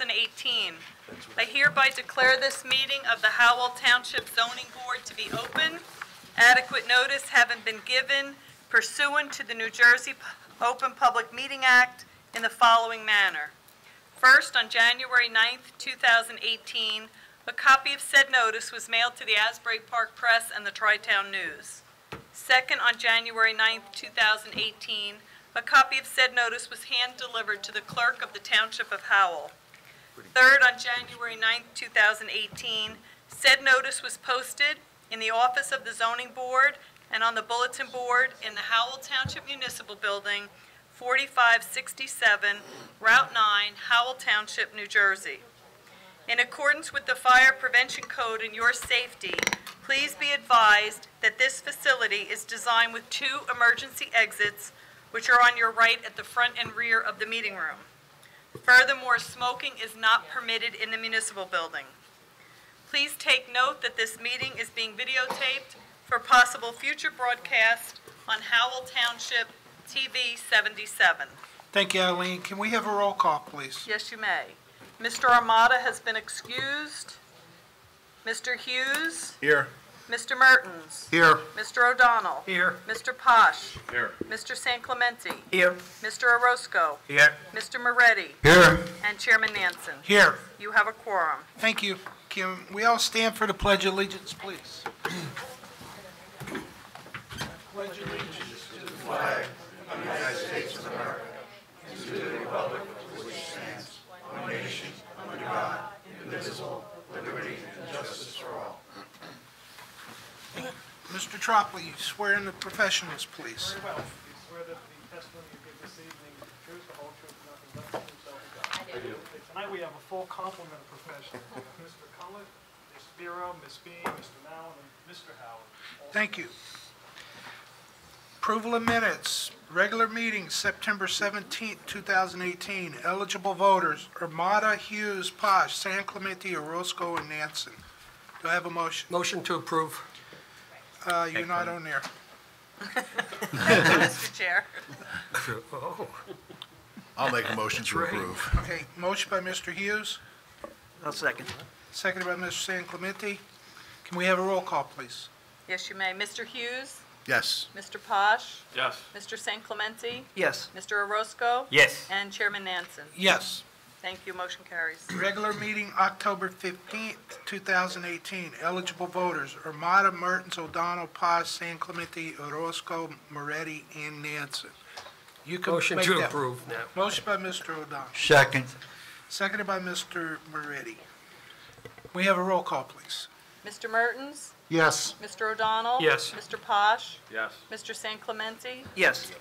2018. I hereby declare this meeting of the Howell Township Zoning Board to be open. Adequate notice having been given pursuant to the New Jersey Open Public Meeting Act in the following manner. First, on January 9th, 2018, a copy of said notice was mailed to the Asbury Park Press and the Tri-Town News. Second, on January 9th, 2018, a copy of said notice was hand-delivered to the clerk of the Township of Howell. Third, on January 9th, 2018, said notice was posted in the office of the Zoning Board and on the bulletin board in the Howell Township Municipal Building, 4567 Route 9, Howell Township, New Jersey. In accordance with the Fire Prevention Code and your safety, please be advised that this facility is designed with 2 emergency exits, which are on your right at the front and rear of the meeting room. Furthermore, smoking is not permitted in the municipal building. Please take note that this meeting is being videotaped for possible future broadcast on Howell Township TV 77. Thank you, Eileen. Can we have a roll call, please? Yes, you may. Mr. Armada has been excused. Mr. Hughes? Here. Mr. Mertens? Here. Mr. O'Donnell? Here. Mr. Posh? Here. Mr. San Clemente? Here. Mr. Orozco? Here. Mr. Moretti? Here. And Chairman Nansen. Here. You have a quorum. Thank you. Can we all stand for the Pledge of Allegiance, please? Pledge allegiance to the flag of the United States of America and to the republic for which it stands, one nation, under God, indivisible, with liberty and justice for all. Mr. Tropoli, swear in the professionals, please. Very well. You swear that the testimony you give this evening is the truth, the whole truth, and nothing but the truth, so help you God. I do. Tonight we have a full complement of professionals. Mr. Cullett, Ms. Spiro, Ms. Bean, Mr. Mallon, and Mr. Howard. Thank you. Approval of minutes. Regular meeting, September 17th, 2018. Eligible voters, Armada, Hughes, Posh, San Clemente, Orozco, and Nansen. Do I have a motion? Motion to approve. You're not on there. Mr. Chair. Oh. I'll make a motion to right. approve. Okay, motion by Mr. Hughes, I'll second. seconded by Mr. San Clemente. Can we have a roll call, please? Yes, you may. Mr. Hughes? Yes. Mr. Posh? Yes. Mr. San Clemente? Yes. Mr. Orozco? Yes. And Chairman Nansen. Yes. Thank you. Motion carries. Regular meeting, October 15th, 2018. Eligible voters, Armada, Mertens, O'Donnell, Paz, San Clemente, Orozco, Moretti, and Nansen. You can Motion make to that. approve now. Motion by Mr. O'Donnell, Second. seconded by Mr. Moretti. We have a roll call, please. Mr. Mertens? Yes. Mr. O'Donnell? Yes. Mr. Posh? Yes. Mr. San Clemente? Yes.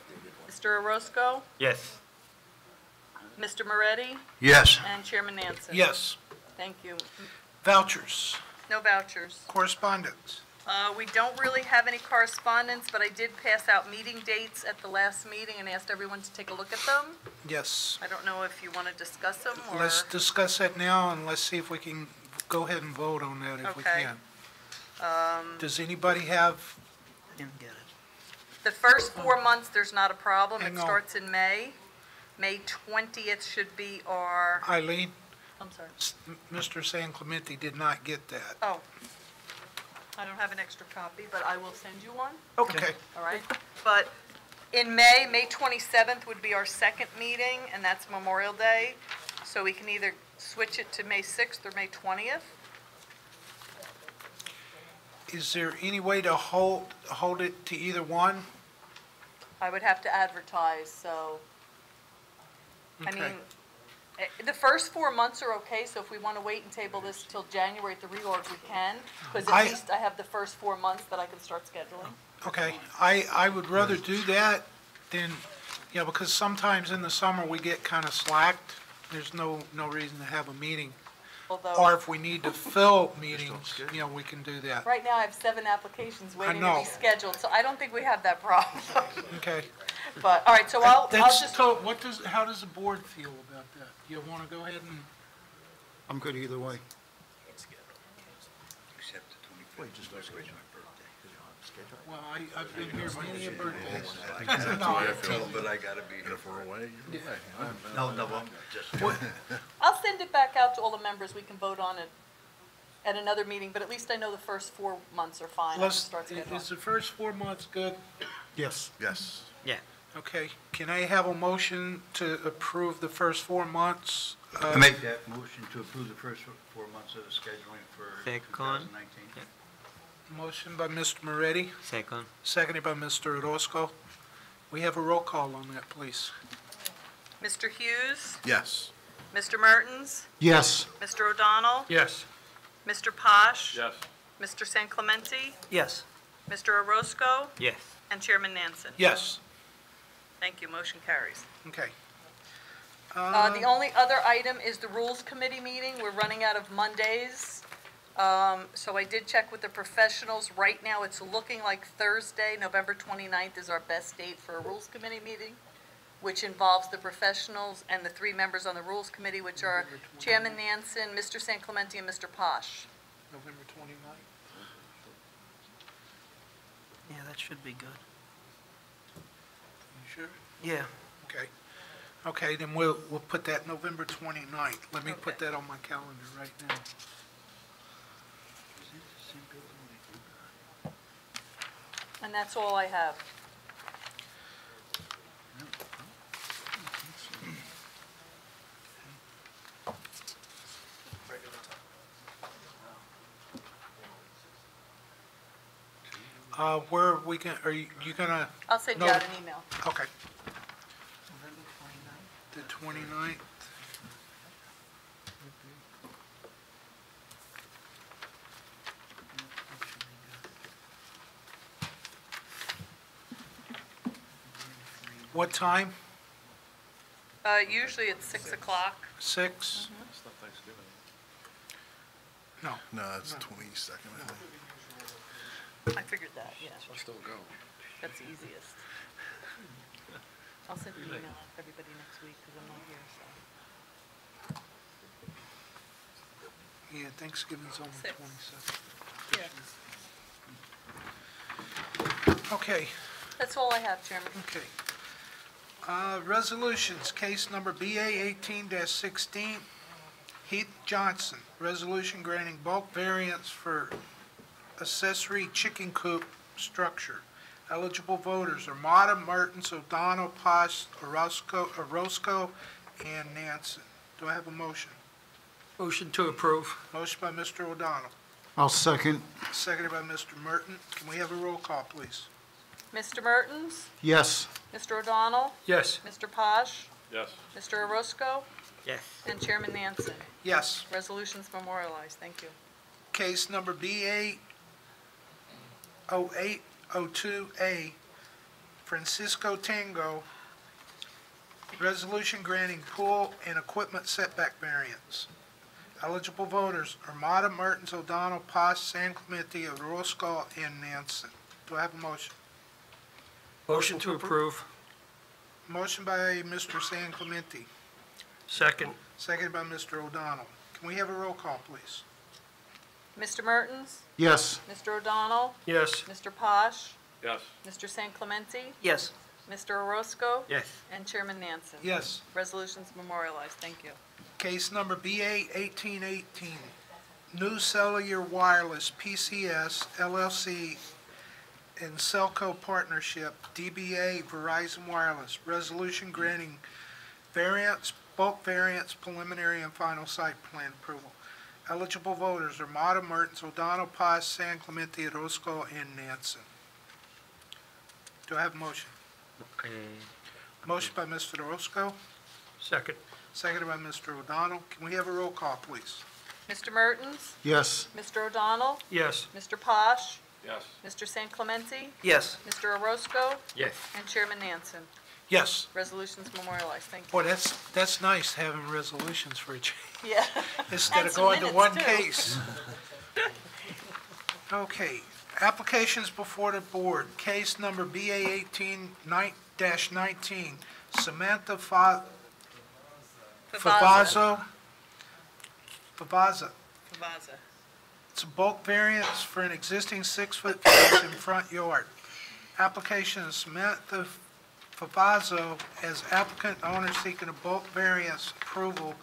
Mr. Orozco? Yes. Mr. Moretti? Yes. And Chairman Nansen. Yes. Thank you. Vouchers, No vouchers. correspondence. We don't really have any correspondence, but I did pass out meeting dates at the last meeting and asked everyone to take a look at them. Yes. I don't know if you want to discuss them or... Let's discuss that now, and let's see if we can go ahead and vote on that if we Okay. can. Does anybody have, Didn't get it. The first 4 months, there's not a problem. It Hang on. starts in May. May 20th should be our... Eileen? I'm sorry. Mr. San Clemente did not get that. Oh. I don't have an extra copy, but I will send you one. Okay. All right. But in May, May 27th would be our second meeting, and that's Memorial Day. So we can either switch it to May 6th or May 20th. Is there any way to hold it to either one? I would have to advertise, so, I Okay. mean, the first 4 months are okay, so if we want to wait and table this till January at the reorg, we can, because at least I have the first 4 months that I can start scheduling. Okay, I would rather do that than, because sometimes in the summer we get kind of slacked. There's no reason to have a meeting. Although, Or if we need to fill meetings, we can do that. right now I have 7 applications waiting to know. be scheduled, so I don't think we have that problem. Okay. But, all right, so I'll just, How does the board feel about that? You want to go ahead and? I'm good either way. Except the 25th. Wait, just don't schedule my birthday. Well, I've been here many a birthdays. But I gotta be here for If we're away, you're away. No, well, just. I'll send it back out to all the members. We can vote on it at another meeting, but at least I know the first 4 months are fine. I can start scheduling. Is the first 4 months good? Yes. Yes. Yeah. Okay, can I have a motion to approve the first 4 months? I make that motion to approve the first 4 months of scheduling for Second. 2019. Motion by Mr. Moretti, Second. seconded by Mr. Orozco. We have a roll call on that, please. Mr. Hughes, Yes. Mr. Mertens, Yes. Mr. O'Donnell, Yes. Mr. Posh, Yes. Mr. San Clemente, Yes. Mr. Orozco, Yes. and Chairman Nansen. Yes, Thank you, motion carries. okay. The only other item is the Rules Committee meeting. We're running out of Mondays. So I did check with the professionals. Right now, it's looking like Thursday, November 29th is our best date for a Rules Committee meeting, which involves the professionals and the 3 members on the Rules Committee, which are Chairman Nansen, Mr. San Clemente, and Mr. Posh. November 29th. Yeah, that should be good. You sure? Yeah. Okay. Okay, then we'll put that November 29th. Let me put Okay. that on my calendar right now. And that's all I have. Where are we are you gonna, I'll send you No. out an email. okay. The 29th. What time? Usually it's 6 o'clock. 6? It's not Thanksgiving. No. No, it's 22nd, I think. I figured that, yeah. I'll still go. That's the easiest. I'll send you an email out to everybody next week because I'm not here, so. Yeah, Thanksgiving's on the 6. 22nd. Yeah. Okay, That's all I have, Chairman. okay. Resolutions, case number BA 18-16, Heath Johnson, resolution granting bulk variance for accessory chicken coop structure. Eligible voters are Mata, Mertens, O'Donnell, Posh, Orozco, and Nansen. Do I have a motion? Motion to approve. Motion by Mr. O'Donnell, I'll second. seconded by Mr. Merton. Can we have a roll call, please? Mr. Mertens, Yes. Mr. O'Donnell, Yes. Mr. Posh, Yes. Mr. Orozco, Yes. and Chairman Nansen. Yes. Resolutions memorialized. Thank you. Case number BA 0802A, Francisco Tango, resolution granting pool and equipment setback variance. Eligible voters are Mata, Mertens, O'Donnell, Posh, San Clemente, Orozco, and Nansen. Do I have a motion? Motion to approve. Motion by Mr. San Clemente, Second. seconded by Mr. O'Donnell. Can we have a roll call, please? Mr. Mertens, Yes. Mr. O'Donnell, Yes. Mr. Posh, Yes. Mr. San Clemente, Yes. Mr. Orozco, Yes. and Chairman Nansen. Yes. Resolutions memorialized. Thank you. Case number BA 1818, New Cellular Wireless, PCS, LLC, and Celco Partnership, DBA Verizon Wireless, resolution granting variance, bulk variance, preliminary and final site plan approval. Eligible voters are Mata, Mertens, O'Donnell, Paz, San Clemente, Orozco, and Nansen. Do I have a motion? Motion by Mr. Orozco, Second. seconded by Mr. O'Donnell. Can we have a roll call, please? Mr. Mertens, Yes. Mr. O'Donnell, Yes. Mr. Posh, Yes. Mr. San Clemente, Yes. Mr. Orozco, Yes. and Chairman Nansen. Yes. Resolutions memorialized. Thank you. Boy, that's nice having resolutions for a change, Yeah. instead And of some going to minutes, one too. case. Okay, applications before the board. Case number BA 18-19, Samantha Favazza. Favazza. Favazza. It's a bulk variance for an existing 6-foot fence in front yard. Application is Samantha Favazzo as applicant and owner seeking a bulk variance approval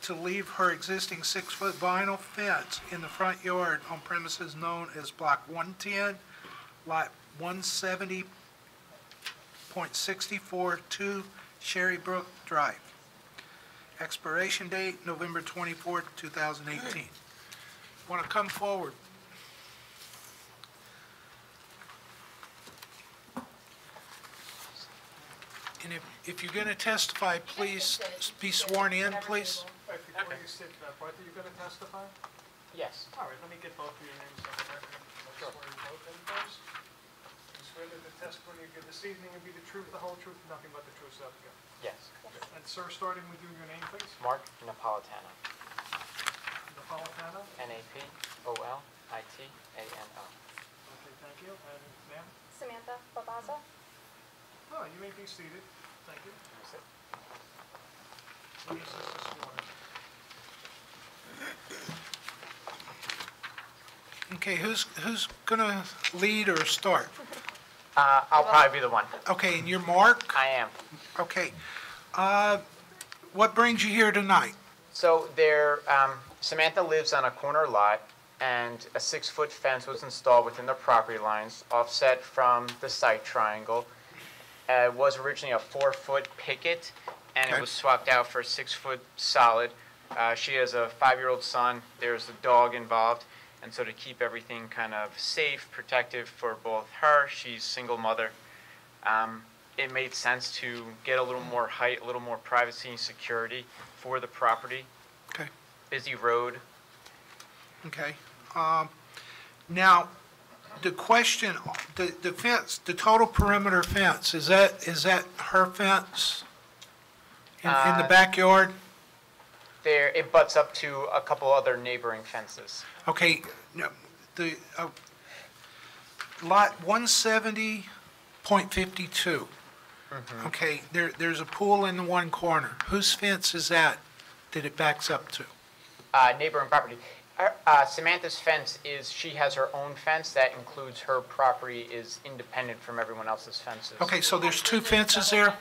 to leave her existing 6-foot vinyl fence in the front yard on premises known as Block 110, Lot 170.64 Sherry Brook Drive. Expiration date, November 24th, 2018. Want to come forward? And if you're going to testify, please be sworn in, please. Before you sit, Bart, are you going to testify? Yes. All right, let me get both of your names on the record. I'll swear you both in first. You swear that the testimony you give this evening will be the truth, the whole truth, and nothing but the truth, so help you God. Yes. And sir, starting with you, your name, please. Mark Napolitano. Napolitano. Napolitano. Okay, thank you. And ma'am? Samantha Babaza. Oh, you may be seated. Thank you. Please, this is sworn. Okay, who's going to lead or start? I'll probably be the one. Okay, and you're Mark? I am. Okay. What brings you here tonight? So Samantha lives on a corner lot, and a 6-foot fence was installed within the property lines, offset from the site triangle. It was originally a 4-foot picket, and Okay. it was swapped out for a 6-foot solid. She has a 5-year-old son. There's a dog involved. And so to keep everything kind of safe, protective for both her, she's single mother, it made sense to get a little more height, a little more privacy and security for the property. Okay. Busy road. Okay. Now, the question, the fence, the total perimeter fence, is that her fence in the backyard? It butts up to a couple other neighboring fences. Okay, no, the lot 170.52. Okay, there's a pool in the one corner. Whose fence is that it backs up to? Neighboring property. Samantha's fence she has her own fence that includes her property is independent from everyone else's fences. Okay, so there's two fences there?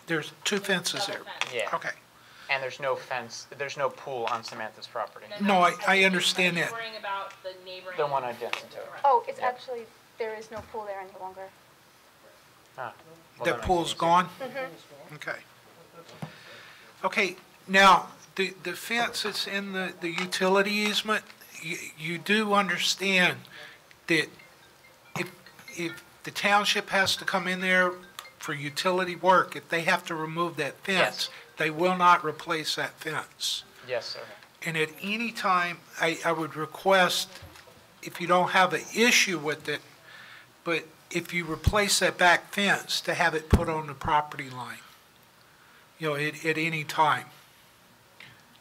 There's two fences there? Yeah. Okay. And there's no fence, there's no pool on Samantha's property. No, I understand that. Worrying about the neighboring. The one adjacent to it. Oh, it's actually, there is no pool there any longer. Ah, well, That makes pool's sense. gone? Okay. Okay, now, the fence that's in the utility easement, you do understand that if the township has to come in there for utility work, if they have to remove that fence, Yes. they will not replace that fence. Yes, sir. And at any time, I would request, if you don't have an issue with it, but if you replace that back fence, to have it put on the property line, at any time.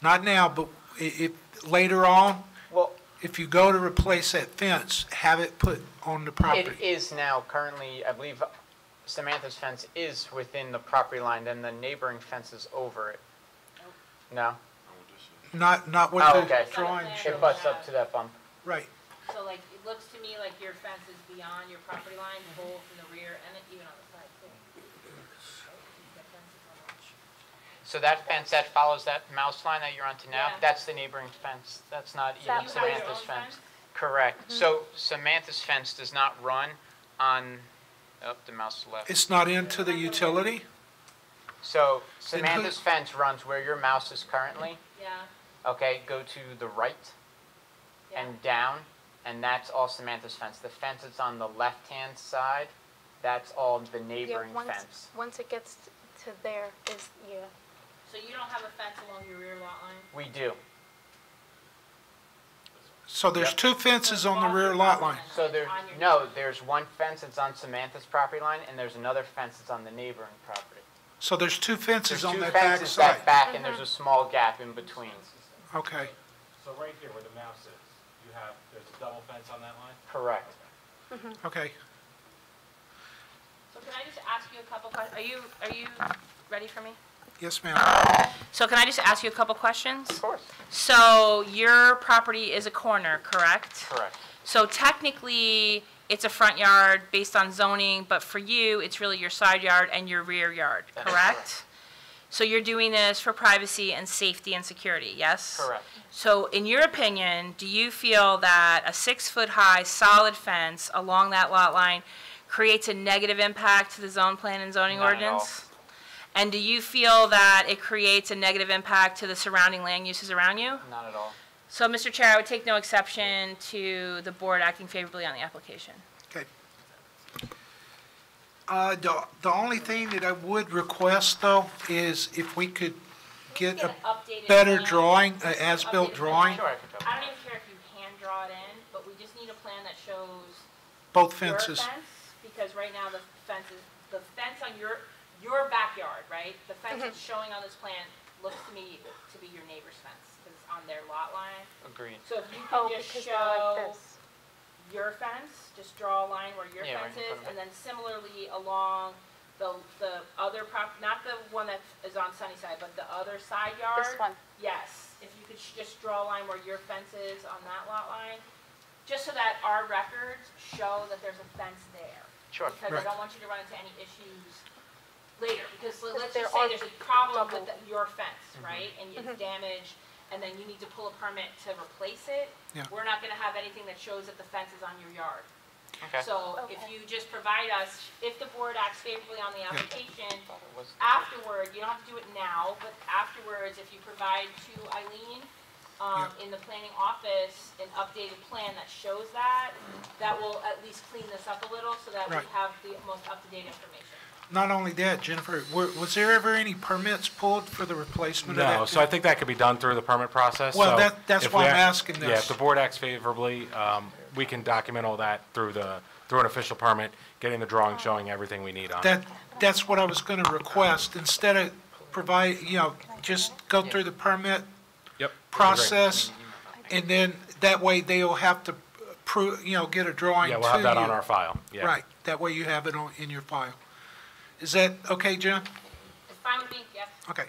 Not now, but if later on, Well, if you go to replace that fence, have it put on the it property. is now currently, I believe Samantha's fence is within the property line, and the neighboring fence is over it. No? Not what Oh, the okay. drawing It shows. butts up to that bump. Right. So like, it looks to me like your fence is beyond your property line, both in the rear and even on the side too. So that fence that follows that mouse line that you're onto now, Yeah. that's the neighboring fence. That's not even That's your own Samantha's fence. fence? Correct. So Samantha's fence does not run on, the mouse left. It's not into the utility? So Then who- Samantha's fence runs where your mouse is currently. Yeah, Okay, go to the right yeah. and down, and that's all Samantha's fence. The fence that's on the left-hand side, that's all the neighboring fence. Once it gets to there is, yeah. So you don't have a fence along your rear lot line? We do. So there's two fences on the rear lot line. So there's one fence that's on Samantha's property line, and there's another fence that's on the neighboring property. So there's two There's fences on two that back fences that side? back, and there's a small gap in between. Okay. So right here where the mouse is, there's a double fence on that line? Correct. Okay. So can I just ask you a couple questions? Are you ready for me? Yes, ma'am. So can I just ask you a couple questions? Of course. So your property is a corner, correct? Correct. So technically, it's a front yard based on zoning, but for you, it's really your side yard and your rear yard, That is correct? So you're doing this for privacy and safety and security, yes? Correct. So in your opinion, do you feel that a 6-foot-high solid fence along that lot line creates a negative impact to the zone plan and zoning Not at all. ordinance? And do you feel that it creates a negative impact to the surrounding land uses around you? Not at all. So, Mr. Chair, I would take no exception to the board acting favorably on the application. Okay. The only thing that I would request, though, is if we could get Get a an updated better plan. drawing, an as-built Updated drawing, Sure, I could go. I don't even care if you hand draw it in, but we just need a plan that shows both your fences. fence, because right now the fence on your backyard, right? The fence that's showing on this plan looks to me to be your neighbor's fence, because it's on their lot line. Agreed. So if you Oh, can just because they're like show this. your fence, just draw a line where your Yeah, right fence in is, front of and then similarly along the other not the one that is on Sunnyside, but the other side yard. This one. Yes, if you could just draw a line where your fence is on that lot line, just so that our records show that there's a fence there. Sure. Because I don't want you to run into any issues later, because let's there just say are there's a problem with double- your fence, right? And it's damaged, and then you need to pull a permit to replace it. Yeah. We're not gonna have anything that shows that the fence is on your yard. Okay. So if Okay. you just provide us, if the board acts favorably on the application, was- afterward, you don't have to do it now, but afterwards, if you provide to Eileen, in the planning office, an updated plan that shows that, that will at least clean this up a little so that we Right. have the most up-to-date information. Not only that, Jennifer, was there ever any permits pulled for the replacement of that? No, so I think that could be done through the permit process. Well, So that's if why we I'm act- asking Yeah, this. if the board acts favorably, we can document all that through an official permit, getting the drawing showing everything we need on it. That's what I was gonna request, instead of provide, just go through the permit Yep. process, and then that way they'll have to get a drawing to Yeah, you. we'll have that on our file. Yeah. Right, that way you have it in your file. Is that okay, Jen? It's fine with me, yes. Okay.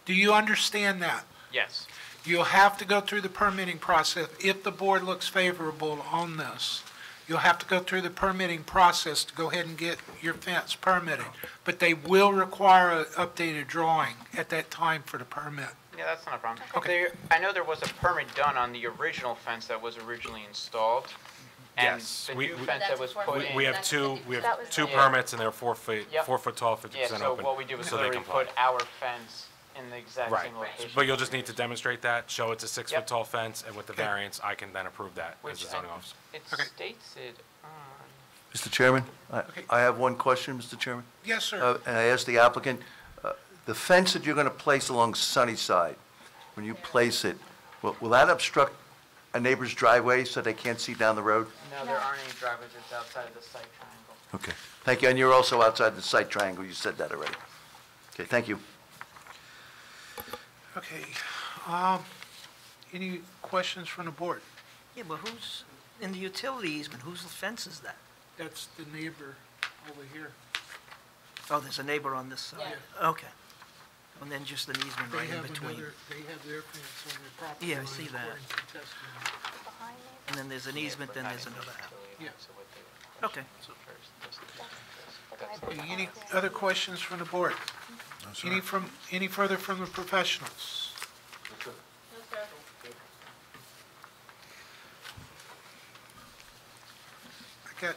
Do you understand that? Yes. You'll have to go through the permitting process. If the board looks favorable on this, you'll have to go through the permitting process to go ahead and get your fence permitted. But they will require an updated drawing at that time for the permit. Yeah, that's not a problem. Okay. I know there was a permit done on the original fence that was originally installed. And Yes, the we- new we- fence that was put in. We have two That was the- permits, and they're 4 feet, Yep. 4 foot tall, Yeah, 50% so open. what we did was so they literally comply. put our fence in the exact Right. same location. But you'll just need to demonstrate that, show it's a 6 foot Yep. tall fence, and with the variance, I can then approve that as Which a zoning officer. It Okay. states it on. Mr. Chairman, Okay. I have one question, Mr. Chairman. Yes, sir. And I asked the applicant, the fence that you're going to place along Sunnyside, when you place it, will that obstruct a neighbor's driveway so they can't see down the road? No, there aren't any driveways, it's outside of the site triangle. Okay. Thank you, and you're also outside the site triangle, you said that already. Okay, thank you. Okay. Any questions from the board? Yeah, but who's, in the utility easement, whose fence is that? That's the neighbor over here. Oh, there's a neighbor on this side? Okay. And then just an easement They right in have between. they have their fence on their property. Yeah, I line see that. according to testimony. Behind me. And then there's an easement, then there's another house. Yeah. Okay. Okay, any other questions from the board? Any further from the professionals? No, sir. I got,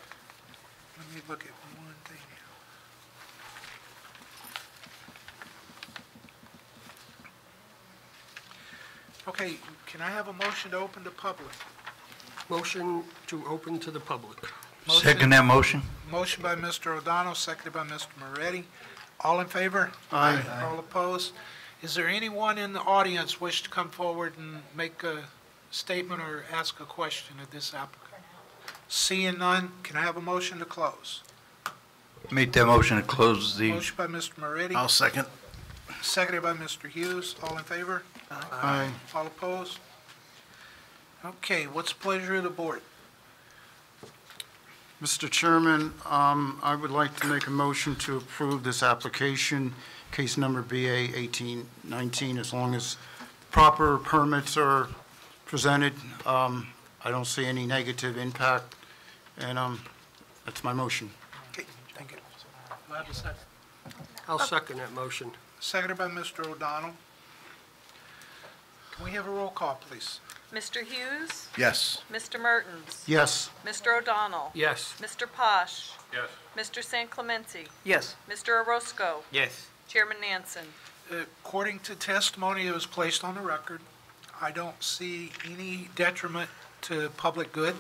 let me look at one thing here. Okay, can I have a motion to open to public? Motion to open to the public. Second that motion? Motion by Mr. O'Donnell, seconded by Mr. Moretti. All in favor? Aye. All opposed? Is there anyone in the audience wish to come forward and make a statement or ask a question of this applicant? Seeing none, can I have a motion to close? Make that motion to close the, Motion by Mr. Moretti, I'll second. seconded by Mr. Hughes. All in favor? Aye. All opposed? Okay, what's the pleasure of the board? Mr. Chairman, I would like to make a motion to approve this application, case number BA 1819, as long as proper permits are presented. I don't see any negative impact, and that's my motion. Okay, thank you. Do I have a second? I'll second that motion. Seconded by Mr. O'Donnell. Can we have a roll call, please? Mr. Hughes? Yes. Mr. Mertens? Yes. Mr. O'Donnell? Yes. Mr. Posh? Yes. Mr. San Clemente? Yes. Mr. Orozco? Yes. Chairman Nansen? According to testimony that was placed on the record, I don't see any detriment to public good.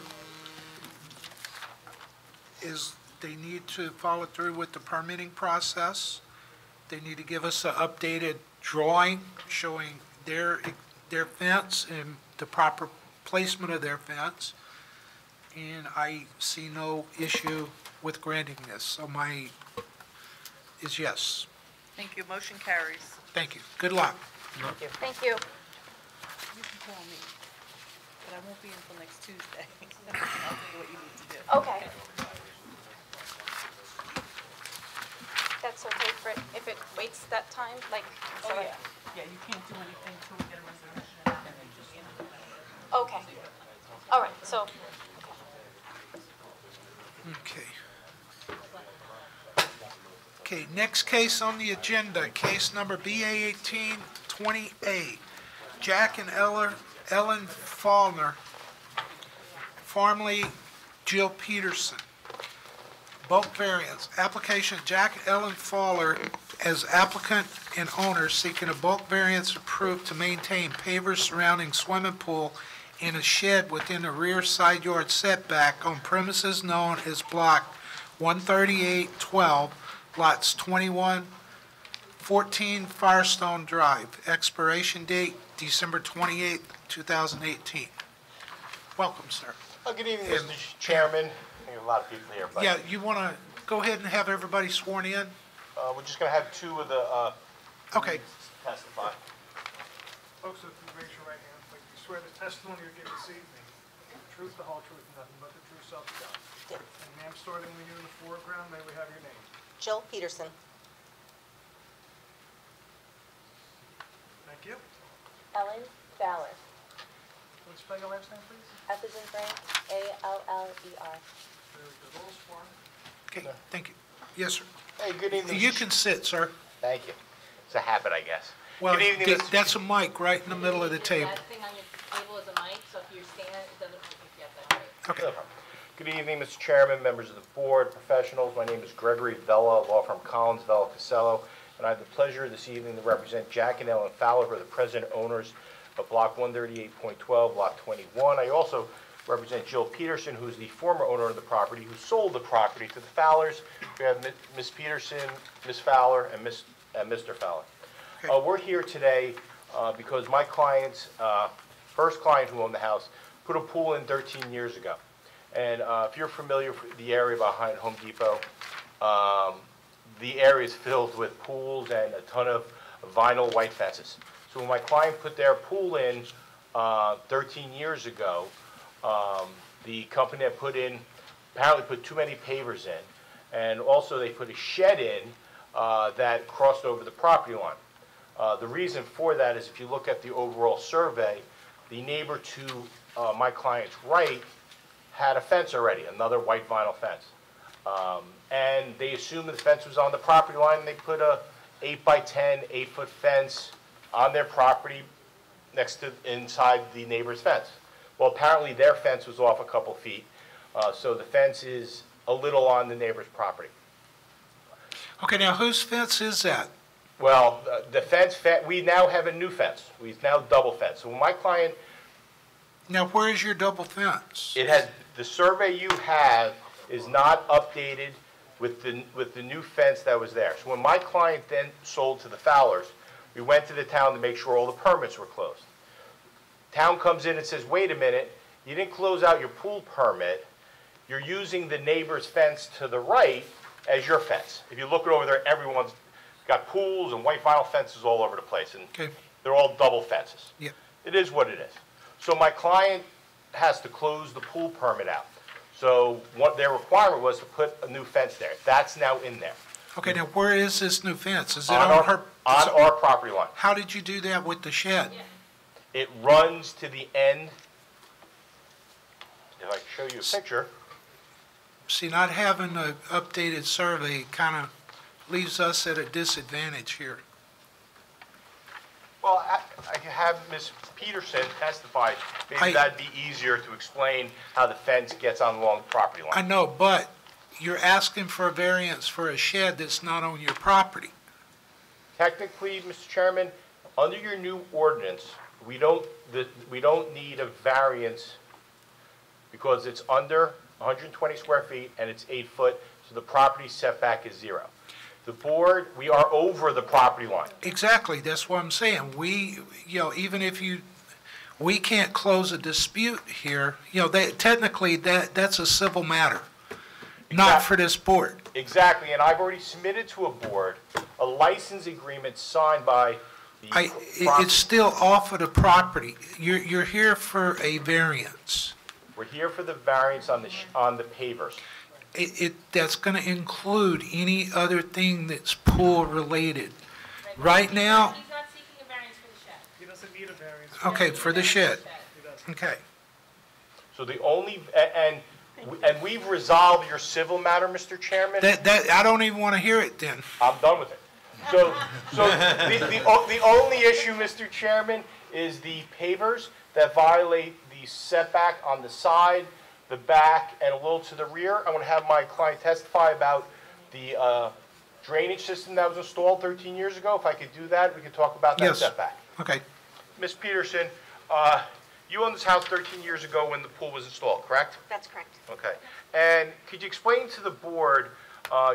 They need to follow through with the permitting process. They need to give us an updated drawing showing their fence and the proper placement of their fence. And I see no issue with granting this, so my is yes. Thank you. Motion carries. Thank you. Good luck. Thank you. You can call me, but I won't be until next Tuesday. I'll tell you what you need to do. Okay. That's okay for it, if it waits that time, like, so Oh, like- yeah. Yeah, you can't do anything until we get a resolution and then just, Okay. All right, so, Okay. Okay, next case on the agenda, case number BA 1820A. Jack and Ellen Fallner, formerly Jill Peterson. Bulk variance, application Jack and Ellen Fallner as applicant and owner seeking a bulk variance approved to maintain pavers surrounding swimming pool and a shed within the rear side yard setback on premises known as Block 13812, lots 2114 Firestone Drive. Expiration date, December 28, 2018. Welcome, sir. Good evening, Mr. Chairman. I think a lot of people here, but Yeah, you want to go ahead and have everybody sworn in? we're just going to have two of the Okay. testify. Folks, if you raise your right hand, please, you swear the testimony you give this evening, the truth, the whole truth, and nothing but the truth, so help you God. Yes. And ma'am, starting with you in the foreground, may we have your name? Jill Peterson. Thank you. Ellen Fowler, Can you spell your last name, please? F as in Frank, A-L-L-E-R. Very good. All sworn. Okay, thank you. Yes, sir. Hey, good evening. You can sit, sir. Thank you. It's a habit, I guess. Well, Good evening, Mr. that's a mic right in the middle of the table. That thing on your table is a mic, so if you're standing, it doesn't pick you up that great. Okay. No problem. Good evening, Mr. Chairman, members of the board, professionals. My name is Gregory Vella, law firm Collins, Vella, Casello, and I have the pleasure this evening to represent Jack and Ellen Fowler, who are the present owners of Block 138.12, Lot 21. I also represent Jill Peterson, who's the former owner of the property, who sold the property to the Fowlers. We have Ms. Peterson, Ms. Fowler, and Mr. Fowler. We're here today because my client's first client who owned the house put a pool in 13 years ago. And if you're familiar with the area behind Home Depot, the area is filled with pools and a ton of vinyl white fences. So when my client put their pool in 13 years ago, the company that apparently put too many pavers in, and also they put a shed in that crossed over the property line. The reason for that is if you look at the overall survey, the neighbor to my client's right had a fence already, another white vinyl fence. And they assumed the fence was on the property line, and they put a 8x10, 8-foot fence on their property inside the neighbor's fence. Well, apparently their fence was off a couple feet, so the fence is a little on the neighbor's property. Okay, now whose fence is that? Well, the fence, we now have a new fence. We've now double fence. So when my client, Now, where is your double fence? the survey you have is not updated with the new fence that was there. So when my client then sold to the Fowlers, we went to the town to make sure all the permits were closed. Town comes in and says, wait a minute, you didn't close out your pool permit. You're using the neighbor's fence to the right as your fence. If you look over there, everyone's got pools and white vinyl fences all over the place, and Okay. they're all double fences. Yeah. It is what it is. So my client has to close the pool permit out. So what their requirement was to put a new fence there. That's now in there. Okay, now where is this new fence? Is it On on her? our property line. How did you do that with the shed? It runs to the end. If I can show you a picture. See, not having an updated survey kind of leaves us at a disadvantage here. Well, I can have Ms. Peterson testify. Maybe that'd be easier to explain how the fence gets on along the property I line. know, but you're asking for a variance for a shed that's not on your property. Technically, Mr. Chairman, under your new ordinance, we don't need a variance because it's under 120 square feet and it's 8 foot, so the property setback is 0. The board, we are over the property line. Exactly, that's what I'm saying. We, even if we can't close a dispute here, technically, that's a civil matter, not for this board. Exactly, and I've already submitted to a board a license agreement signed by the It's still off of the property. You're here for a variance. We're here for the variance on the pavers. That's going to include any other thing that's pool-related. Right now, He's not seeking a variance for the shed. He doesn't need a variance. okay, for the shed. Okay. So the only, and we've resolved your civil matter, Mr. Chairman. I don't even want to hear it then. I'm done with it. So the only issue, Mr. Chairman, is the pavers that violate the setback on the side, the back, and a little to the rear. I want to have my client testify about the drainage system that was installed 13 years ago. If I could do that, we could talk about that Yes. setback. Okay. Ms. Peterson, you owned this house 13 years ago when the pool was installed, correct? That's correct. Okay. And could you explain to the board,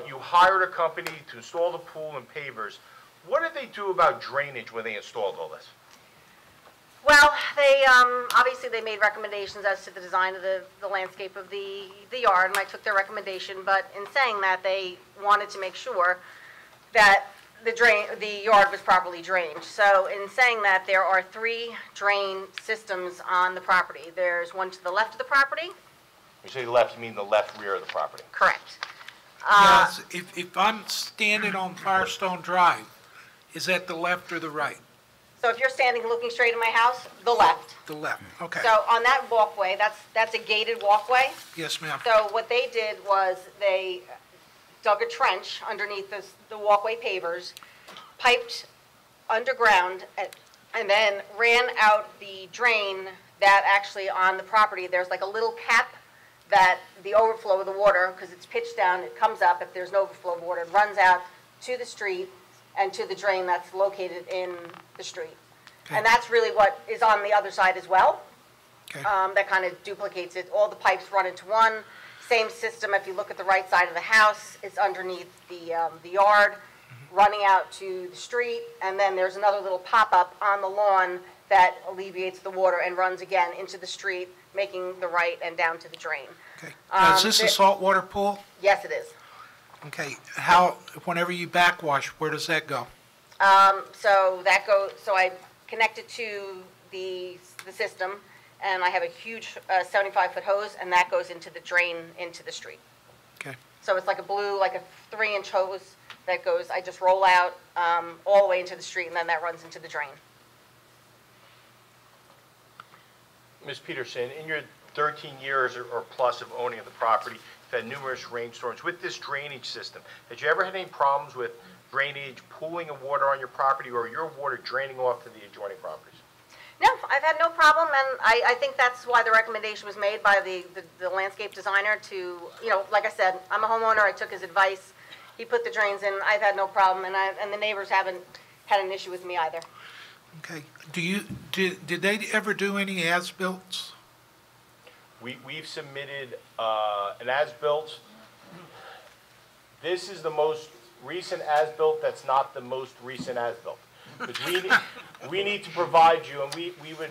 you hired a company to install the pool and pavers. What did they do about drainage when they installed all this? Well, they, obviously they made recommendations as to the design of the landscape of the yard, and I took their recommendation, but in saying that, they wanted to make sure that the yard was properly drained. So in saying that, there are 3 drain systems on the property. There's one to the left of the property. You say left, you mean the left rear of the property? Correct. Now, if I'm standing on Firestone Drive, is that the left or the right? So if you're standing looking straight at my house, the left. The left, okay. So on that walkway, that's a gated walkway. Yes, ma'am. So what they did was they dug a trench underneath the walkway pavers, piped underground, and then ran out the drain that actually on the property, there's like a little cap that the overflow of the water, because it's pitched down, it comes up, if there's no overflow of water, it runs out to the street and to the drain that's located in the street. Okay. And that's really what is on the other side as well. Okay. That kind of duplicates it. All the pipes run into one. Same system, if you look at the right side of the house, it's underneath the yard, running out to the street, and then there's another little pop-up on the lawn that alleviates the water and runs again into the street, making the right and down to the drain. Okay. Now, is this a saltwater pool? Yes, it is. Okay. Whenever you backwash, where does that go? So I connect it to the system, and I have a huge 75-foot hose, and that goes into the drain into the street. Okay. So it's like a 3-inch hose that goes, I just roll out all the way into the street, and then that runs into the drain. Ms. Peterson, in your 13 years or plus of owning of the property, you've had numerous rainstorms. With this drainage system, had you ever had any problems with drainage, pooling of water on your property, or your water draining off to the adjoining properties? No, I've had no problem, and I think that's why the recommendation was made by the landscape designer to, like I said, I'm a homeowner, I took his advice, he put the drains in, I've had no problem, and the neighbors haven't had an issue with me either. Okay. Did they ever do any as-built? We've submitted an as-built. This is the most recent as-built that's not the most recent as-built. Because we need to provide you, and we would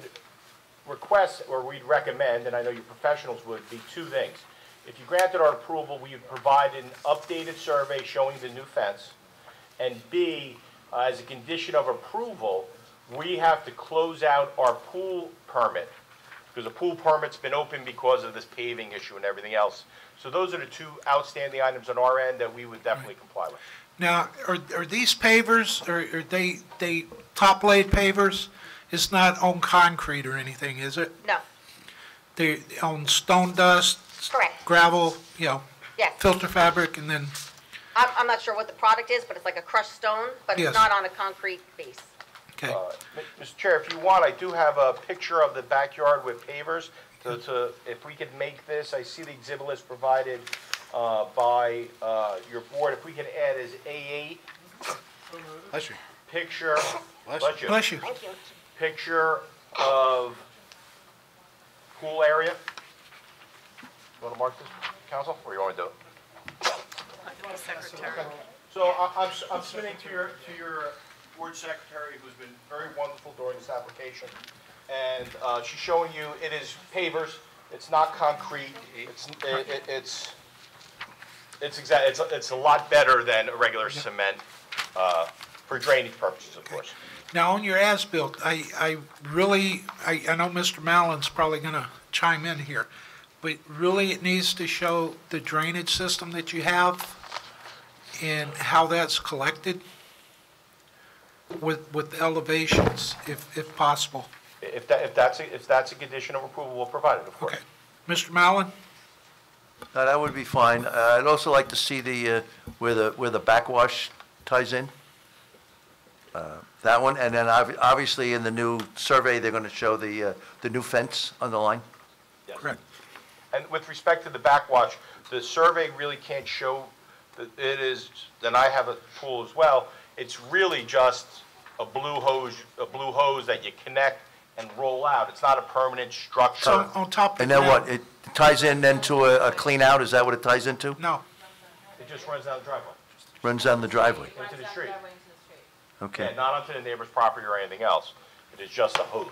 request, or we'd recommend, and I know you professionals would, be 2 things. If you granted our approval, we would provide an updated survey showing the new fence, and B, as a condition of approval, we have to close out our pool permit, because the pool permit's been open because of this paving issue and everything else. So those are the 2 outstanding items on our end that we would definitely comply with. Now, are these pavers, or are they top-laid pavers? It's not on concrete or anything, is it? No. They're on stone dust? Correct. Gravel, Yes. filter fabric, and then, I'm not sure what the product is, but it's like a crushed stone, but Yes. it's not on a concrete base. Okay. Mr. Chair, if you want, I do have a picture of the backyard with pavers. If we could make this, I see the exhibit list provided by your board. If we can add as A8, Bless you. picture, Bless you. Bless you. Thank you. picture of pool area. You want to mark this, council, or you want me to do it? Secretary. So I'm submitting to your board secretary, who's been very wonderful during this application. And she's showing you, it is pavers, it's not concrete, it's a lot better than a regular cement, for drainage purposes, of course. Now, on your as-built, I know Mr. Mallon's probably going to chime in here, but really it needs to show the drainage system that you have and how that's collected with elevations, if possible. If that's a condition of approval, we'll provide it, of course. Okay. Mr. Mallon? No, that would be fine. I'd also like to see where the backwash ties in. That one, and then obviously in the new survey, they're going to show the new fence on the line. Yes. Correct. And with respect to the backwash, the survey really can't show that it is, and I have a pool as well, it's really just a blue hose that you connect and roll out. It's not a permanent structure. So on top of And then that- what, it ties in then to a clean out, is that what it ties into? No. It just runs down the driveway, Runs down the driveway? into the street. Okay. Yeah, not onto the neighbor's property or anything else. It is just a hose.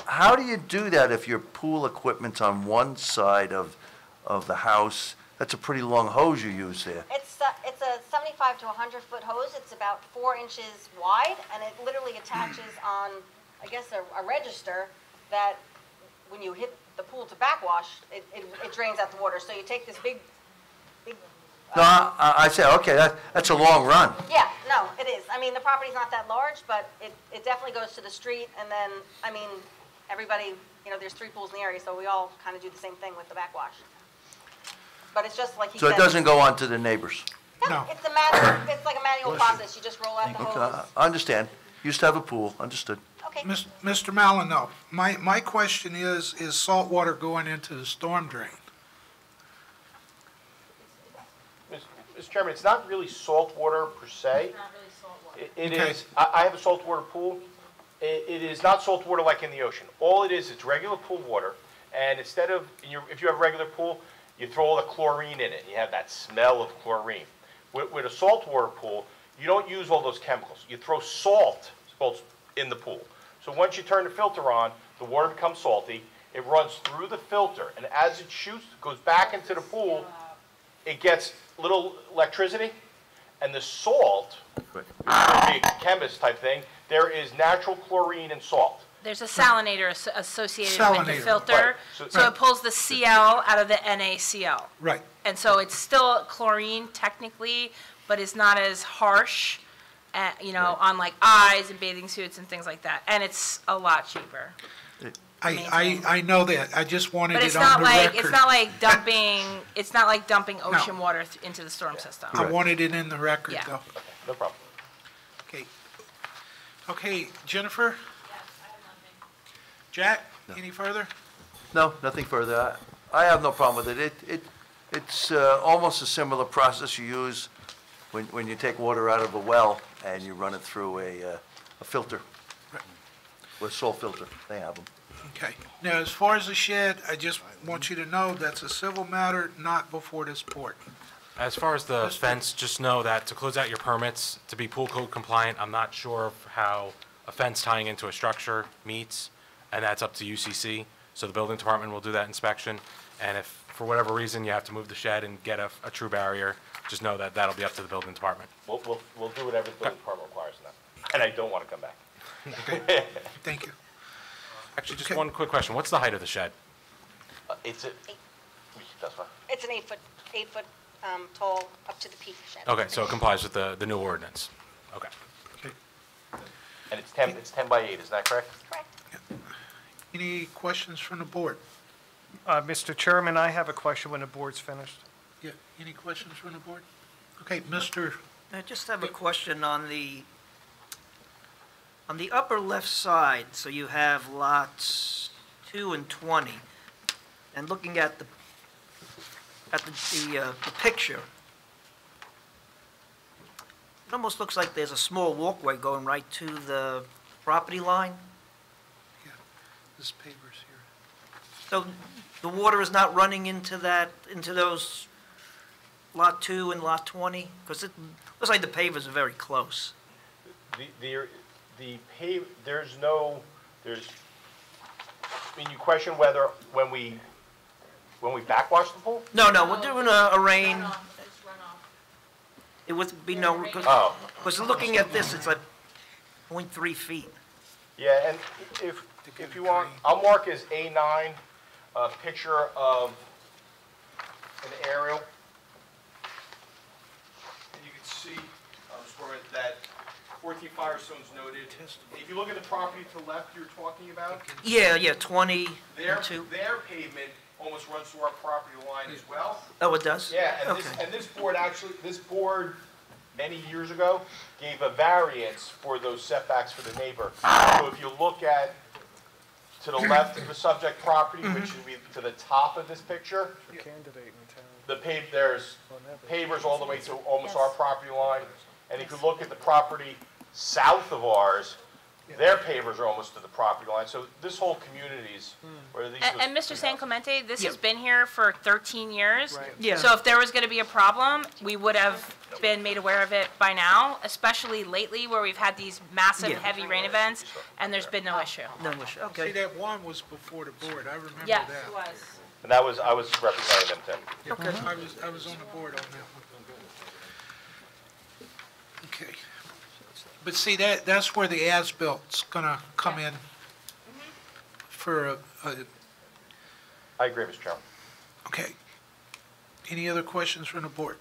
How do you do that if your pool equipment's on one side of the house? That's a pretty long hose you use there. It's a 75 to 100-foot hose. It's about 4 inches wide, and it literally attaches on, I guess, a register that when you hit the pool to backwash, it drains out the water. So you take this big. No, I say, okay, that's a long run. Yeah, no, it is. I mean, the property's not that large, but it definitely goes to the street, and then, I mean, everybody, there's 3 pools in the area, so we all kind of do the same thing with the backwash. But it's just like he said. So it doesn't go on to the neighbors? No. It's like a manual process. You just roll out the Okay, hose. I understand. Used to have a pool, understood. Okay. Mr. Mallon, no. My question is salt water going into the storm drain? Mr. Chairman, it's not really salt water per se. It's not really salt water. It Okay. is, I have a saltwater pool. It is not salt water like in the ocean. All it is, it's regular pool water, and instead of, if you have a regular pool, you throw all the chlorine in it, and you have that smell of chlorine. With a saltwater pool, you don't use all those chemicals. You throw salt in the pool. So once you turn the filter on, the water becomes salty, it runs through the filter, and as it goes back into the pool, it gets little electricity, and the salt, be a chemist type thing, there is natural chlorine and salt. There's a salinator associated with the Salinator. filter, Right. so it pulls the Cl out of the NaCl. Right. And so it's still chlorine technically, but it's not as harsh, on like eyes and bathing suits and things like that. And it's a lot cheaper. I know that. I just wanted But it it's on not the like, record. it's not like dumping ocean water into the storm system. I wanted it in the record, Yeah. though. No problem. Okay. Okay, Jennifer? Jack, any further? No, nothing further. I have no problem with it. It's almost a similar process you use when you take water out of a well and you run it through a filter, or a salt filter. They have them. Okay. Now, as far as the shed, I just want you to know that's a civil matter, not before this board. As far as the fence, just know that to close out your permits, to be pool code compliant, I'm not sure of how a fence tying into a structure meets, and that's up to UCC. So the building department will do that inspection, and if for whatever reason you have to move the shed and get a true barrier, just know that that'll be up to the building department. We'll do whatever the building department requires now. And I don't want to come back. Thank you. Actually, just Okay. one quick question. What's the height of the shed? That's fine. It's an 8-foot tall, up to the peak shed. Okay, so it complies with the new ordinance. Okay. And it's 10 by 8, is that correct? Correct. Any questions from the board? Mr. Chairman, I have a question when the board's finished. Yeah, any questions from the board? Okay, Mr. I just have a question on the On the upper left side, so you have lots 2 and 20, and looking at the picture, it almost looks like there's a small walkway going right to the property line. This paper's here. So the water is not running into those lot 2 and lot 20? Because it looks like the pavers are very close. I mean, you question whether when we backwash the pool? No, we're doing a rain. Runoff, just runoff. It would be no, because Oh. looking at this, it's like 0.3 feet. Yeah, and if you want, I'll mark as A9, a picture of an aerial. And you can see, that 14 Firestone's noted. If you look at the property to the left you're talking about, Yeah, 20 their and 2. pavement almost runs to our property line as well. Oh, it does? Yeah, and Okay. this board, many years ago, gave a variance for those setbacks for the neighbor. So if you look to the left of the subject property, which would be to the top of this picture, there's pavers all the way to almost our property line. And if you look at the property south of ours, their pavers are almost to the property line. So this whole community's where these. And Mr. San Clemente, this has been here for 13 years. Yeah. So if there was going to be a problem, we would have been made aware of it by now, especially lately where we've had these massive, Yeah. heavy rain events, and there's been no issue. No issue, See, okay. that one was before the board, I remember that. Yes, it was. And I was representing them, Tim. Okay. I was on the board on that one. Okay. But see, that's where the as-bilt's gonna come in for I agree, Mr. Chairman. okay. Any other questions from the board?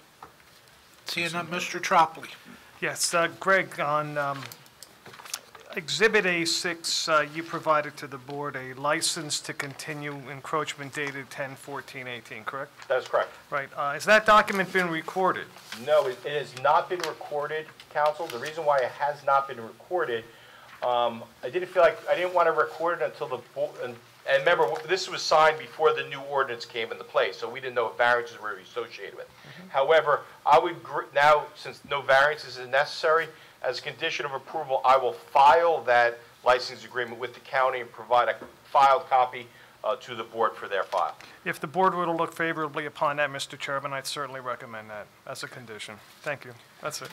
Seeing none, Mr. Tropoli. Yes, Greg, on Exhibit A6, you provided to the board a license to continue encroachment dated 10/14/18, correct? That is correct. Right. Has that document been recorded? No, it has not been recorded, counsel. The reason why it has not been recorded, I didn't want to record it until and remember, this was signed before the new ordinance came into place, so we didn't know if variances were associated with. However, I would, now, since no variances is necessary, as a condition of approval, I will file that license agreement with the county and provide a filed copy to the board for their file. If the board were to look favorably upon that, Mr. Chairman, I'd certainly recommend that as a condition. Thank you. That's it.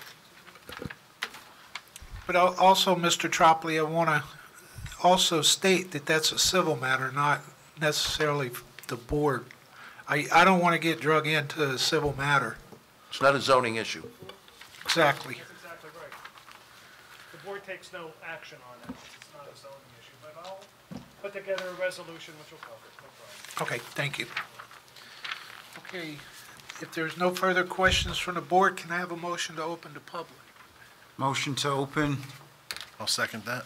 But also, Mr. Tropoli, I want to also state that that's a civil matter, not necessarily the board. I don't want to get drug into a civil matter. It's not a zoning issue. Exactly. That's exactly right. The board takes no action on it. It's not a zoning issue, but I'll put together a resolution which will cover it. No problem. Okay, thank you. Okay, if there's no further questions from the board, can I have a motion to open to public? Motion to open. I'll second that.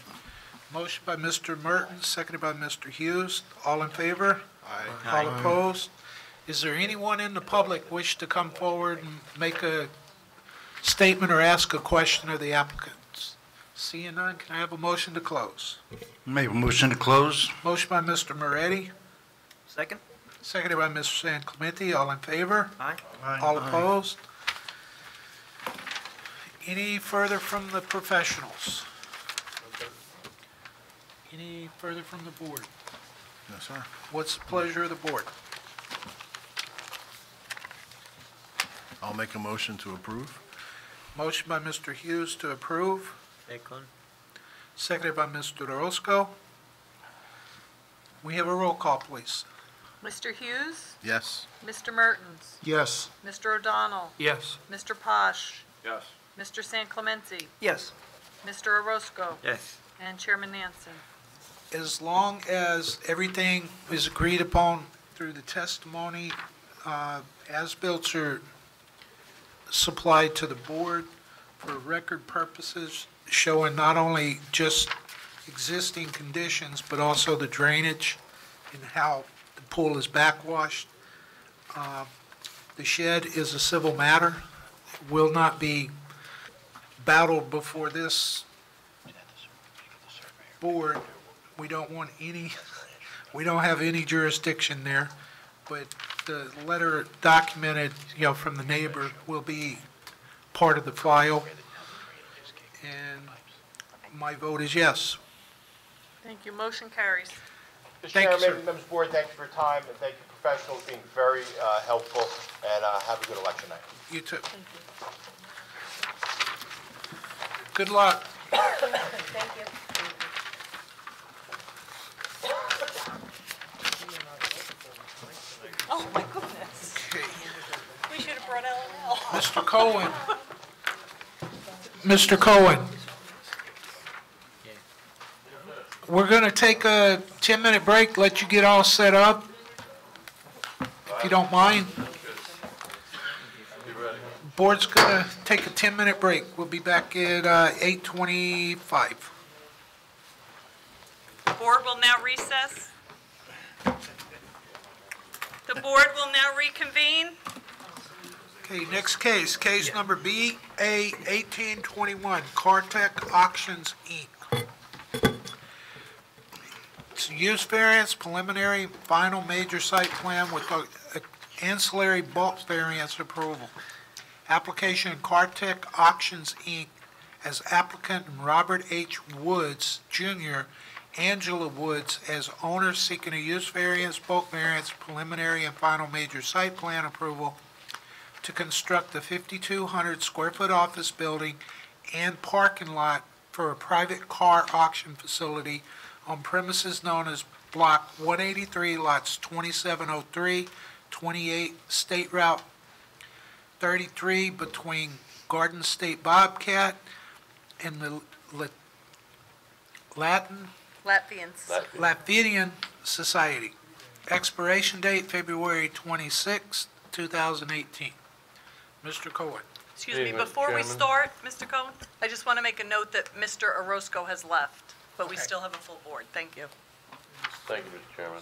Motion by Mr. Mertens, seconded by Mr. Hughes. All in favor? Aye. All opposed? Is there anyone in the public wish to come forward and make a statement or ask a question of the applicants? Seeing none, can I have a motion to close? Make a motion to close. Motion by Mr. Moretti, Second? seconded by Mr. San Clemente. All in favor? Aye. All opposed? Any further from the professionals? Any further from the board? Yes, sir. What's the pleasure of the board? I'll make a motion to approve. Motion by Mr. Hughes to approve, Second. seconded by Mr. Orozco. We have a roll call, please. Mr. Hughes? Yes. Mr. Mertens? Yes. Mr. O'Donnell? Yes. Mr. Posh? Yes. Mr. San Clemente? Yes. Mr. Orozco? Yes. And Chairman Nansen. As long as everything is agreed upon through the testimony, as-bills are supplied to the board for record purposes, showing not only just existing conditions, but also the drainage and how the pool is backwashed. The shed is a civil matter, will not be battled before this board, we don't want any, we don't have any jurisdiction there, but the letter documented, from the neighbor will be part of the file. And my vote is yes. Thank you. Motion carries. Mr. Thank you, Chairman, sir. members of the board, thank you for your time, and thank you professionals being very helpful, and have a good election night. You too. Good luck. Thank you. Oh, my goodness. Okay. We should have brought L&L. Mr. Cohen. Mr. Cohen. We're going to take a 10-minute break, let you get all set up, if you don't mind. Board's going to take a 10-minute break. We'll be back at 8:25. The board will now recess. The board will now reconvene. Okay, next case, case number BA 1821, Cartech Auctions, Inc. It's a use variance, preliminary, final major site plan with ancillary bulk variance approval. Application Cartech Auctions, Inc. as applicant and Robert H. Woods, Jr., Angela Woods as owner seeking a use variance, bulk variance, preliminary and final major site plan approval to construct a 5,200 square foot office building and parking lot for a private car auction facility on premises known as Block 183, lots 2703, 28, State Route 33 between Garden State Bobcat and the Latvian Society. Expiration date, February 26, 2018. Mr. Cohen. Excuse me, before we start, Mr. Cohen, I just want to make a note that Mr. Orozco has left, but we still have a full board. Thank you. Thank you, Mr. Chairman.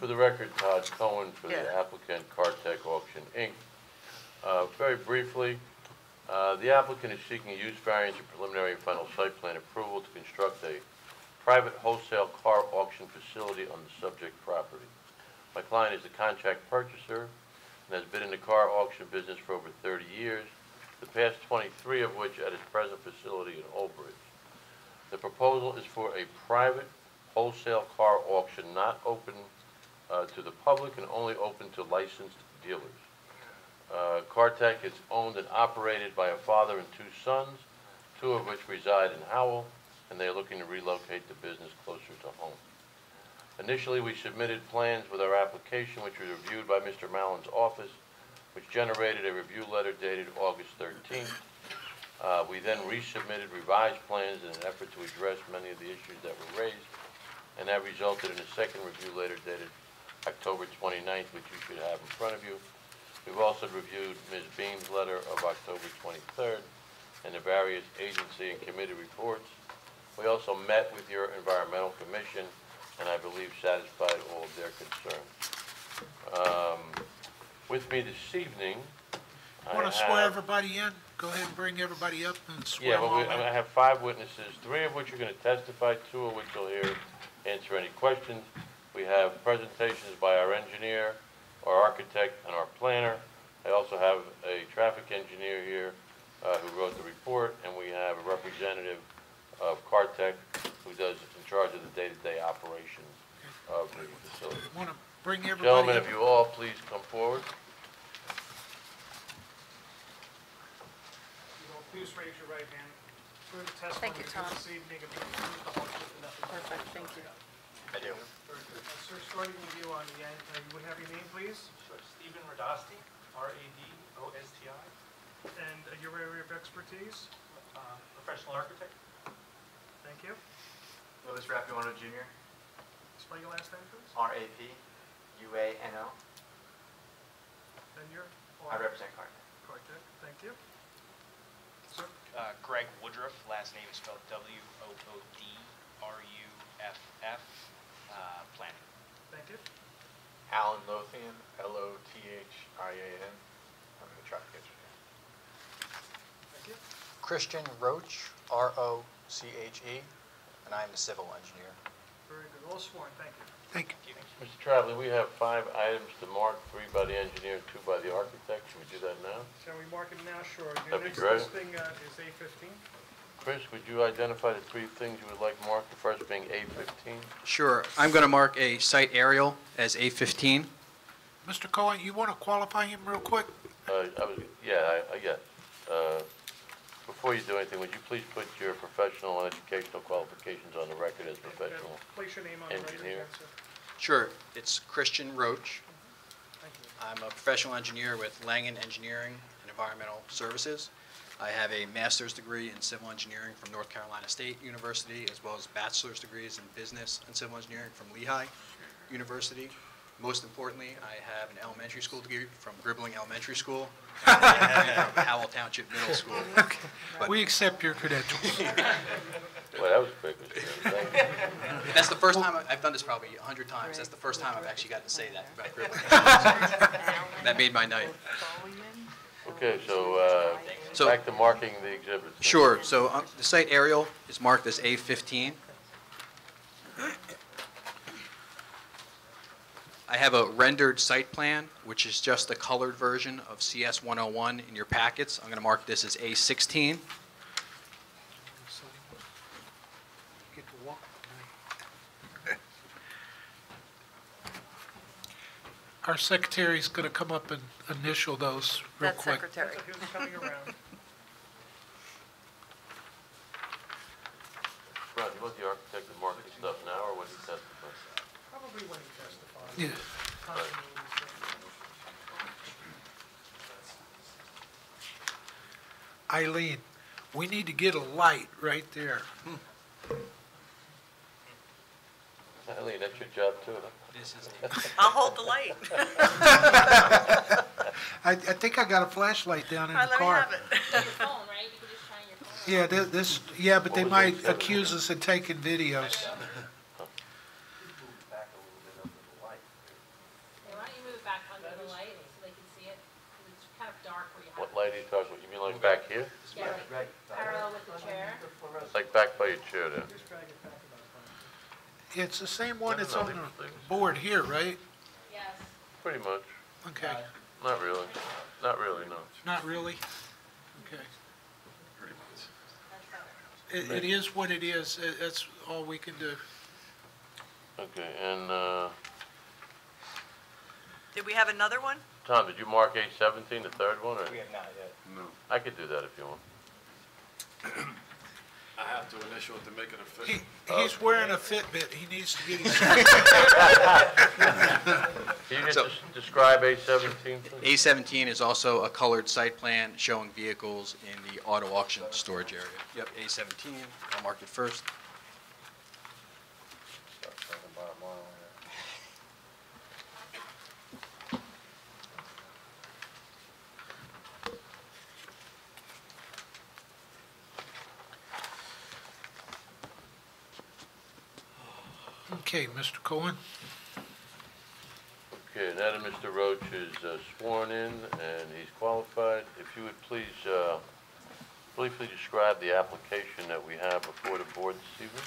For the record, Todd Cohen for the Yeah. applicant Cartech Auction, Inc. Very briefly, the applicant is seeking a use variance and preliminary and final site plan approval to construct a private wholesale car auction facility on the subject property. My client is the contract purchaser and has been in the car auction business for over 30 years, the past 23 of which at his present facility in Old Bridge. The proposal is for a private wholesale car auction not open to the public and only open to licensed dealers. Cartech is owned and operated by a father and two sons, two of which reside in Howell, and they are looking to relocate the business closer to home. Initially, we submitted plans with our application, which was reviewed by Mr. Mallon's office, which generated a review letter dated August 13th. We then resubmitted revised plans in an effort to address many of the issues that were raised, and that resulted in a second review letter dated October 29th, which you should have in front of you. We've also reviewed Ms. Beam's letter of October 23rd and the various agency and committee reports. We also met with your environmental commission, and I believe satisfied all of their concerns. With me this evening, Want to swear everybody in? Go ahead and bring everybody up and swear them all in. I have 5 witnesses, 3 of which are going to testify, 2 of which will hear, answer any questions. We have presentations by our engineer, our architect, and our planner. I also have a traffic engineer here who wrote the report, and we have a representative of Cartech who does in charge of the day-to-day operations of the facility. Want to bring everybody Gentlemen, up? if you all please come forward. Please raise your right hand. Swear the testimony Thank you, you Tom. give this evening will be the truth, the whole truth, and nothing but the Perfect, truth. thank you. I do. Very good. Sir, starting with you on the end, you would have your name, please? Sure. Stephen Radosti, R-A-D-O-S-T-I, And your area of expertise? professional architect. Thank you. Louis Rapiano Jr., Spell your last name, please. R-A-P-U-A-N-O. And your? I represent Cartech. Cartech, thank you. Sir? Greg Woodruff, last name is spelled W-O-O-D-R-U-F-F, planning. Thank you. Alan Lothian, L-O-T-H-I-A-N. I'm the traffic engineer. Thank you. Christian Roach, R-O-C-H-E, and and I am the civil engineer. Very good, all sworn, thank you. Thank you. Mr. Travely, we have 5 items to mark, 3 by the engineer, 2 by the architect. Should we do that now? Shall we mark it now? Sure. Your That'd be next great. listing is A15. Chris, would you identify the 3 things you would like marked, the first being A15? Sure. I'm going to mark a site aerial as A15. Mr. Cohen, you want to qualify him real quick? Yes. Before you do anything, would you please put your professional and educational qualifications on the record as professional Place your name on the record engineer? again, sir. Sure. It's Christian Roach. Thank you. I'm a professional engineer with Langen Engineering and Environmental Services. I have a master's degree in civil engineering from North Carolina State University, as well as bachelor's degrees in business and civil engineering from Lehigh University. Most importantly, I have an elementary school degree from Gribbling Elementary School, and a degree from Howell Township Middle School. Okay. But- We accept your credentials. Well, that was quick, Mr. Chairman. Thank you. That's the first time, I've done this probably 100 times, that's the first time I've actually gotten to say that about Gribbling. That made my night. Okay, So- back to marking the exhibits. Sure, so the site aerial is marked as A15. I have a rendered site plan, which is just a colored version of CS 101 in your packets. I'm going to mark this as A16. Get to walk. Our secretary's going to come up and initial those real That's quick. secretary. Who's coming around? Ron, you want the architect to mark the stuff now, or what he testify? Probably when he testifies. Yeah. Eileen, we need to get a light right there. Eileen, that's your job too, huh? This is I'll hold the light. I think I got a flashlight down in the Let me car. have it. Your phone, right? You can just shine your phone. Yeah, but they What was might that? accuse us of taking videos. Yeah, why don't you move it back under the light so they can see it? 'Cause it's kind of dark where you have What it. light are you talking about? You mean like back here? Yeah, like parallel with the chair. Like back by your chair there? Just drag it back about 5 minutes. It's the same one No, that's no, on leave the it, leave it. board here, right? Yes. Pretty much. Okay, Not really. Not really, no. not really? Okay. Pretty much. It is what it is. That's all we can do. Okay, and, Did we have another one? Tom, did you mark A17, the third one, or? We have not yet. No, I could do that if you want. I have to initial it to make it official. He's wearing a Fitbit. He needs to get his. Can you just So- describe A17, please? A17 is also a colored site plan showing vehicles in the auto auction storage area. Yep, A17, I'll mark it first. Okay, Mr. Cohen. Okay, now that Mr. Roach is sworn in and he's qualified, if you would please briefly describe the application that we have before the board this evening.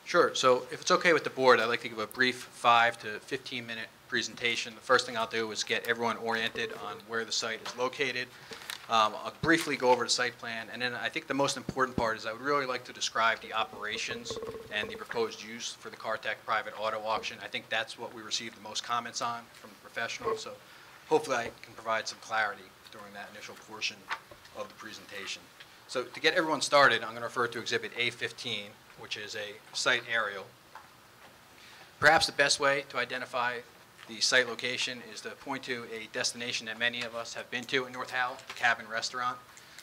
Sure, so if it's okay with the board, I'd like to give a brief 5 to 15-minute presentation. The first thing I'll do is get everyone oriented on where the site is located. I'll briefly go over the site plan, and then I think the most important part is I would really like to describe the operations and the proposed use for the CarTech private auto auction. I think that's what we received the most comments on from the professionals, so hopefully I can provide some clarity during that initial portion of the presentation. So to get everyone started, I'm going to refer to Exhibit A15, which is a site aerial. Perhaps the best way to identify the site location is to point to a destination that many of us have been to in North Howell, the Cabin Restaurant.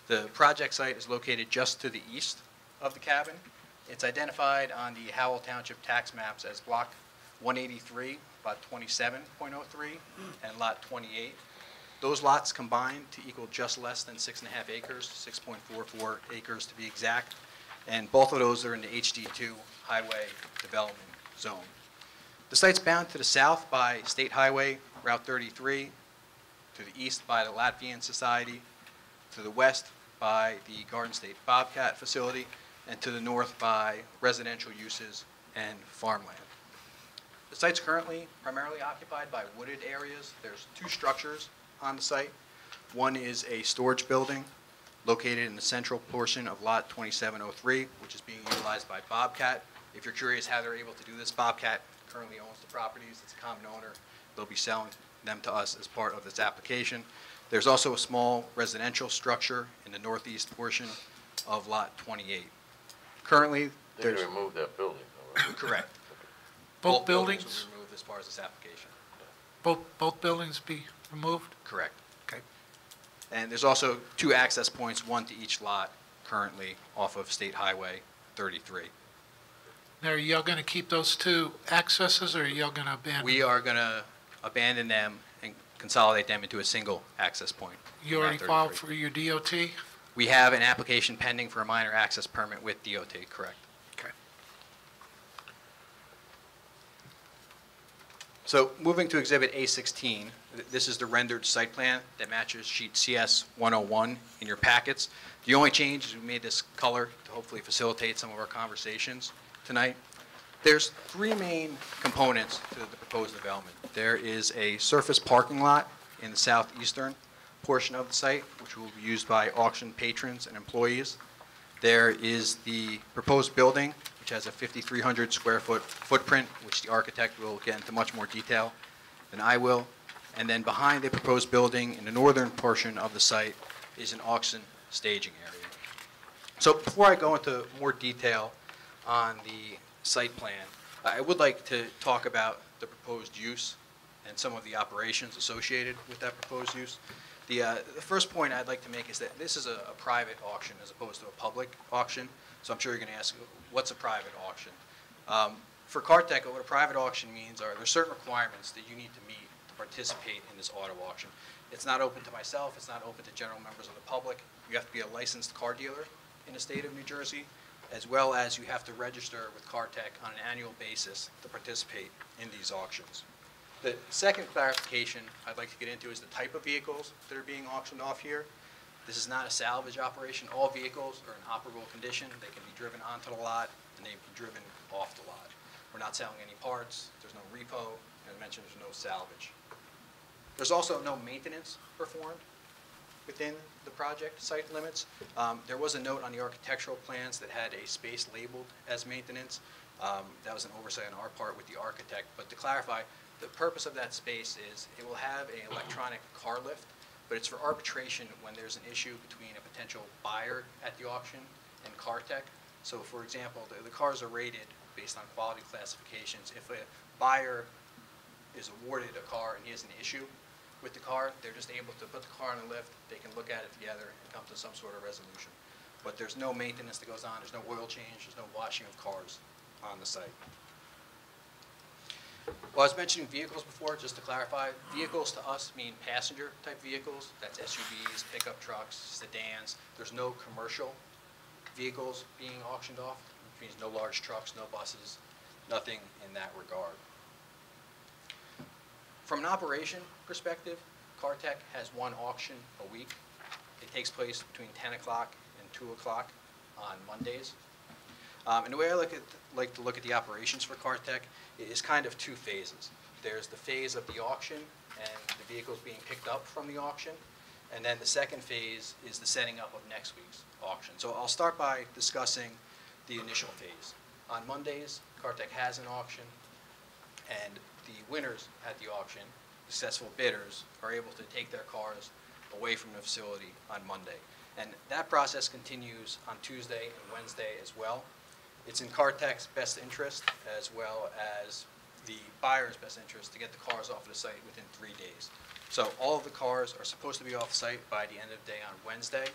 The project site is located just to the east of the cabin. It's identified on the Howell Township tax maps as Block 183, Lot 27.03, and Lot 28. Those lots combine to equal just less than 6.5 acres, 6.44 acres to be exact, and both of those are in the HD2 highway development zone. The site's bound to the south by State Highway Route 33, to the east by the Latvian Society, to the west by the Garden State Bobcat facility, and to the north by residential uses and farmland. The site's currently primarily occupied by wooded areas. There's 2 structures on the site. One is a storage building located in the central portion of Lot 2703, which is being utilized by Bobcat. If you're curious how they're able to do this, Bobcat currently owns the properties. It's a common owner. They'll be selling them to us as part of this application. There's also a small residential structure in the northeast portion of Lot 28. Currently, They're there's... going to remove that building, though, right? Correct. Both buildings buildings? will be removed as part of this application. Both buildings be removed? Correct. Okay. And there's also 2 access points, one to each lot currently off of State Highway 33. Now, are y'all going to keep those 2 accesses, or are y'all going to abandon? We are going to abandon them and consolidate them into a single access point. You already filed for your DOT? We have an application pending for a minor access permit with DOT, correct. Okay. So moving to Exhibit A16, this is the rendered site plan that matches sheet CS 101 in your packets. The only change is we made this color to hopefully facilitate some of our conversations tonight. There's 3 main components to the proposed development. There is a surface parking lot in the southeastern portion of the site, which will be used by auction patrons and employees. There is the proposed building, which has a 5,300 square foot footprint, which the architect will get into much more detail than I will. And then behind the proposed building in the northern portion of the site is an auction staging area. So before I go into more detail on the site plan, I would like to talk about the proposed use and some of the operations associated with that proposed use. The first point I'd like to make is that this is a private auction as opposed to a public auction. So I'm sure you're going to ask, what's a private auction? For Cartech, what a private auction means are there's certain requirements that you need to meet to participate in this auto auction. It's not open to myself. It's not open to general members of the public. You have to be a licensed car dealer in the state of New Jersey, as well as you have to register with Cartech on an annual basis to participate in these auctions. The second clarification I'd like to get into is the type of vehicles that are being auctioned off here. This is not a salvage operation. All vehicles are in operable condition. They can be driven onto the lot, and they can be driven off the lot. We're not selling any parts. There's no repo. As I mentioned, there's no salvage. There's also no maintenance performed within the project site limits. There was a note on the architectural plans that had a space labeled as maintenance. That was an oversight on our part with the architect. But to clarify, the purpose of that space is it will have an electronic car lift, but it's for arbitration when there's an issue between a potential buyer at the auction and Cartech. So for example, the cars are rated based on quality classifications. If a buyer is awarded a car and he has an issue with the car, they're just able to put the car on a lift, they can look at it together and come to some sort of resolution. But there's no maintenance that goes on, there's no oil change, there's no washing of cars on the site. Well, I was mentioning vehicles before, just to clarify, vehicles to us mean passenger type vehicles. That's SUVs, pickup trucks, sedans. There's no commercial vehicles being auctioned off, which means no large trucks, no buses, nothing in that regard. From an operation perspective, Cartech has 1 auction a week. It takes place between 10 o'clock and 2 o'clock on Mondays. And the way I like to look at the operations for Cartech is kind of 2 phases. There's the phase of the auction and the vehicles being picked up from the auction. And then the second phase is the setting up of next week's auction. So I'll start by discussing the initial phase. On Mondays, Cartech has an auction, and the winners at the auction, successful bidders, are able to take their cars away from the facility on Monday. And that process continues on Tuesday and Wednesday as well. It's in Cartech's best interest, as well as the buyer's best interest, to get the cars off of the site within 3 days. So all of the cars are supposed to be off site by the end of the day on Wednesday.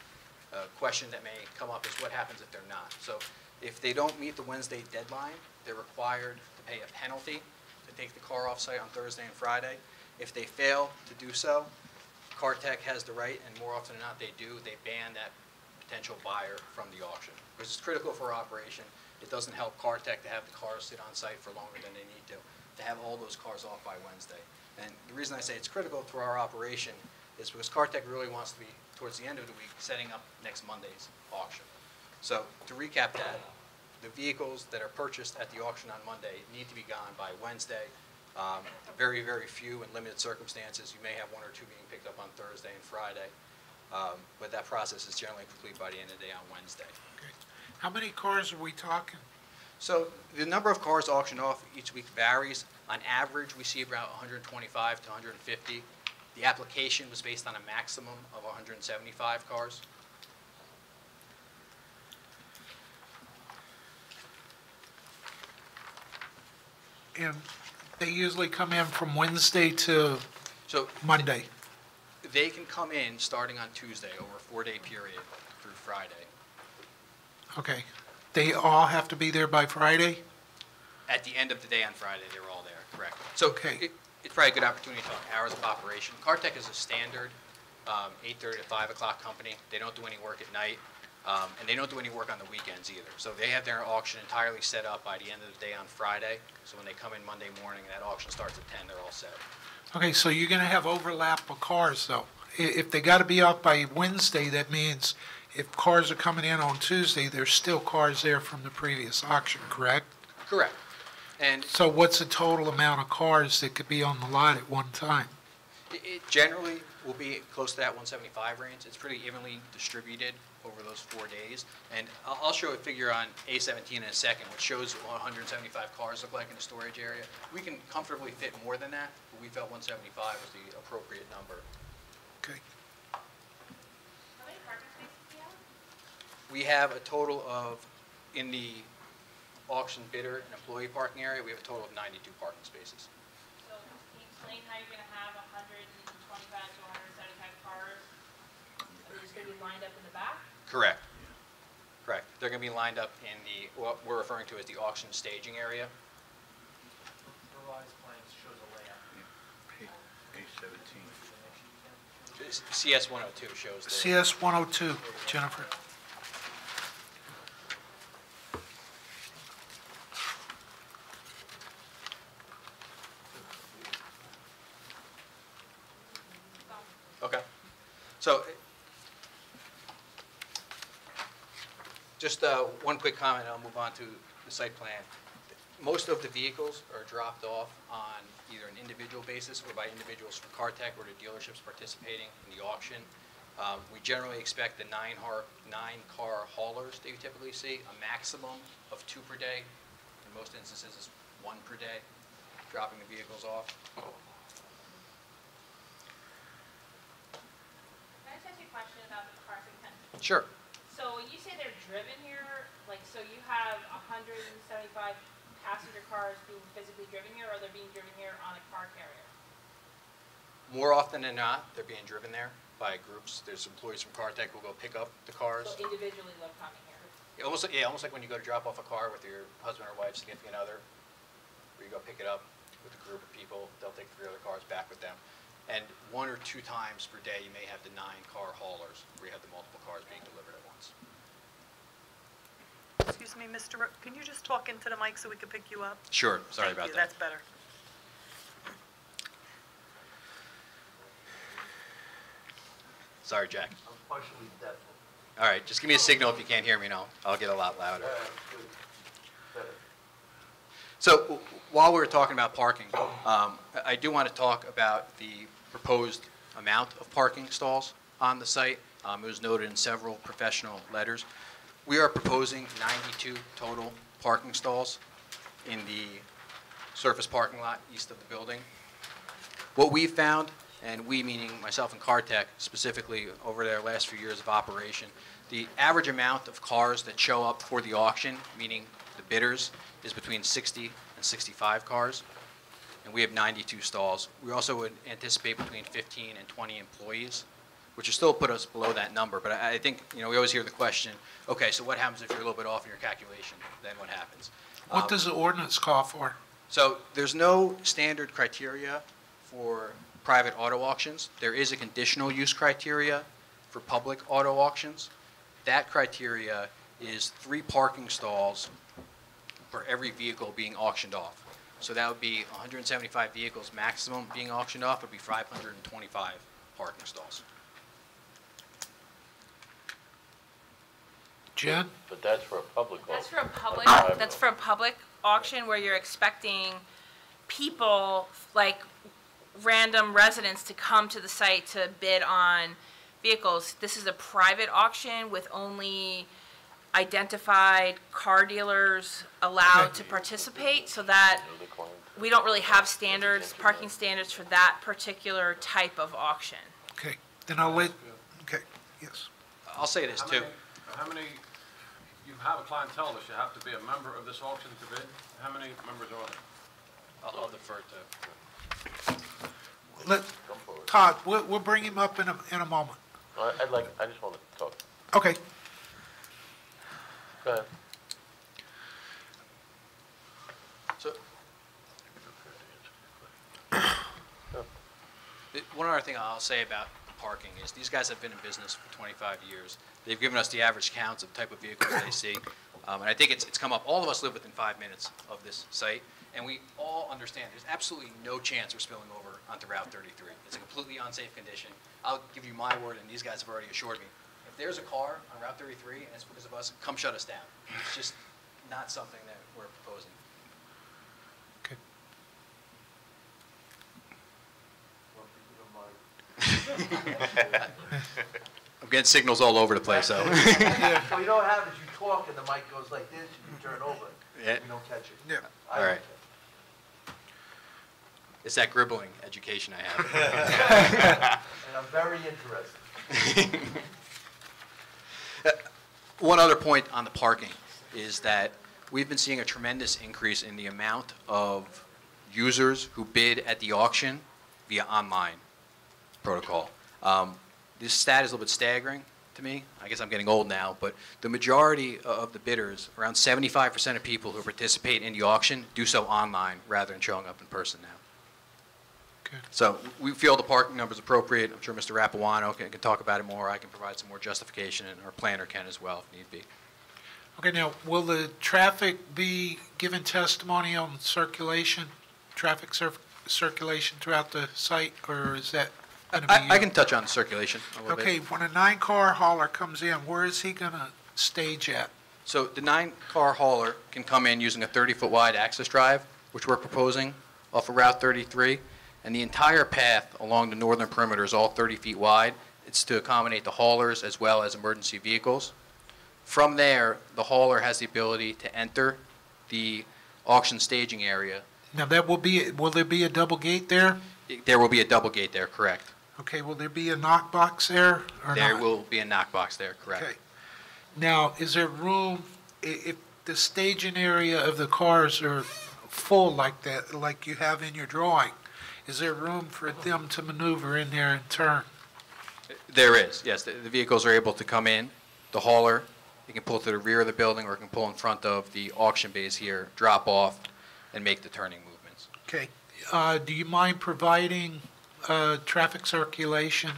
A question that may come up is what happens if they're not? So if they don't meet the Wednesday deadline, they're required to pay a penalty to take the car off site on Thursday and Friday. If they fail to do so, Cartech has the right, and more often than not they do, they ban that potential buyer from the auction. Because it's critical for our operation. It doesn't help Cartech to have the cars sit on site for longer than they need to have all those cars off by Wednesday. And the reason I say it's critical to our operation is because Cartech really wants to be, towards the end of the week, setting up next Monday's auction. So to recap that, the vehicles that are purchased at the auction on Monday need to be gone by Wednesday. Very, very few and limited circumstances. You may have one or two being picked up on Thursday and Friday. But that process is generally complete by the end of the day on Wednesday. How many cars are we talking? So the number of cars auctioned off each week varies. On average, we see about 125 to 150. The application was based on a maximum of 175 cars. And they usually come in from Wednesday to Monday? They can come in starting on Tuesday over a 4-day period through Friday. Okay. They all have to be there by Friday? At the end of the day on Friday, they're all there, correct. So it's probably a good opportunity to talk hours of operation. CarTech is a standard 8:30 to 5 o'clock company. They don't do any work at night, and they don't do any work on the weekends either. So they have their auction entirely set up by the end of the day on Friday. So when they come in Monday morning, that auction starts at 10, they're all set. Okay, so you're going to have overlap of cars, though. If they got to be out by Wednesday, that means if cars are coming in on Tuesday, there's still cars there from the previous auction, correct? Correct. And so what's the total amount of cars that could be on the lot at one time? It generally will be close to that 175 range. It's pretty evenly distributed over those 4 days. And I'll show a figure on A17 in a second, which shows what 175 cars look like in the storage area. We can comfortably fit more than that, but we felt 175 was the appropriate number. Okay. How many parking spaces do you have? We have a total of, in the auction bidder and employee parking area, we have a total of 92 parking spaces. So can you explain how you're going to have 125 to 175 cars? Are they just going to be lined up in the back? Correct. Correct. They're going to be lined up in the, what we're referring to as the auction staging area. Revised plans shows a layout. A17. CS 102 shows the... CS 102, Jennifer. Okay. So, just one quick comment, I'll move on to the site plan. Most of the vehicles are dropped off on either an individual basis or by individuals from CarTech or the dealerships participating in the auction. We generally expect the nine-car haulers that you typically see, a maximum of 2 per day. In most instances, it's 1 per day, dropping the vehicles off. Can I just ask you a question about the car content? Sure. So when you say they're driven here, like, so you have 175 passenger cars being physically driven here, or they're being driven here on a car carrier? More often than not, they're being driven there by groups. There's employees from CarTech who go pick up the cars. So individually they're coming here? Almost like when you go to drop off a car with your husband or wife, significant other, where you go pick it up with a group of people, they'll take 3 other cars back with them. And 1 or 2 times per day, you may have the 9-car haulers, where you have the multiple cars being delivered at once. Excuse me, Mr. Can you just talk into the mic so we can pick you up? Sure, sorry about that. That's better. Sorry, Jack. I'm partially deaf. All right, just give me a signal if you can't hear me, and I'll get a lot louder. So while we were talking about parking, I do want to talk about the proposed amount of parking stalls on the site. It was noted in several professional letters. We are proposing 92 total parking stalls in the surface parking lot east of the building. What we found, and we meaning myself and CarTech specifically over their last few years of operation, the average amount of cars that show up for the auction, meaning the bidders, is between 60 and 65 cars, and we have 92 stalls. We also would anticipate between 15 and 20 employees, which would still put us below that number. But I think, we always hear the question, okay, so what happens if you're a little bit off in your calculation? Then what happens? What does the ordinance call for? So there's no standard criteria for private auto auctions. There is a conditional use criteria for public auto auctions. That criteria is 3 parking stalls for every vehicle being auctioned off. So that would be 175 vehicles maximum being auctioned off, would be 525 parking stalls. Jen? But that's for a public auction. That's for a public, Private that's for a public auction where you're expecting people, like random residents, to come to the site to bid on vehicles. This is a private auction with only identified car dealers allowed to participate, so that we don't really have standards, parking standards for that particular type of auction. Okay, then I'll let, okay, yes. I'll say this too. How many, you have a clientele list, you have to be a member of this auction to bid? How many members are there? I'll defer to. Todd, we'll bring him up in a moment. I just want to talk. Okay. Go ahead. So, one other thing I'll say about parking is these guys have been in business for 25 years. They've given us the average counts of the type of vehicles they see. And I think it's come up, all of us live within 5 minutes of this site, and we all understand there's absolutely no chance we're spilling over onto Route 33. It's a completely unsafe condition. I'll give you my word, and these guys have already assured me. If there's a car on Route 33 and it's because of us, come shut us down. It's just not something that we're proposing. Okay. I'm getting signals all over the place, so. What you don't have is you talk and the mic goes like this, and you turn over. Yeah. You don't catch it. Yeah. All right. It's that gribbling education I have. And I'm very interested. One other point on the parking is that we've been seeing a tremendous increase in the amount of users who bid at the auction via online protocol. This stat is a little bit staggering to me. I guess I'm getting old now, but the majority of the bidders, around 75% of people who participate in the auction, do so online rather than showing up in person now. Okay. So we feel the parking number is appropriate. I'm sure Mr. Rapuano can talk about it more. I can provide some more justification, and our planner can as well if need be. Okay, now, will the traffic be given testimony on circulation, traffic circulation throughout the site, or is that going to be? I can touch on circulation a little bit. Okay, when a 9-car hauler comes in, where is he going to stage at? So the 9-car hauler can come in using a 30-foot wide access drive, which we're proposing off of Route 33. And the entire path along the northern perimeter is all 30 feet wide. It's to accommodate the haulers as well as emergency vehicles. From there, the hauler has the ability to enter the auction staging area. Now, will there be a double gate there? There will be a double gate there, correct. Okay, will there be a knock box there or There not? will be a knock box there, correct. Okay. Now, is there room, if the staging area of the cars are full like that, like you have in your drawing, is there room for them to maneuver in there and turn? There is, yes. The vehicles are able to come in. The hauler, you can pull to the rear of the building or it can pull in front of the auction bays here, drop off, and make the turning movements. Okay. Do you mind providing traffic circulation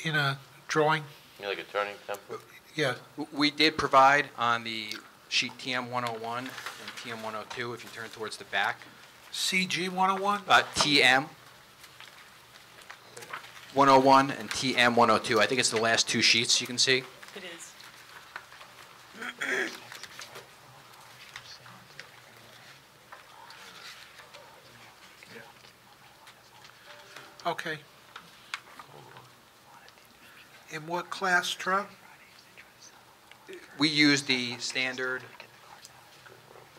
in a drawing? You like a turning template? Yeah. We did provide on the sheet TM 101 and TM 102 if you turn towards the back. CG 101? TM 101 and TM 102. I think it's the last two sheets you can see. It is. Okay. In what class truck? We use the standard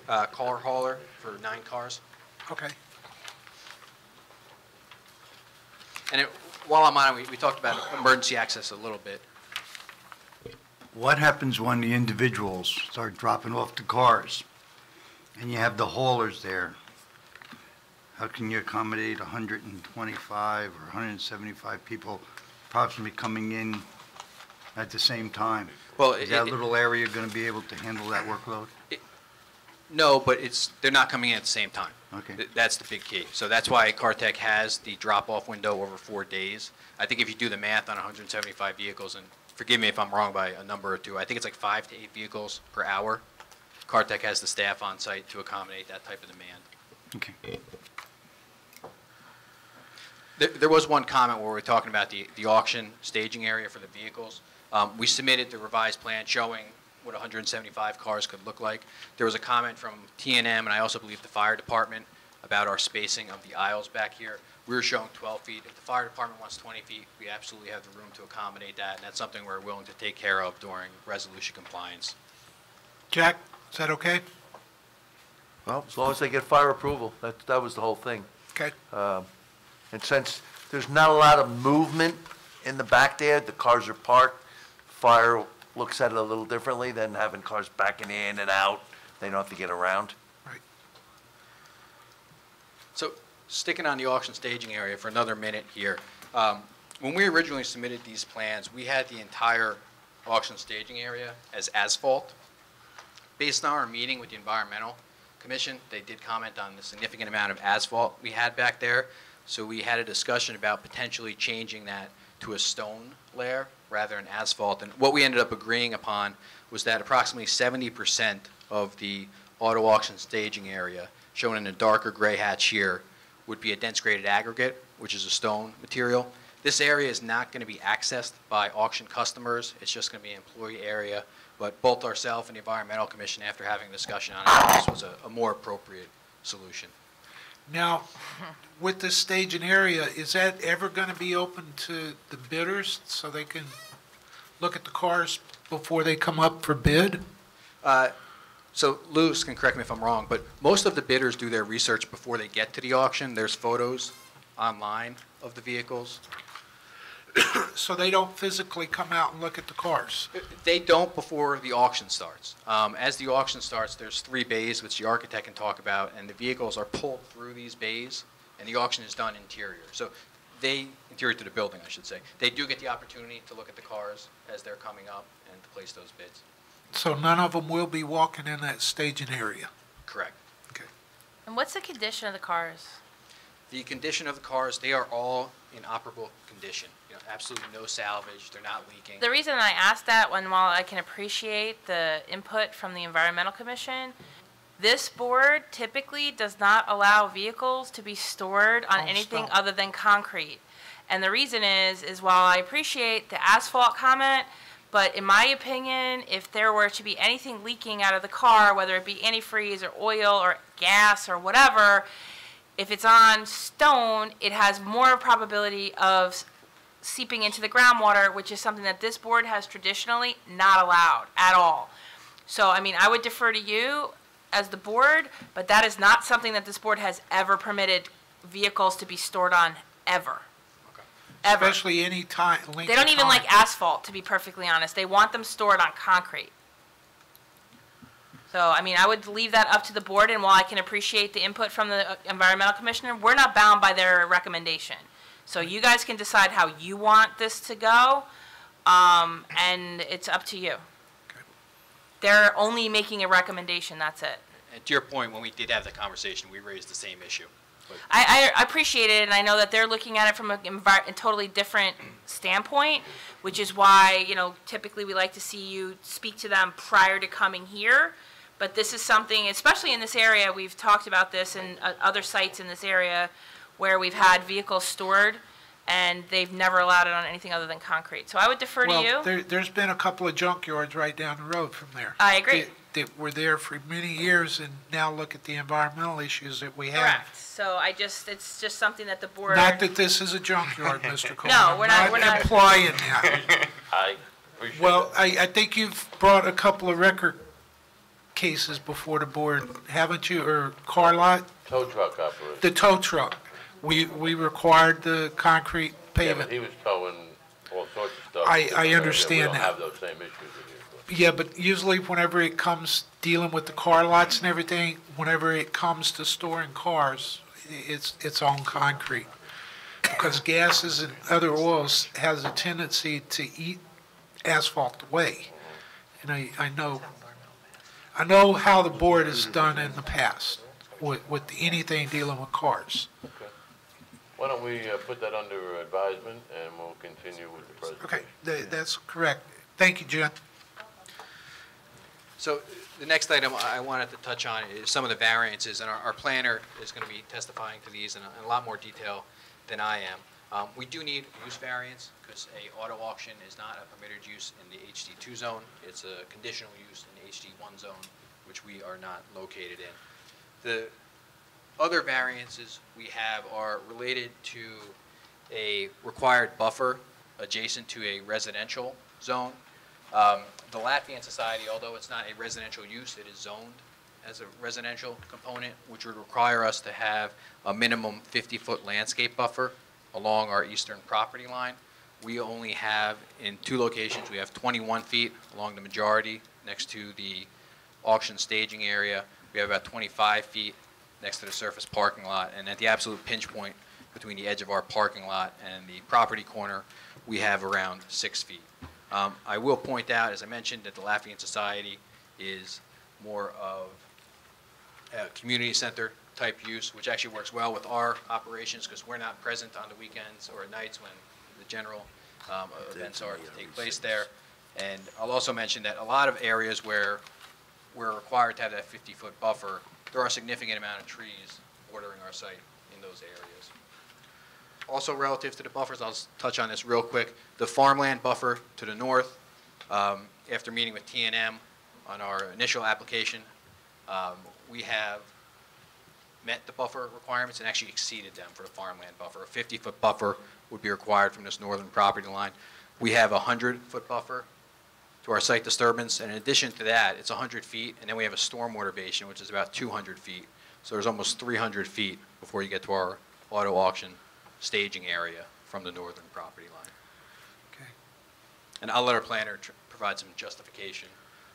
car hauler for 9 cars. Okay. And while I'm on it, we talked about emergency access a little bit. What happens when the individuals start dropping off the cars and you have the haulers there? How can you accommodate 125 or 175 people approximately coming in at the same time? Well, is that little area going to be able to handle that workload? No, but they're not coming in at the same time. Okay. That's the big key. So that's why CarTech has the drop-off window over 4 days. I think if you do the math on 175 vehicles, and forgive me if I'm wrong by a number or two, I think it's like 5 to 8 vehicles per hour. CarTech has the staff on site to accommodate that type of demand. Okay. There was one comment where we were talking about the auction staging area for the vehicles. We submitted the revised plan showing what 175 cars could look like. There was a comment from T&M, and I also believe the fire department, about our spacing of the aisles back here. We were showing 12 feet. If the fire department wants 20 feet, we absolutely have the room to accommodate that, and that's something we're willing to take care of during resolution compliance. Jack, is that okay? Well, as long as they get fire approval, that was the whole thing. Okay. And since there's not a lot of movement in the back there, the cars are parked, fire looks at it a little differently than having cars backing in and out. They don't have to get around. So sticking on the auction staging area for another minute here. When we originally submitted these plans, we had the entire auction staging area as asphalt. Based on our meeting with the Environmental Commission, they did comment on the significant amount of asphalt we had back there. So we had a discussion about potentially changing that to a stone layer rather than asphalt. And what we ended up agreeing upon was that approximately 70% of the auto auction staging area, shown in a darker gray hatch here, would be a dense graded aggregate, which is a stone material. This area is not going to be accessed by auction customers. It's just going to be an employee area. But both ourselves and the Environmental Commission, after having a discussion on it, this was a more appropriate solution. Now, with this staging area, is that ever going to be open to the bidders so they can look at the cars before they come up for bid? So Lewis can correct me if I'm wrong, but most of the bidders do their research before they get to the auction. There's photos online of the vehicles. So they don't physically come out and look at the cars? They don't before the auction starts. As the auction starts, there's 3 bays, which the architect can talk about, and the vehicles are pulled through these bays, and the auction is done interior. So interior to the building, I should say. They do get the opportunity to look at the cars as they're coming up and to place those bids. So none of them will be walking in that staging area? Correct. Okay. And what's the condition of the cars? The condition of the cars, they are all in operable condition. You know, absolutely no salvage. They're not leaking. The reason I asked that, while I can appreciate the input from the Environmental Commission, this board typically does not allow vehicles to be stored on anything other than concrete. And the reason is while I appreciate the asphalt comment, but in my opinion, if there were to be anything leaking out of the car, whether it be antifreeze or oil or gas or whatever, if it's on stone, it has more probability of seeping into the groundwater, which is something that this board has traditionally not allowed at all. So, I mean, I would defer to you as the board, but that is not something that this board has ever permitted vehicles to be stored on, ever. Ever. Especially any time. They don't even like asphalt, to be perfectly honest. They want them stored on concrete. So, I mean, I would leave that up to the board, and while I can appreciate the input from the Environmental Commissioner, we're not bound by their recommendation. So you guys can decide how you want this to go, and it's up to you. They're only making a recommendation, that's it. And to your point, when we did have the conversation, we raised the same issue. I appreciate it, and I know that they're looking at it from a totally different standpoint, which is why, you know, typically we like to see you speak to them prior to coming here. But this is something, especially in this area, we've talked about this in other sites in this area where we've had vehicles stored, and they've never allowed it on anything other than concrete. So I would defer to you. Well, there's been a couple of junkyards right down the road from there. I agree. That were there for many years, and now look at the environmental issues that we have. Correct. So it's just something that the board. Not that this is a junkyard, Mr. Coleman. No, we're not implying that. I appreciate Well, I think you've brought a couple of record cases before the board, haven't you, or car lot? Tow truck operation. The tow truck. We required the concrete Yeah, pavement. but he was towing all sorts of stuff. I understand We don't that. have those same issues with you. Yeah, but usually whenever it comes dealing with the car lots and everything, whenever it comes to storing cars, it's on concrete. Because gases and other oils has a tendency to eat asphalt away. And I know how the board has done in the past with anything dealing with cars. Okay. Why don't we put that under advisement, and we'll continue with the presentation. Okay, that's correct. Thank you, Jen. So the next item I wanted to touch on is some of the variances, and our planner is going to be testifying to these in a lot more detail than I We do need use variance because a auto auction is not a permitted use in the HD2 zone. It's a conditional use in the HD1 zone, which we are not located in. The other variances we have are related to a required buffer adjacent to a residential zone. The Latvian Society, although it's not a residential use, it is zoned as a residential component, which would require us to have a minimum 50-foot landscape buffer along our eastern property line. We only have, in 2 locations, we have 21 feet along the majority next to the auction staging area. We have about 25 feet next to the surface parking lot, and at the absolute pinch point between the edge of our parking lot and the property corner, we have around 6 feet. I will point out, as I mentioned, that the Latvian Society is more of a community center type use, which actually works well with our operations because we're not present on the weekends or at nights when the general events are to take place there. And I'll also mention that a lot of areas where we're required to have that 50-foot buffer, there are a significant amount of trees bordering our site in those areas. Also relative to the buffers, I'll touch on this real quick. The farmland buffer to the north, after meeting with T&M on our initial application, we have met the buffer requirements and actually exceeded them for the farmland buffer. A 50-foot buffer would be required from this northern property line. We have a 100-foot buffer to our site disturbance, and in addition to that, it's 100 feet, and then we have a stormwater basin, which is about 200 feet. So there's almost 300 feet before you get to our auto auction staging area from the northern property line. Okay. And I'll let our planner provide some justification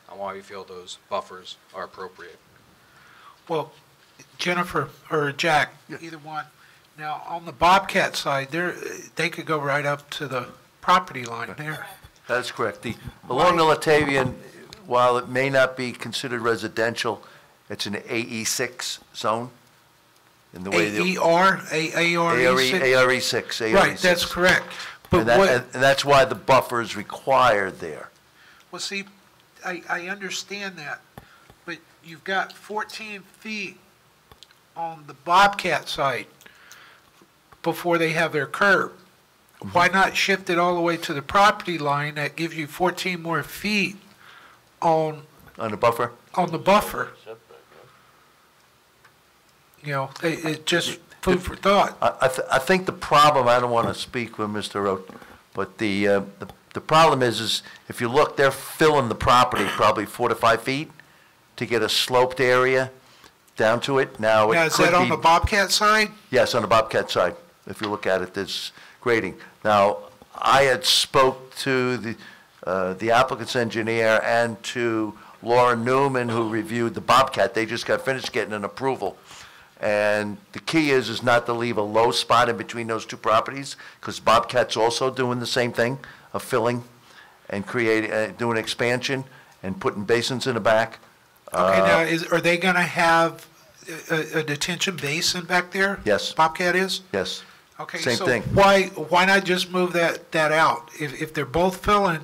on why we feel those buffers are appropriate. Well, Jennifer or Jack, either one. Now, on the Bobcat side, they could go right up to the property line there. That's correct. Along the Latavian, while it may not be considered residential, it's an AE6 zone. In the way ARE6? ARE6. Right, that's correct. But and that's why the buffer is required there. Well, see, I understand that, but you've got 14 feet on the Bobcat side before they have their curb. Why not shift it all the way to the property line? That gives you 14 more feet on the buffer? On the buffer. You know, it just food for thought. I think the problem, I don't want to speak with Mr. Rote, but the problem is if you look, they're filling the property probably 4 to 5 feet to get a sloped area down to it. Now, is that on the Bobcat side? Yes, on the Bobcat side. If you look at it, there's grading. Now, I had spoke to the applicant's engineer and to Laura Newman, who reviewed the Bobcat. They just got finished getting an approval. And the key is not to leave a low spot in between those two properties, because Bobcat's also doing the same thing of filling and doing expansion and putting basins in the back. Okay, now, are they going to have a detention basin back there? Yes. Bobcat is? Yes. Okay, Same so thing. why not just move that out? If they're both filling,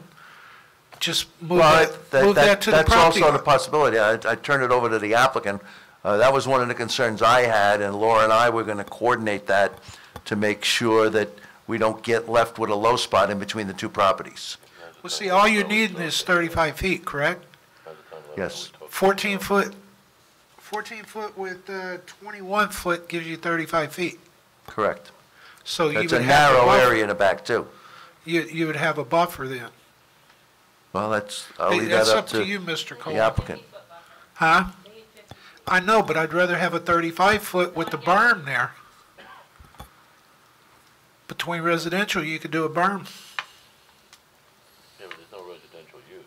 just move that to the property. That's also a possibility. I turned it over to the applicant. That was one of the concerns I had, and Laura and I were going to coordinate that to make sure that we don't get left with a low spot in between the two properties. Well, see, all you need is 35 feet, correct? Yes. 14 foot with 21 foot gives you 35 feet. Correct. So you It's would a have narrow buffer. area in the back, too. You would have a buffer then. Well, I'll leave that That's up up to to you, Mr. Cole. the applicant. Huh? I know, but I'd rather have a 35 foot with the berm there. Between residential, you could do a berm. Yeah, but there's no residential use.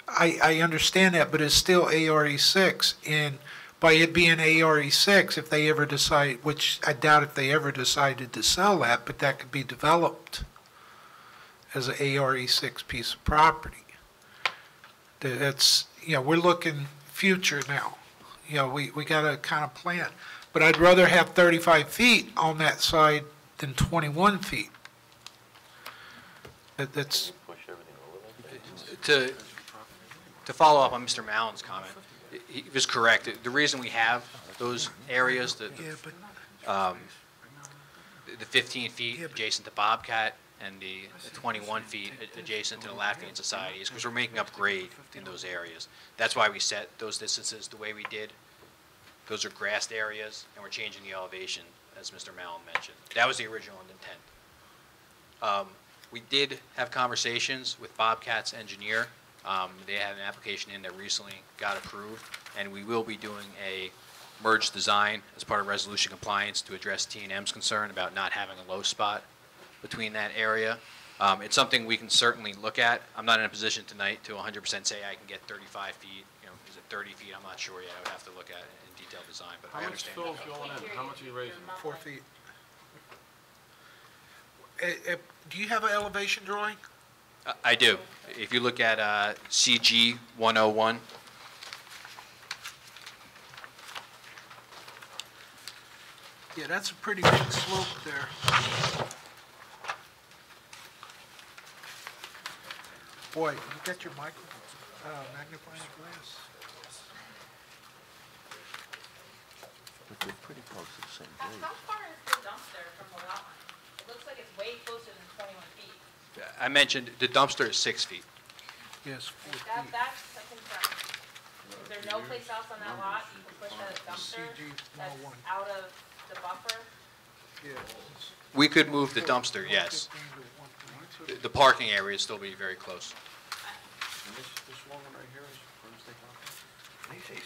I understand that, but it's still ARE6, and by it being ARE6, if they ever decide, which I doubt if they ever decided to sell that, but that could be developed as an ARE6 piece of property. That's, we're looking future now. We got to kind of plan. But I'd rather have 35 feet on that side than 21 feet. That's... To follow up on Mr. Mallon's comment, he was correct. The reason we have those areas, the 15 feet adjacent to Bobcat and the 21 feet adjacent to the Lafayette Societies, because we're making up grade in those areas. That's why we set those distances the way we did. Those are grassed areas, and we're changing the elevation, as Mr. Mallon mentioned. That was the original intent. We did have conversations with Bobcat's engineer. They had an application in that recently got approved, and we will be doing a merge design as part of resolution compliance to address T&M's concern about not having a low spot between that area. It's something we can certainly look at. I'm not in a position tonight to 100% say I can get 35 feet. Is it 30 feet? I'm not sure yet. I would have to look at it in detailed design, but I understand. How much fill's going in? How much are you raising? 4 feet. Do you have an elevation drawing? I do. If you look at CG 101, Yeah, that's a pretty big slope there. Boy, you got your magnifying glass. But they're pretty close to the same grade. How far is the dumpster from the lot line? It looks like it's way closer than 21 feet. I mentioned the dumpster is 6 feet. Yes, 4 feet. That's a concern. Is there no place else on that lot you can put the dumpster that's out of the buffer? We could move the dumpster, yes. The parking area would still be very close. This one right here is from the state company? They say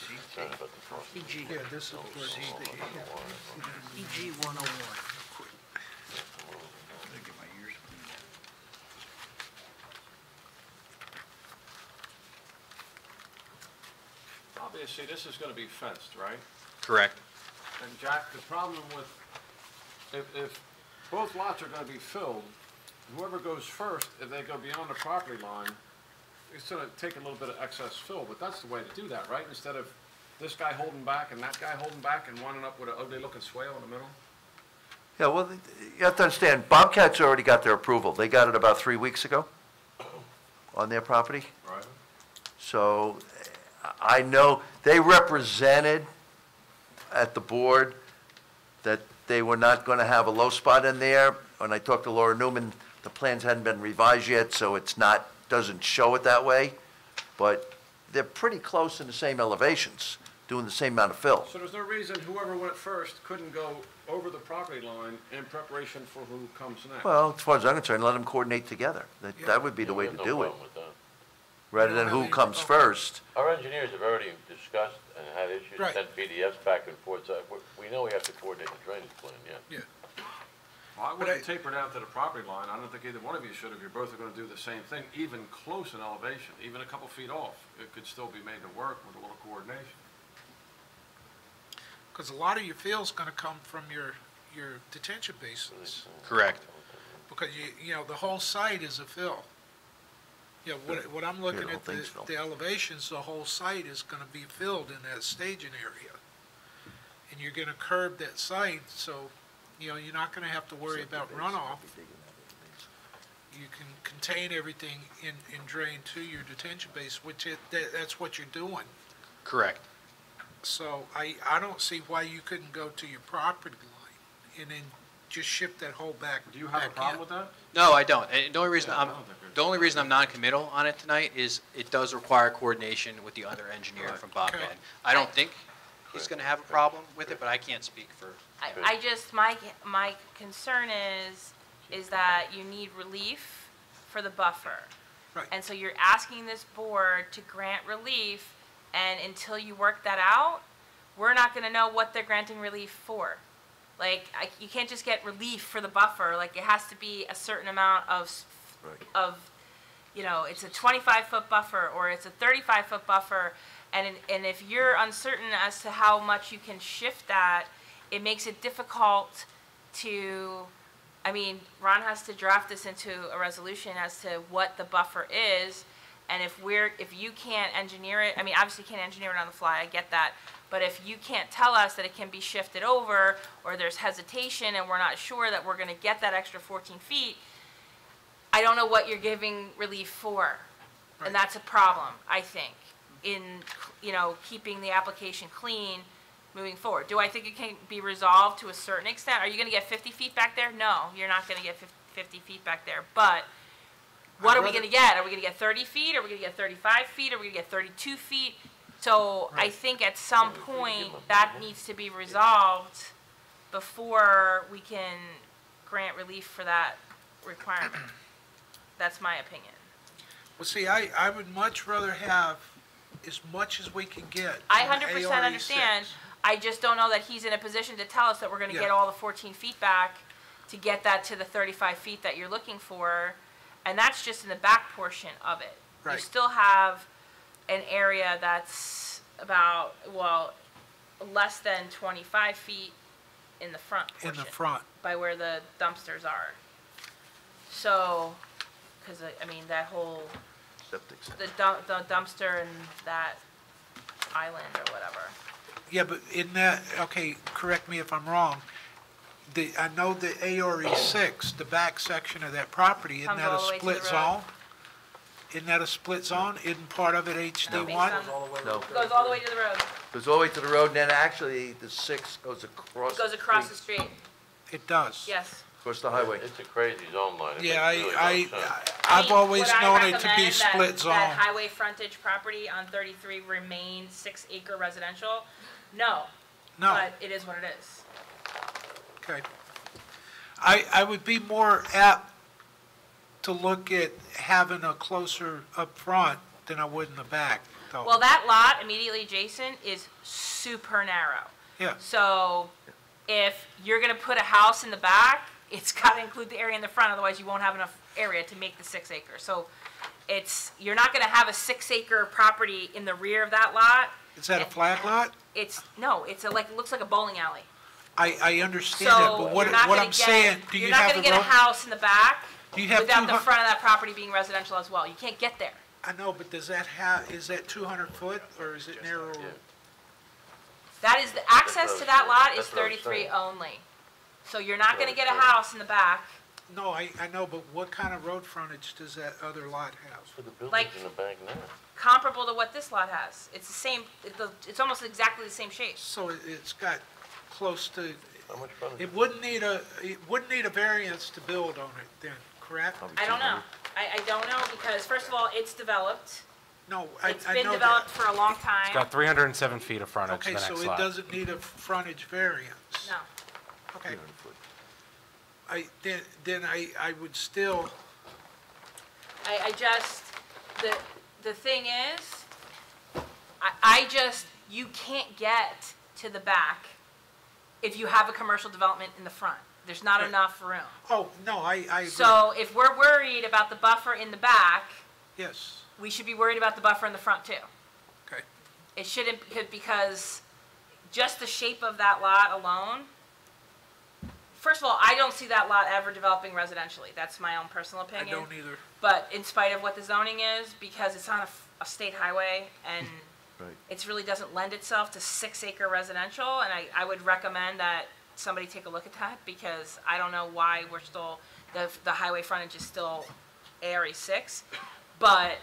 CG. Yeah, this is where EG 101. Get my ears cleaned. Obviously, this is going to be fenced, right? Correct. And Jack, the problem with, if both lots are going to be filled, whoever goes first, if they go beyond the property line, it's going to take a little bit of excess fill, but that's the way to do that, right? Instead of this guy holding back and that guy holding back and winding up with an ugly-looking swale in the middle. Yeah, well, you have to understand, Bobcat's already got their approval. They got it about 3 weeks ago on their property. Right. So I know they represented at the board that they were not going to have a low spot in there. When I talked to Laura Newman, the plans hadn't been revised yet, so it's not, doesn't show it that way. But they're pretty close in the same elevations, doing the same amount of fill. So there's no reason whoever went first couldn't go over the property line in preparation for who comes next? Well, as far as I'm concerned, let them coordinate together. That would be the way to do it, rather than who comes first. Our engineers have already discussed and had issues, Right. sent PDFs back and forth, so we know we have to coordinate the drainage plan, yeah. Well, I wouldn't taper down to the property line. I don't think either one of you should if you're both going to do the same thing, even close in elevation, even a couple feet off. It could still be made to work with a little coordination. Because a lot of your fill's going to come from your detention basins. Correct. Because you know, the whole site is a fill. You know, what I'm looking the at, whole thing's filled. the elevations, the whole site is going to be filled in that staging area. And you're going to curb that site, so, you know, you're not going to have to worry about runoff. You can contain everything in drain to your detention base, which that's what you're doing. Correct. So I don't see why you couldn't go to your property line and then just shift that whole back. Do you have a problem with that? No, I don't. And the only reason I'm non-committal on it tonight is it does require coordination with the other engineer from Bobcat. Okay. I don't think he's going to have a problem with it, but I can't speak for. I just, my concern is that you need relief for the buffer. Right. And so you're asking this board to grant relief, and until you work that out, we're not gonna know what they're granting relief for. Like, you can't just get relief for the buffer, like, it has to be a certain amount of, you know, it's a 25-foot buffer, or it's a 35-foot buffer, and if you're uncertain as to how much you can shift that, it makes it difficult to, I mean, Ron has to draft this into a resolution as to what the buffer is, and if you can't engineer it, I mean, obviously you can't engineer it on the fly, I get that, but if you can't tell us that it can be shifted over, or there's hesitation and we're not sure that we're gonna get that extra 14 feet, I don't know what you're giving relief for. Right. And that's a problem, I think, in, you know, keeping the application clean moving forward. Do I think it can be resolved to a certain extent? Are you gonna get 50 feet back there? No, you're not gonna get 50 feet back there, but what are we gonna get? Are we gonna get 30 feet? Are we gonna get 35 feet? Are we gonna get 32 feet? So I think at some point, that needs to be resolved before we can grant relief for that requirement. That's my opinion. Well, see, I would much rather have as much as we can get. I from 100% ARE understand. 6. I just don't know that he's in a position to tell us that we're gonna get Yeah. all the 14 feet back to get that to the 35 feet that you're looking for, and that's just in the back portion of it. You Right. still have an area that's about, well, less than 25 feet in the front portion. In the front. By where the dumpsters are. So, because, I mean, that whole, the dumpster and that island or whatever. Yeah, but in that, okay, correct me if I'm wrong, I know the ARE 6, the back section of that property, isn't Comes that a all the way to the split road. zone? Isn't that a split zone? Isn't part of it HD1? No. Goes all the way to the road. Goes all the way to the road, and then actually the 6 goes across. It goes across the street. It does. Yes. Across the highway. It's a crazy zone line. It Yeah, makes really no sense. I've always Would I known it to be recommend split zone. that highway frontage property on 33 remain 6-acre residential? No. No. But it is what it is. Okay. I would be more apt to look at having a closer up front than I would in the back, though. Well, that lot immediately adjacent is super narrow. Yeah. So if you're gonna put a house in the back, it's gotta include the area in the front, otherwise you won't have enough area to make the 6 acres. So you're not gonna have a 6-acre property in the rear of that lot. Is that a flag lot? No, it looks like a bowling alley. I understand that, but what I'm saying, do you You're not have gonna a get a road? house in the back Do you have without the 200 front of that property being residential as well. You can't get there. I know, but does that is that 200 foot or is it narrow? That is, the access to that lot is That's what I'm 33 saying. only. So you're not gonna get a house in the back. No, I know, but what kind of road frontage does that other lot have? For the buildings Like- in the back now. Comparable to what this lot has. It's the same, it's almost exactly the same shape. So it's got close to, How much frontage? it wouldn't need a variance to build on it then, correct? I don't know. I don't know because first of all, it's developed. No, It's I been know developed that. for a long time. It's got 307 feet of frontage, the Okay, next so lot. it doesn't need a frontage variance. No. Okay. Then I would still, I just, the thing is, you can't get to the back if you have a commercial development in the front. There's not Right. enough room. oh, no, I agree. So if we're worried about the buffer in the back, Yes, we should be worried about the buffer in the front too. okay. It shouldn't, because just the shape of that lot alone, first of all, I don't see that lot ever developing residentially. That's my own personal I opinion. don't either. But in spite of what the zoning is, because it's on a state highway and Right. it really doesn't lend itself to 6-acre residential, and I would recommend that somebody take a look at that, because I don't know why we're still, the highway frontage is still ARE 6. But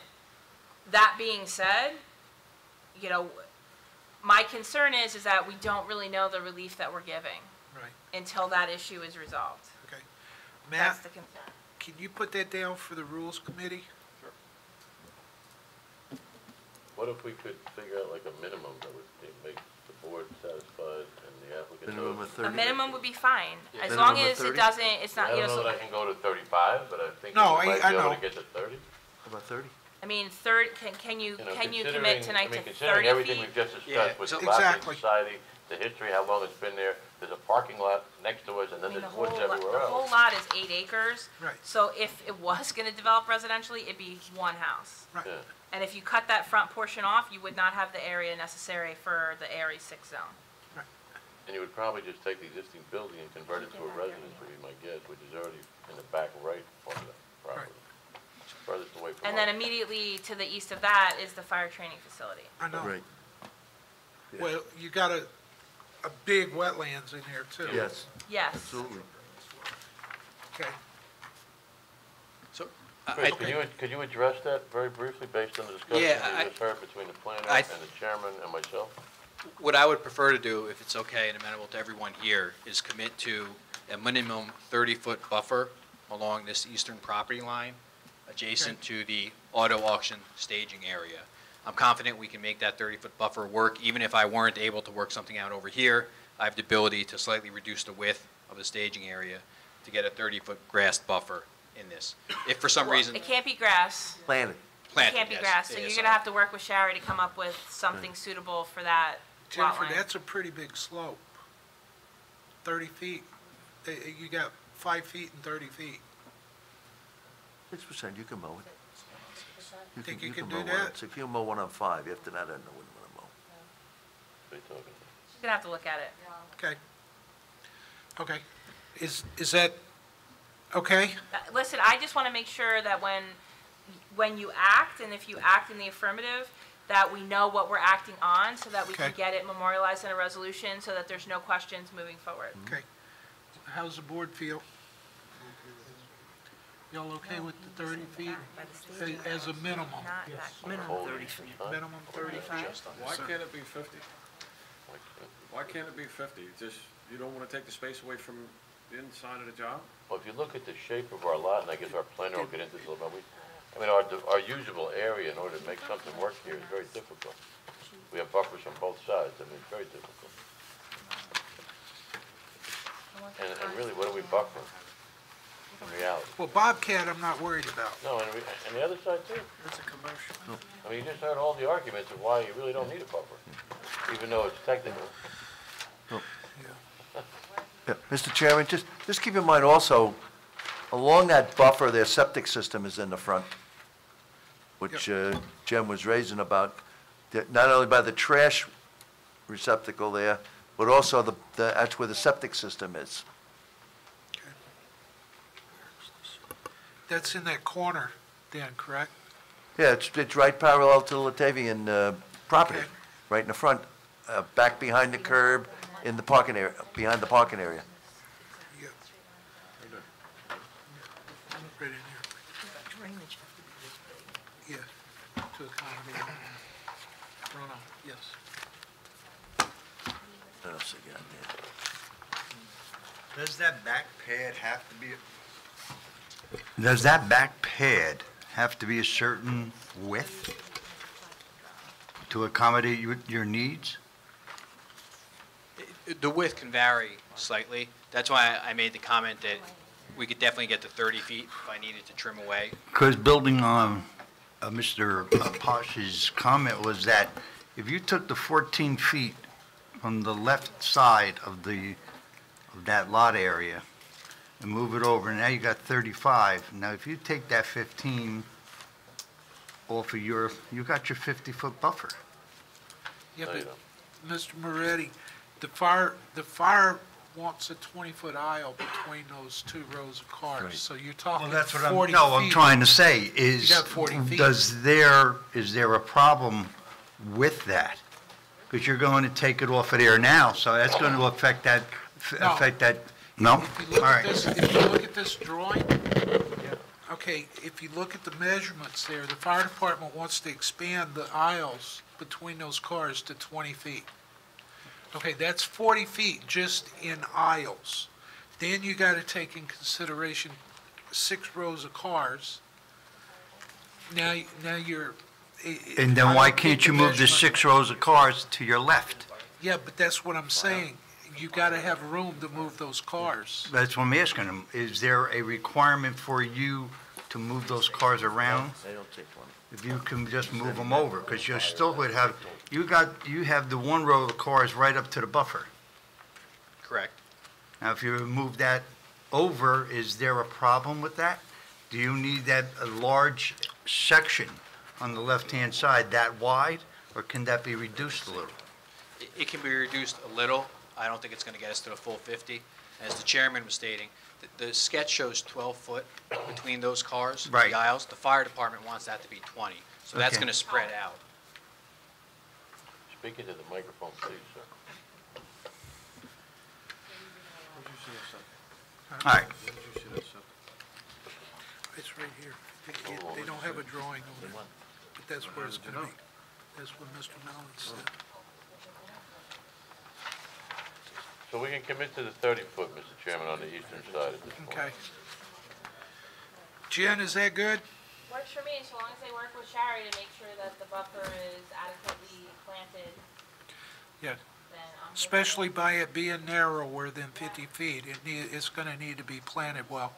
that being said, my concern is that we don't really know the relief that we're giving Right. until that issue is resolved. Okay. That's Matt, the concern. can you put that down for the Rules Committee? What if we could figure out like a minimum that would make the board satisfied and the applicant? Minimum of 30. A minimum would be fine, Yeah. as Minimum long of as 30? it doesn't, it's not, I don't know that I can go to 35, but I think we No, might I be able know. to get to 30. How about 30? I mean, can you Considering- commit tonight to 30 considering everything feet? we've just Yeah, discussed with so- the Lafayette Exactly. Society, the history, how long it's been there, there's a parking lot next to us, and I then mean, there's woods everywhere the whole else. lot is 8 acres. Right. So if it was gonna develop residentially, it'd be one house. Right. Yeah. And if you cut that front portion off, you would not have the area necessary for the ARE 6 zone. And you would probably just take the existing building and convert it to a residence, would be my guess, which is already in the back right part of the property. It's furthest away from. And then us. immediately to the east of that is the fire training facility. I know. Right. Yeah. Well, you got a big wetlands in there too. Yes, Yes. absolutely. Okay. So, Chris, could you address that very briefly based on the discussion Yeah, you just heard between the planner I- and the chairman and myself? What I would prefer to do, if it's okay and amenable to everyone here, is commit to a minimum 30-foot buffer along this eastern property line adjacent to the auto auction staging area. I'm confident we can make that 30-foot buffer work. Even if I weren't able to work something out over here, I have the ability to slightly reduce the width of the staging area to get a 30-foot grassed buffer in this. If for some reason... It can't be grass. Planted. It can't be grass, so you're gonna have to work with Shari to come up with something suitable for that lot Jennifer, line. that's a pretty big slope. 30 feet. You got 5 feet and 30 feet. 6%, you can mow it. Think you can mow do one. that? So if you mow 1 on 5, after that, I wouldn't want to mow. She's gonna have to look at it. Okay. Okay. Is that okay? Listen, I just wanna make sure that when you act, and if you act in the affirmative, that we know what we're acting on, so that we can Okay. get it memorialized in a resolution, so that there's no questions moving forward. Okay. How's the board feel? Y'all okay with the 30 feet as a minimum? Minimum 30 feet. Minimum 30 feet? Why can't it be 50? Why can't it be 50? Just, you don't want to take the space away from the inside of the job? Well, if you look at the shape of our lot, and I guess our planner will get into this a little bit, our usable area in order to make something work here is very difficult. We have buffers on both sides, I mean, it's very difficult. And really, what are we buffering in reality? Well, Bobcat, I'm not worried about. No, and the other side too. That's a commercial. I mean, you just heard all the arguments of why you really don't need a buffer, even though it's technical. Yeah, Mr. Chairman, just keep in mind also, along that buffer, their septic system is in the front, which Jem was raising about, not only by the trash receptacle there, but also that's where the septic system is. That's in that corner then, correct? Yeah, it's right parallel to the Latavian property, right in the front, back behind the curb, in the parking area, behind the parking area. Yeah. Right in there. Drainage. Yeah, to accommodate runoff, yes. What else I got there? Does that back pad have to be, does that back pad have to be a certain width to accommodate your needs? The width can vary slightly. That's why I made the comment that we could definitely get to 30 feet if I needed to trim away. Because building on Mr. Posh's comment was that if you took the 14 feet from the left side of that lot area and move it over, now you got 35. Now, if you take that 15 off of you got your 50-foot buffer. Yeah, but, Mr. Moretti, the fire wants a 20-foot aisle between those two rows of cars, Right. so you're talking Well, that's what 40 I'm feet. trying to say is, You got 40 feet. is there a problem with that? Because you're going to take it off of there now, so that's going to affect that, no? All If you right. look at this drawing, okay, if you look at the measurements there, the fire department wants to expand the aisles between those cars to 20 feet. Okay, that's 40 feet just in aisles. Then you got to take in consideration 6 rows of cars. Now you're. And then why can't you move the 6 rows of cars to your left? Yeah, but that's what I'm saying. You got to have room to move those cars. That's what I'm asking them. Is there a requirement for you to move those cars around? They don't take 20. If you can just move them over, because you still would have, you have the 1 row of cars right up to the buffer. Correct. Now, if you move that over, is there a problem with that? Do you need that a large section on the left-hand side that wide, or can that be reduced a little? It can be reduced a little. I don't think it's going to get us to the full 50. As the chairman was stating, the sketch shows 12 foot between those cars, Right. the aisles. The fire department wants that to be 20. So that's Okay. going to spread out. Speaking to the microphone, please, sir. All right. It's right here. They don't have a drawing on it, but that's where it's going to be. That's what Mr. Mallon said. So we can commit to the 30-foot, Mr. Chairman, on the eastern side at this point. Okay. Jen, is that good? Works for me, so long as they work with Shari to make sure that the buffer is adequately planted, Yeah. then I'm good. Especially by it being narrower than 50 feet. It's going to need to be planted well.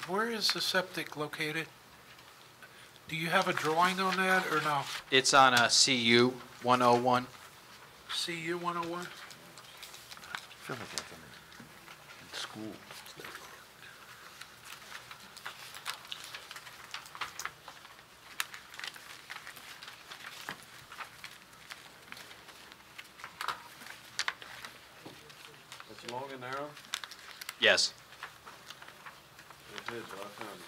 Where is the septic located? Do you have a drawing on that or no? It's on CU 101. CU 101? I feel like I'm in school. It's long and narrow? Yes. It is, I found it.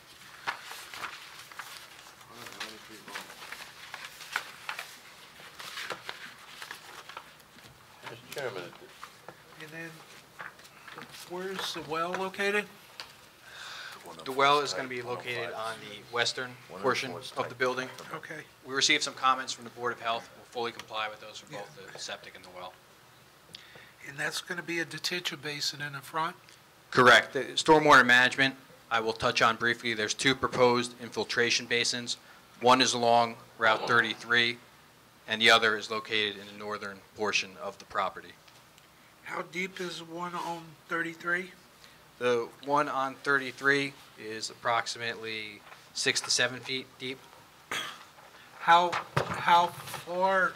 190 feet long. Mr. Chairman, And then, where's the well located? The well is going to be located on the western portion of the building. Okay. We received some comments from the Board of Health. We'll fully comply with those for both the septic and the well. And that's going to be a detention basin in the front? Correct. The stormwater management, I will touch on briefly. There's two proposed infiltration basins. One is along Route 33, and the other is located in the northern portion of the property. How deep is the one on 33? The one on 33 is approximately 6 to 7 feet deep. How far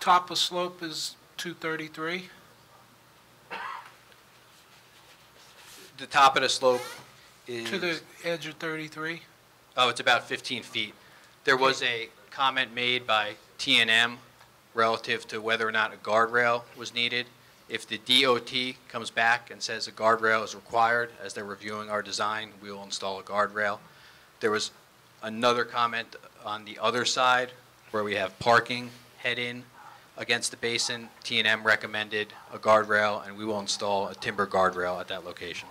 top of slope is 233? The top of the slope is... To the edge of 33? Oh, it's about 15 feet. There was a comment made by T&M relative to whether or not a guardrail was needed. If the DOT comes back and says a guardrail is required, as they're reviewing our design, we will install a guardrail. There was another comment on the other side where we have parking head-in against the basin. T&M recommended a guardrail, and we will install a timber guardrail at that location.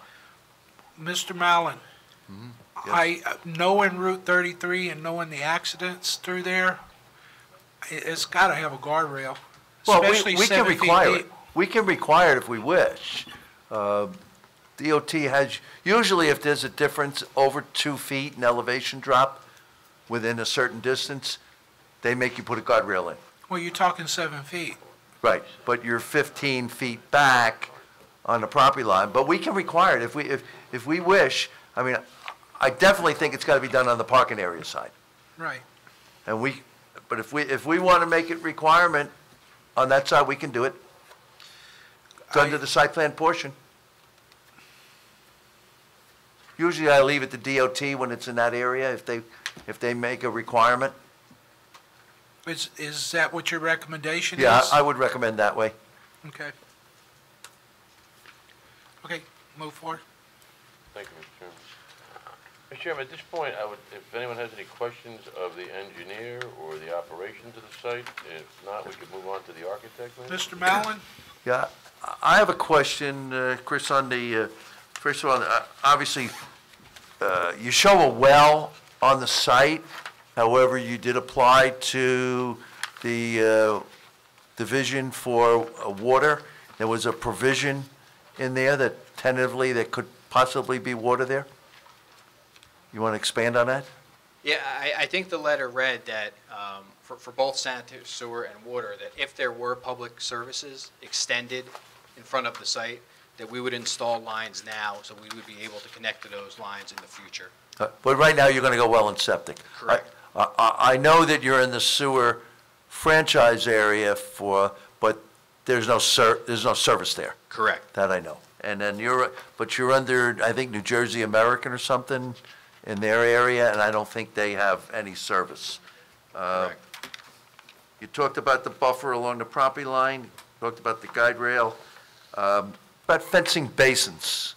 Mr. Mallon, knowing Route 33 and knowing the accidents through there, it's got to have a guardrail, Well, especially we can 7 feet require deep. it. We can require it if we wish. DOT has, usually if there's a difference over 2 feet in elevation drop within a certain distance, they make you put a guardrail in. Well, you're talking 7 feet. Right, but you're 15 feet back on the property line, but we can require it if we wish. I mean, I definitely think it's got to be done on the parking area side. Right. And but if we want to make it requirement on that side, we can do it. It's under the site plan portion. Usually I leave it to DOT when it's in that area, if they make a requirement. Is that what your recommendation is? Yeah, I would recommend that way. Okay. Okay, move forward. thank you, Mr. Chairman. Mr. Chairman, at this point, if anyone has any questions of the engineer or the operations of the site, if not, we could move on to the architect. Maybe? Mr. Mallon? Yeah, I have a question, Chris, on the, first of all, obviously, you show a well on the site. However, you did apply to the division for water. There was a provision in there that tentatively there could possibly be water there. You want to expand on that? Yeah, I think the letter read that for both sanitary sewer and water, that if there were public services extended in front of the site, that we would install lines now, so we would be able to connect to those lines in the future. But right now, you're going to go well and septic. Correct. I know that you're in the sewer franchise area but there's no service there. Correct. That I know. And then you're under, I think, New Jersey American or something in their area, and I don't think they have any service. Correct. You talked about the buffer along the property line, talked about the guide rail, about fencing basins.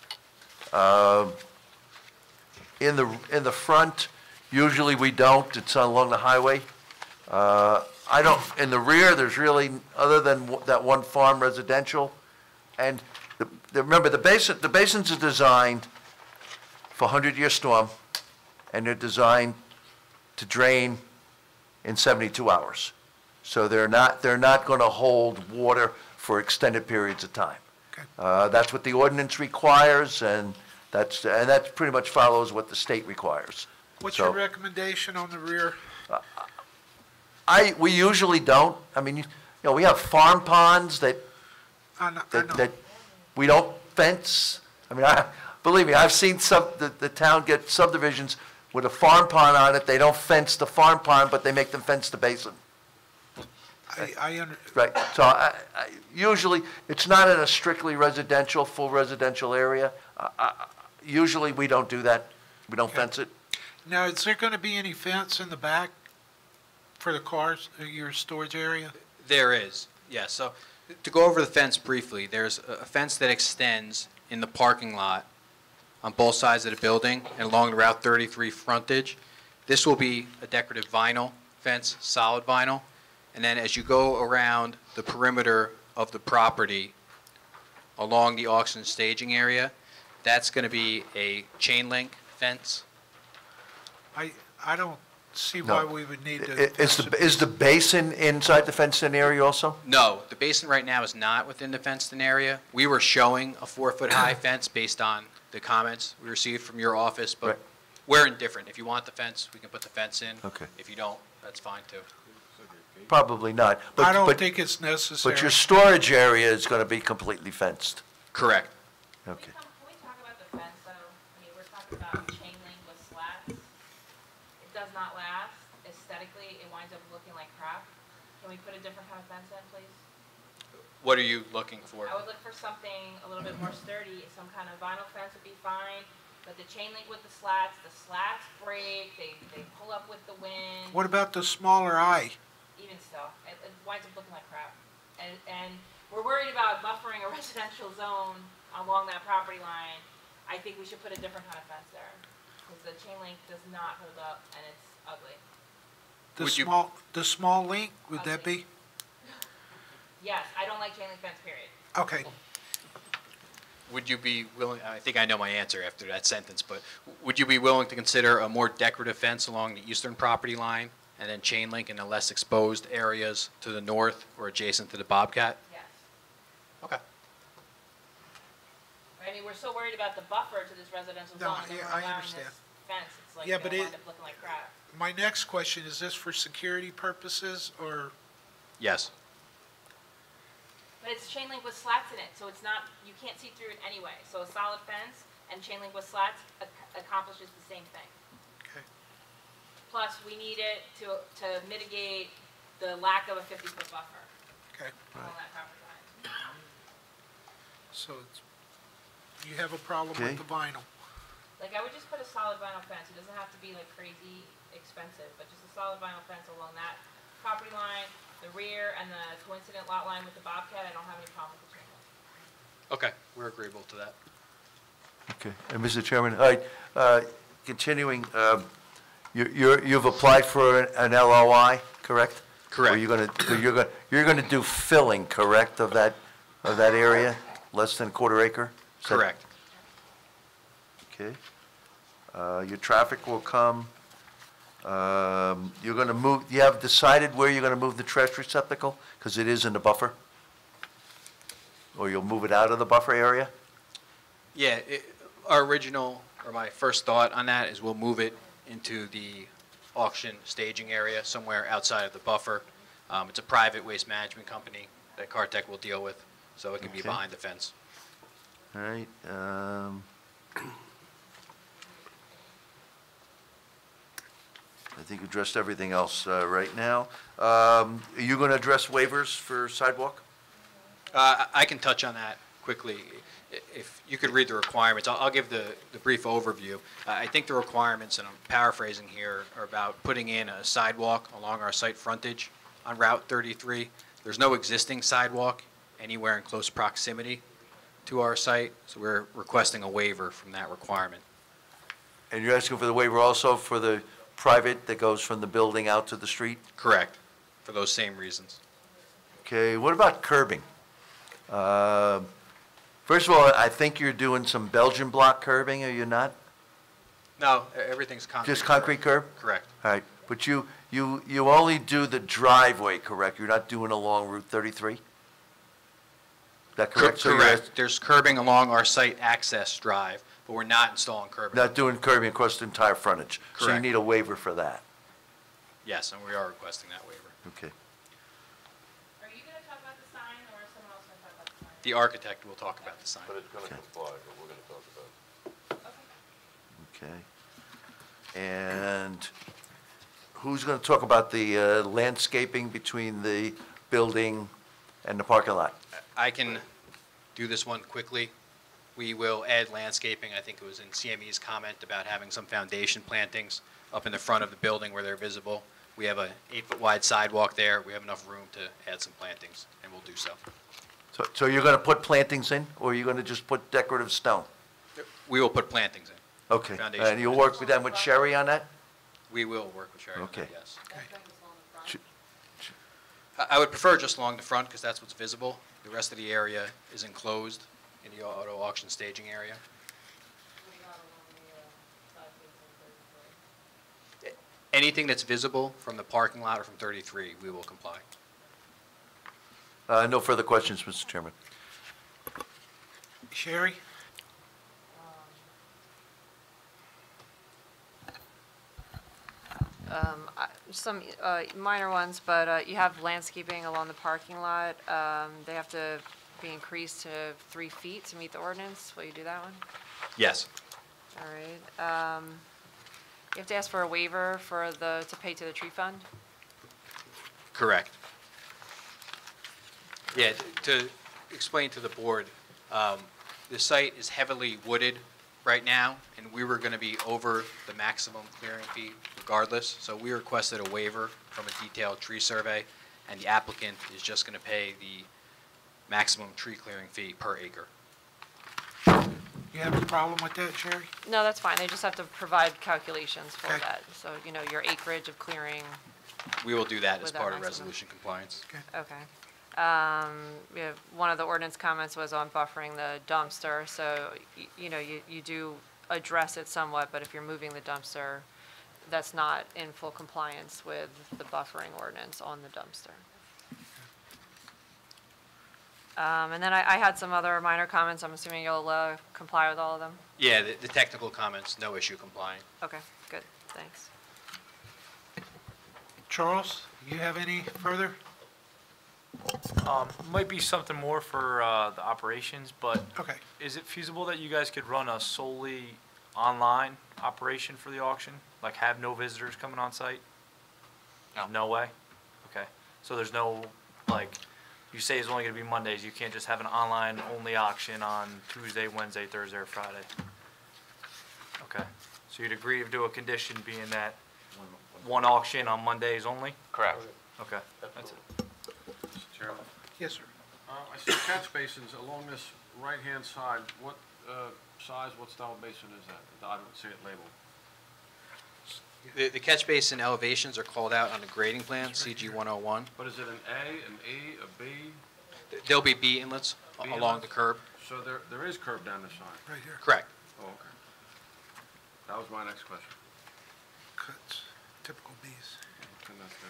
In the front, usually we don't, it's along the highway. In the rear, there's really, other than that one farm residential, and remember, the basins are designed for 100-year storm, and they're designed to drain in 72 hours. So they're not going to hold water for extended periods of time. That's what the ordinance requires, and that pretty much follows what the state requires. What's So- your recommendation on the rear? We usually don't. I mean, we have farm ponds that we don't fence. I mean, believe me, I've seen the town get subdivisions with a farm pond on it. They don't fence the farm pond, but they make them fence the basin. Right, so usually, it's not in a strictly residential, full residential area. Usually, we don't do that. We don't fence it. Now, is there going to be any fence in the back for the cars, your storage area? There is, yes. So to go over the fence briefly, there's a fence that extends in the parking lot on both sides of the building and along the Route 33 frontage. This will be a decorative vinyl fence, solid vinyl. And then as you go around the perimeter of the property along the auction staging area, that's going to be a chain link fence. I don't see why we would need to. Is the basin inside the fenced-in area also? No, the basin right now is not within the fenced-in area. We were showing a 4-foot-high fence based on the comments we received from your office, but we're indifferent. If you want the fence, we can put the fence in. Okay. If you don't, that's fine too. Probably not. I don't think it's necessary. But your storage area is going to be completely fenced. Correct. Okay. Can we talk about the fence, though? I mean, we're talking about chain link with slats. It does not last. Aesthetically, it winds up looking like crap. Can we put a different kind of fence in, please? What are you looking for? I would look for something a little bit more sturdy. Some kind of vinyl fence would be fine. But the chain link with the slats break, they pull up with the wind. What about the smaller eye? Even still, it winds up looking like crap. And we're worried about buffering a residential zone along that property line. I think we should put a different kind of fence there. Because the chain link does not hold up and it's ugly. The small link, would that be? Yes, I don't like chain link fence, period. Okay. Would you be willing, I think I know my answer after that sentence, but would you be willing to consider a more decorative fence along the eastern property line and then chain link in the less exposed areas to the north or adjacent to the Bobcat? Yes. Okay. I mean, we're so worried about the buffer to this residential zone that we're allowing this fence. It's like, Yeah, gonna but wind up looking like crap. My next question, is this for security purposes or? Yes. But it's chain link with slats in it, so it's not, you can't see through it anyway. So a solid fence and chain link with slats accomplishes the same thing. Okay. Plus, we need it to mitigate the lack of a 50-foot buffer Okay. along that property line. So you have a problem Okay. with the vinyl? Like, I would just put a solid vinyl fence. It doesn't have to be like crazy expensive, but just a solid vinyl fence along that property line, the rear, and the coincident lot line with the Bobcat. I don't have any problem with the chain link. Okay, we're agreeable to that. Okay. And Mr. Chairman, all right, continuing, you've applied for an LOI, correct? Correct. Or you're going to do filling, correct, of that area, less than a quarter acre? Is that- Correct. Okay. Your traffic will come. You're going to move, you have decided where you're going to move the trash receptacle? Because it is in the buffer? Or you'll move it out of the buffer area? Yeah, our original, or my first thought on that is we'll move it into the auction staging area somewhere outside of the buffer. It's a private waste management company that Cartech will deal with, so it can be Okay. behind the fence. All right. I think you addressed everything else right now. Are you going to address waivers for sidewalk? I can touch on that quickly. If you could read the requirements, I'll give the brief overview. I think the requirements, and I'm paraphrasing here, are about putting in a sidewalk along our site frontage on Route 33. There's no existing sidewalk anywhere in close proximity to our site, so we're requesting a waiver from that requirement. And you're asking for the waiver also for the private that goes from the building out to the street? Correct, for those same reasons. Okay, what about curbing? First of all, I think you're doing some Belgian block curbing, are you not? No, everything's concrete. Just concrete curb? Correct. All right, but you only do the driveway, correct? You're not doing along Route 33? Is that correct? So you're Correct. There's curbing along our site access drive, but we're not installing curbing. Not doing curbing across the entire frontage? So you Correct. need a waiver for that? Yes, and we are requesting that waiver. Okay. Are you gonna talk about the sign, or is someone else gonna talk about the sign? The architect will talk about the sign. But it's going to comply, but we're going to talk about it. Okay. And who's going to talk about the landscaping between the building and the parking lot? I can do this one quickly. We will add landscaping. I think it was in CME's comment about having some foundation plantings up in the front of the building where they're visible. We have a 8-foot wide sidewalk there. We have enough room to add some plantings, and we'll do so. So you're going to put plantings in, or are you going to just put decorative stone? We will put plantings in. Okay. Foundation And you'll work with them with Sherry on that? We will work with Sherry on that, Okay. yes. I would prefer just along the front, because that's what's visible. The rest of the area is enclosed in the auto auction staging area. Anything that's visible from the parking lot or from 33, we will comply. No further questions, Mr. Chairman. Sherry? Some minor ones, but you have landscaping along the parking lot. They have to be increased to 3 feet to meet the ordinance. Will you do that one? Yes. All right. You have to ask for a waiver for to pay to the tree fund? Correct. Yeah, to explain to the board, the site is heavily wooded right now, and we were going to be over the maximum clearing fee regardless, so we requested a waiver from a detailed tree survey, and the applicant is just going to pay the maximum tree clearing fee per acre. You have a problem with that, Sherry? No, that's fine. They just have to provide calculations for Okay. that. So, your acreage of clearing. We will do that as With that part of maximum. resolution compliance. Okay. One of the ordinance comments was on buffering the dumpster, so, you do address it somewhat, but if you're moving the dumpster, that's not in full compliance with the buffering ordinance on the dumpster. And then I had some other minor comments. I'm assuming you'll comply with all of them? Yeah, the technical comments, no issue complying. Okay, good, thanks. Charles, you have any further? Might be something more for the operations, but Okay. is it feasible that you guys could run a solely online operation for the auction? Like have no visitors coming on site? No. No way? Okay. So there's no, you say it's only gonna be Mondays, you can't just have an online only auction on Tuesday, Wednesday, Thursday, or Friday? Okay. So you'd agree to do a condition being that one auction on Mondays only? Correct. Okay, that's it. Mr. Chairman, Yes, sir. I see catch basins along this right-hand side. What size, what style basin is that? I don't see it labeled. The catch basin elevations are called out on the grading plan, CG 101. But is it an A, an E, a B? There'll be B inlets B along inlets? the curb. So there is curb down this side? Right here. Correct. Oh, okay. That was my next question. Cuts, typical Bs. And that's the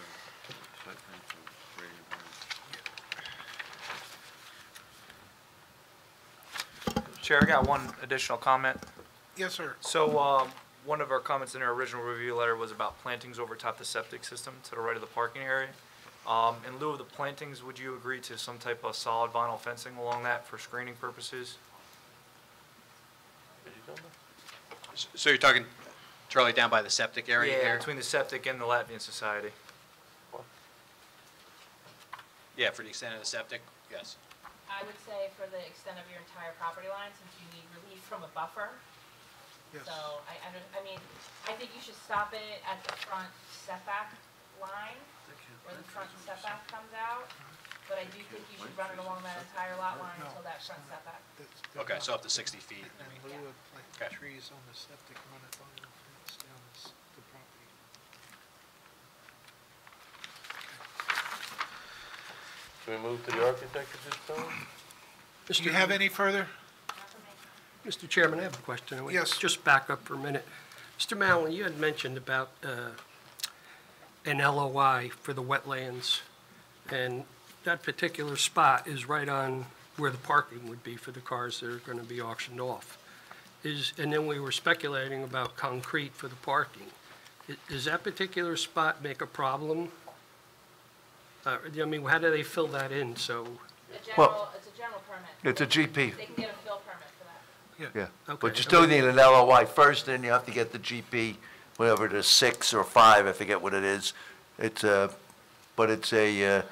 site plan for grading plan. Chair, I got one additional comment. Yes, sir. So, one of our comments in our original review letter was about plantings over top the septic system to the right of the parking area. In lieu of the plantings, would you agree to some type of solid vinyl fencing along that for screening purposes? So you're talking, Charlie, down by the septic area Yeah, here? between the septic and the Latvian Society. Yeah, for the extent of the septic, yes. I would say for the extent of your entire property line, since you need relief from a buffer. Yes. So, I think you should stop it at the front setback line, where the front setback comes out. But I do think you should run it along that entire lot line until that front setback. Okay, so up to 60 feet. In lieu of Okay. trees on the septic, run it vinyl fence down the property. Can we move to the architect at this time? Do you have any further? Mr. Chairman, I have a question. Yes. Just back up for a minute. Mr. Mallon, you had mentioned about an LOI for the wetlands, and that particular spot is right on where the parking would be for the cars that are going to be auctioned off. And then we were speculating about concrete for the parking. Does that particular spot make a problem? I mean, how do they fill that in? So, It's a general permit. It's a GP. They can get a fill permit for that. Yeah, Okay. but you still need an LOI first, then you have to get the GP, whatever it is, 6 or 5, I forget what it is. It's a, but it's a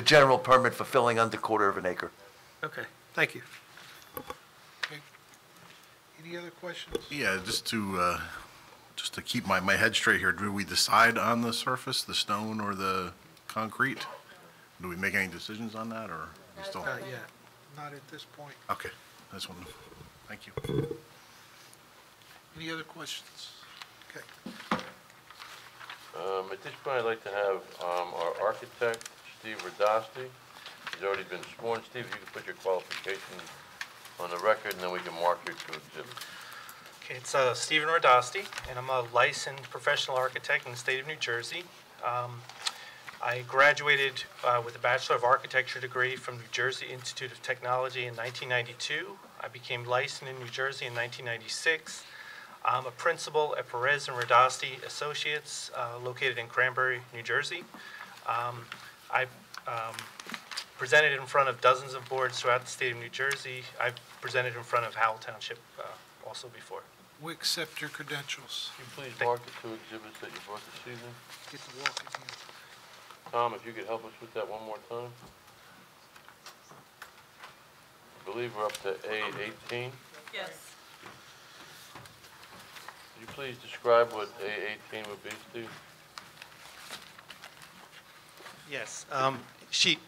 general permit for filling under quarter of an acre. okay, thank you. Any other questions? Yeah, just to keep my head straight here, do we decide on the surface, the stone or the concrete? Do we make any decisions on that, or we still? Not yet. Not at this point. Okay, that's one. Thank you. Any other questions? Okay. At this point, I'd like to have our architect, Steve Radasti. He's already been sworn. Steve, you can put your qualifications on the record, and then we can mark your two exhibits. Okay, it's Stephen Radasti, and I'm a licensed professional architect in the state of New Jersey. I graduated with a Bachelor of Architecture degree from New Jersey Institute of Technology in 1992. I became licensed in New Jersey in 1996. I'm a principal at Perez and Radasti Associates, located in Cranberry, New Jersey. I presented in front of dozens of boards throughout the state of New Jersey. I've presented in front of Howell Township also before. We accept your credentials. Can you please mark the two exhibits that you brought this evening? Get to walk again. Tom, if you could help us with that one more time. I believe we're up to A18. Yes. Could you please describe what A18 would be, Steve? Yes. Sheet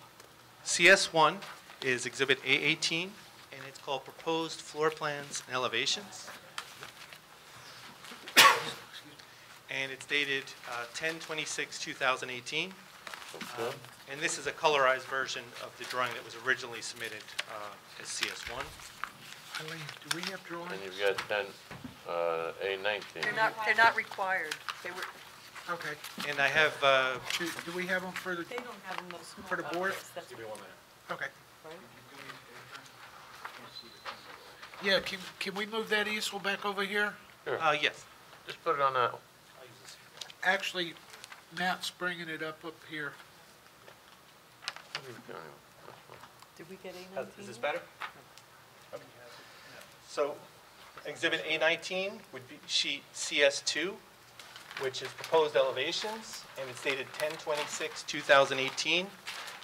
CS1 is Exhibit A18, and it's called Proposed Floor Plans and Elevations. And it's dated 10/26/2018. And this is a colorized version of the drawing that was originally submitted as CS1. Eileen, do we have drawings? And you've got 10, A19. They're not required. They were, Okay. And I have, Do we have them for the, they don't have them those small. for the board? Yes, that's Okay. Yeah, can we move that easel back over here? Sure. yes. Just put it on that. Actually, Matt's bringing it up here. Did we get A19? Is this better? Okay. So Exhibit A19 would be sheet CS2, which is proposed elevations, and it's dated 10/26/2018.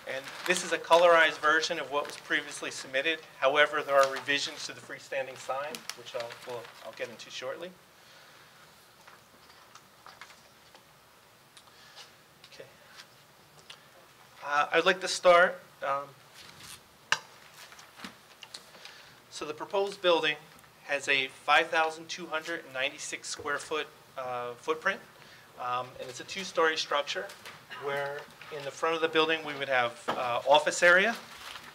And this is a colorized version of what was previously submitted. However, there are revisions to the freestanding sign, which I'll get into shortly. Okay. I'd like to start. So the proposed building has a 5,296 square foot footprint, and it's a two-story structure where in the front of the building we would have office area,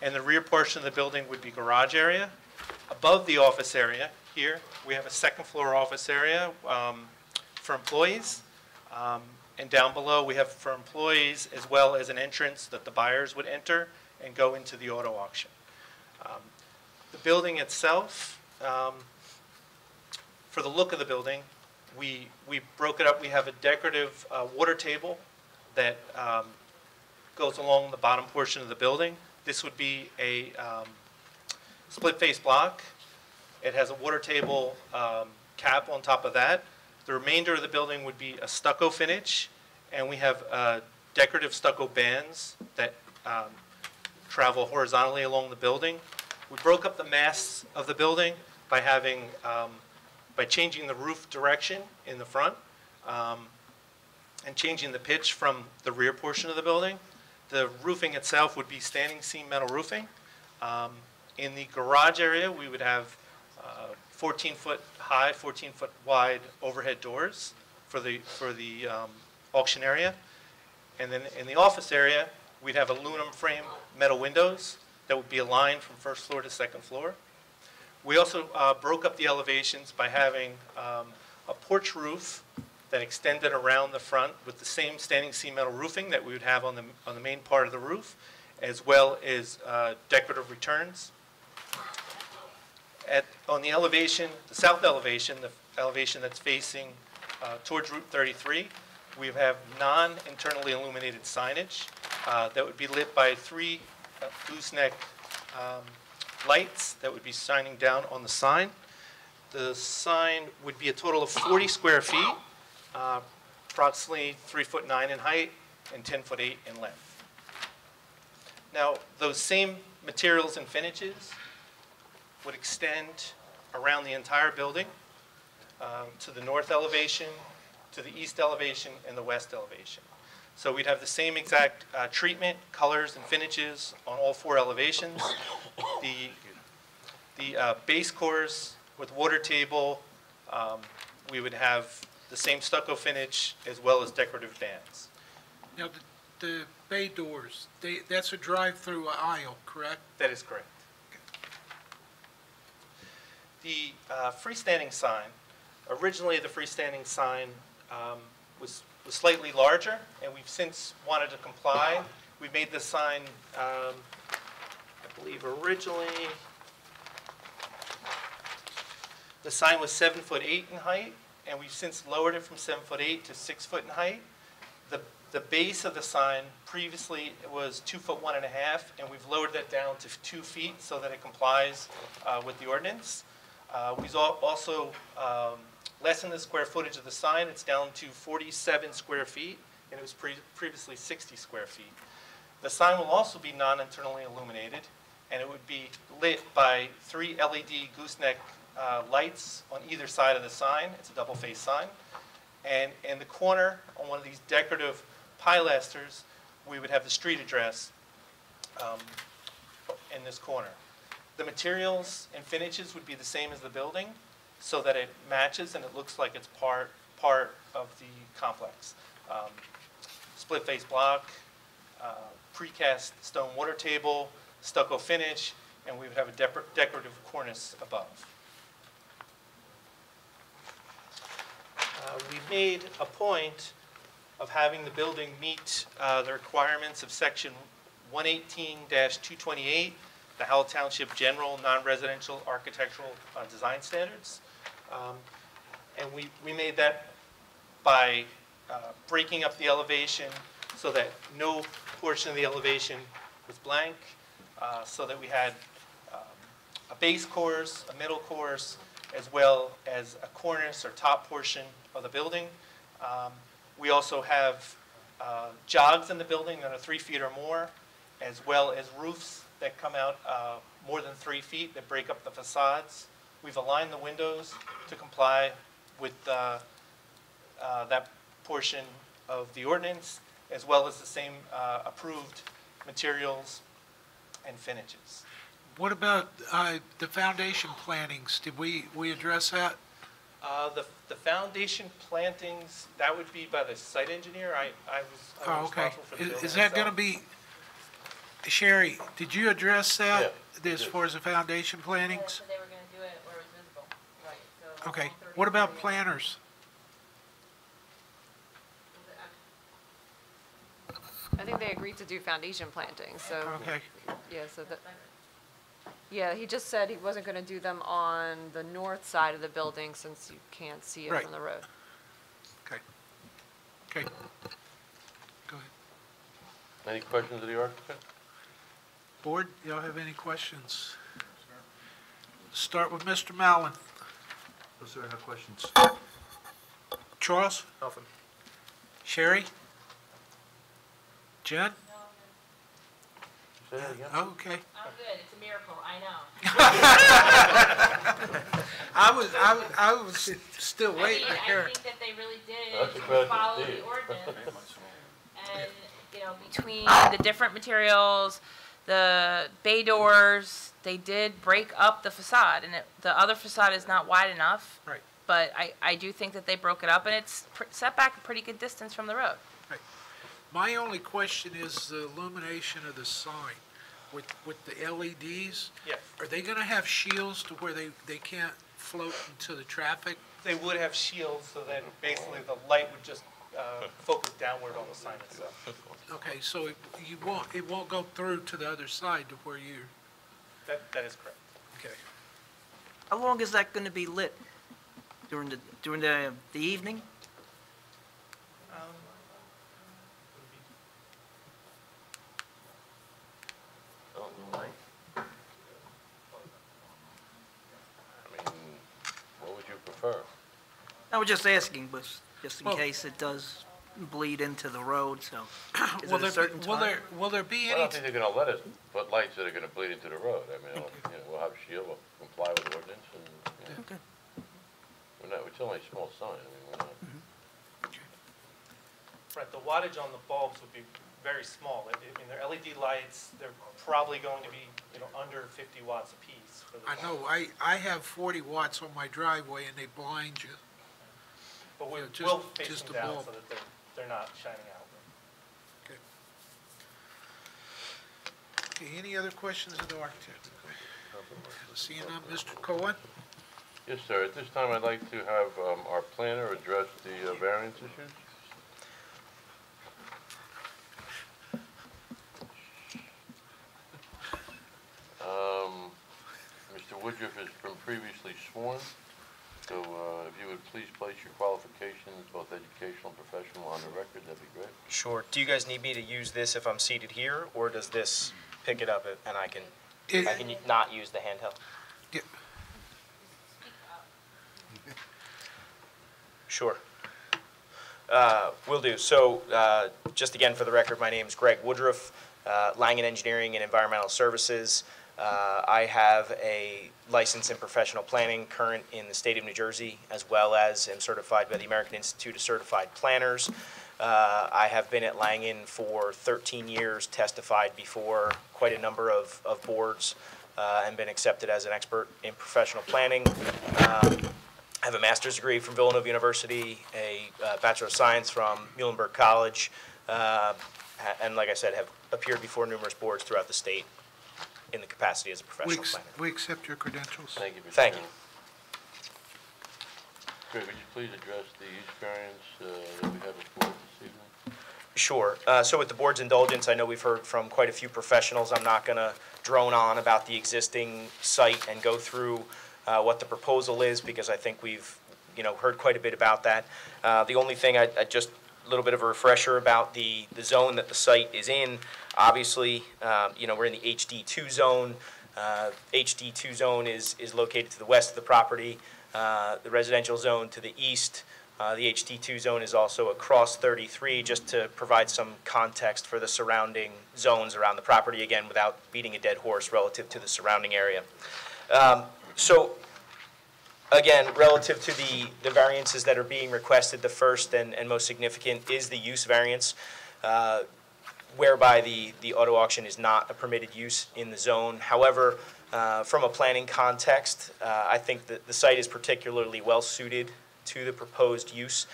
and the rear portion of the building would be garage area. Above the office area here, we have a second floor office area for employees, and down below we have for employees as well as an entrance that the buyers would enter and go into the auto auction. The building itself, for the look of the building, we broke it up. We have a decorative water table that goes along the bottom portion of the building. This would be a split-face block. It has a water table cap on top of that. The remainder of the building would be a stucco finish, and we have decorative stucco bands that travel horizontally along the building. We broke up the mass of the building by having, by changing the roof direction in the front and changing the pitch from the rear portion of the building. The roofing itself would be standing seam metal roofing. In the garage area, we would have 14-foot high, 14-foot wide overhead doors for the auction area. And then in the office area, we'd have aluminum frame metal windows that would be aligned from first floor to second floor. We also broke up the elevations by having a porch roof that extended around the front with the same standing seam metal roofing that we would have on the main part of the roof, as well as decorative returns. On the elevation, the south elevation, the elevation that's facing towards Route 33, we have non-internally illuminated signage that would be lit by 3 gooseneck lights that would be shining down on the sign. The sign would be a total of 40 square feet, approximately 3'9" in height and 10'8" in length. Now, those same materials and finishes would extend around the entire building to the north elevation, to the east elevation, and the west elevation. So we'd have the same exact treatment, colors, and finishes on all 4 elevations. The base course with water table, we would have the same stucco finish as well as decorative bands. Now, the bay doors, that's a drive-through aisle, correct? That is correct. The freestanding sign, originally the freestanding sign was slightly larger, and we've since wanted to comply. We made the sign, I believe originally, the sign was 7'8" in height, and we've since lowered it from 7'8" to 6 foot in height. The base of the sign previously was 2'1½", and we've lowered that down to 2 feet so that it complies with the ordinance. We've also lessened the square footage of the sign. It's down to 47 square feet, and it was previously 60 square feet. The sign will also be non-internally illuminated, and it would be lit by 3 LED gooseneck lights on either side of the sign. It's a double-face sign. And in the corner, on one of these decorative pilasters, we would have the street address in this corner. The materials and finishes would be the same as the building, so that it matches and it looks like it's part of the complex. Split face block, precast stone water table, stucco finish, and we would have a decorative cornice above. We made a point of having the building meet the requirements of Section 118-228, the Howell Township General Non-Residential Architectural Design Standards. And we made that by breaking up the elevation so that no portion of the elevation was blank, so that we had a base course, a middle course, as well as a cornice or top portion of the building. We also have jogs in the building that are 3 feet or more, as well as roofs that come out more than 3 feet that break up the facades. We've aligned the windows to comply with that portion of the ordinance, as well as the same approved materials and finishes. What about the foundation plantings? Did we address that? The foundation plantings, that would be by the site engineer. I was Okay. responsible for the building Is that going to itself. be, Sherry, did you address that as far as the foundation plantings? So they were gonna do it where it was visible, right, so. Okay. What about planters? I think they agreed to do foundation planting, so. Okay. Yeah, so that, yeah, he just said he wasn't gonna do them on the north side of the building since you can't see it Right. from the road. Okay. Okay. Go ahead. Any questions of the architect? Board, y'all have any questions? Start with Mr. Mallon. No, sir, no questions. Charles? Nothing. Sherry? Jen? Say that again? Oh, okay. I'm good, it's a miracle, I know. I was still waiting to I hear. think that they really That's did impressive, follow indeed. the ordinance. And, you know, between the different materials, the bay doors, they did break up the facade, and the other facade is not wide enough. Right. But I do think that they broke it up, and it's set back a pretty good distance from the road. My only question is the illumination of the sign. with the LEDs, Yes. are they gonna have shields to where they can't float into the traffic? They would have shields, so that basically the light would just focus downward on the sign itself. Okay, so it won't go through to the other side to where you, That is correct. okay. How long is that gonna be lit? During the evening? What would you prefer? I was just asking, but just in Well- case it does bleed into the road, so is Will it there a certain be, time? will there be I any, don't think they're gonna let us put lights that are gonna bleed into the road. I mean, we'll have a shield, we'll comply with the ordinance, and, Okay. it's only a small sign, I mean, we're not. Right, the wattage on the bulbs would be very small. I mean, they're LED lights, they're probably going to be, under 50 watts apiece. For the I know, I have 40 watts on my driveway and they blind you. But Yeah, we'll just- face just them the down bulb. so that they're not shining out. Okay, any other questions of the architect? Seeing none, Mr. Cohen? Yes, sir. At this time, I'd like to have our planner address the variance issues. Mr. Woodruff has been previously sworn, so if you would please place your qualifications, both educational and professional, on the record, that'd be great. Sure. Do you guys need me to use this if I'm seated here, or does this pick it up and I can not use the handheld? Yeah. Sure. Will do. So, just again for the record, my name is Greg Woodruff, Langen Engineering and Environmental Services. I have a license in professional planning current in the state of New Jersey, as well as am certified by the American Institute of Certified Planners. I have been at Langen for 13 years, testified before quite a number of boards, and been accepted as an expert in professional planning. I have a master's degree from Villanova University, a Bachelor of Science from Muhlenberg College, and like I said, have appeared before numerous boards throughout the state in the capacity as a professional planner. We accept your credentials. Thank you, Mr. Thank you. Chairman. Greg, would you please address the use variance that we have before us this evening? Sure. So with the board's indulgence, I know we've heard from quite a few professionals. I'm not going to drone on about the existing site and go through what the proposal is, because I think we've, heard quite a bit about that. The only thing, I just a little bit of a refresher about the zone that the site is in. Obviously, we're in the HD2 zone. HD2 zone is located to the west of the property. The residential zone to the east. The HD2 zone is also across 33, just to provide some context for the surrounding zones around the property, again, without beating a dead horse relative to the surrounding area. So, again, relative to the variances that are being requested, the first and most significant is the use variance, whereby the auto auction is not a permitted use in the zone. However, from a planning context, I think that the site is particularly well suited to the proposed use.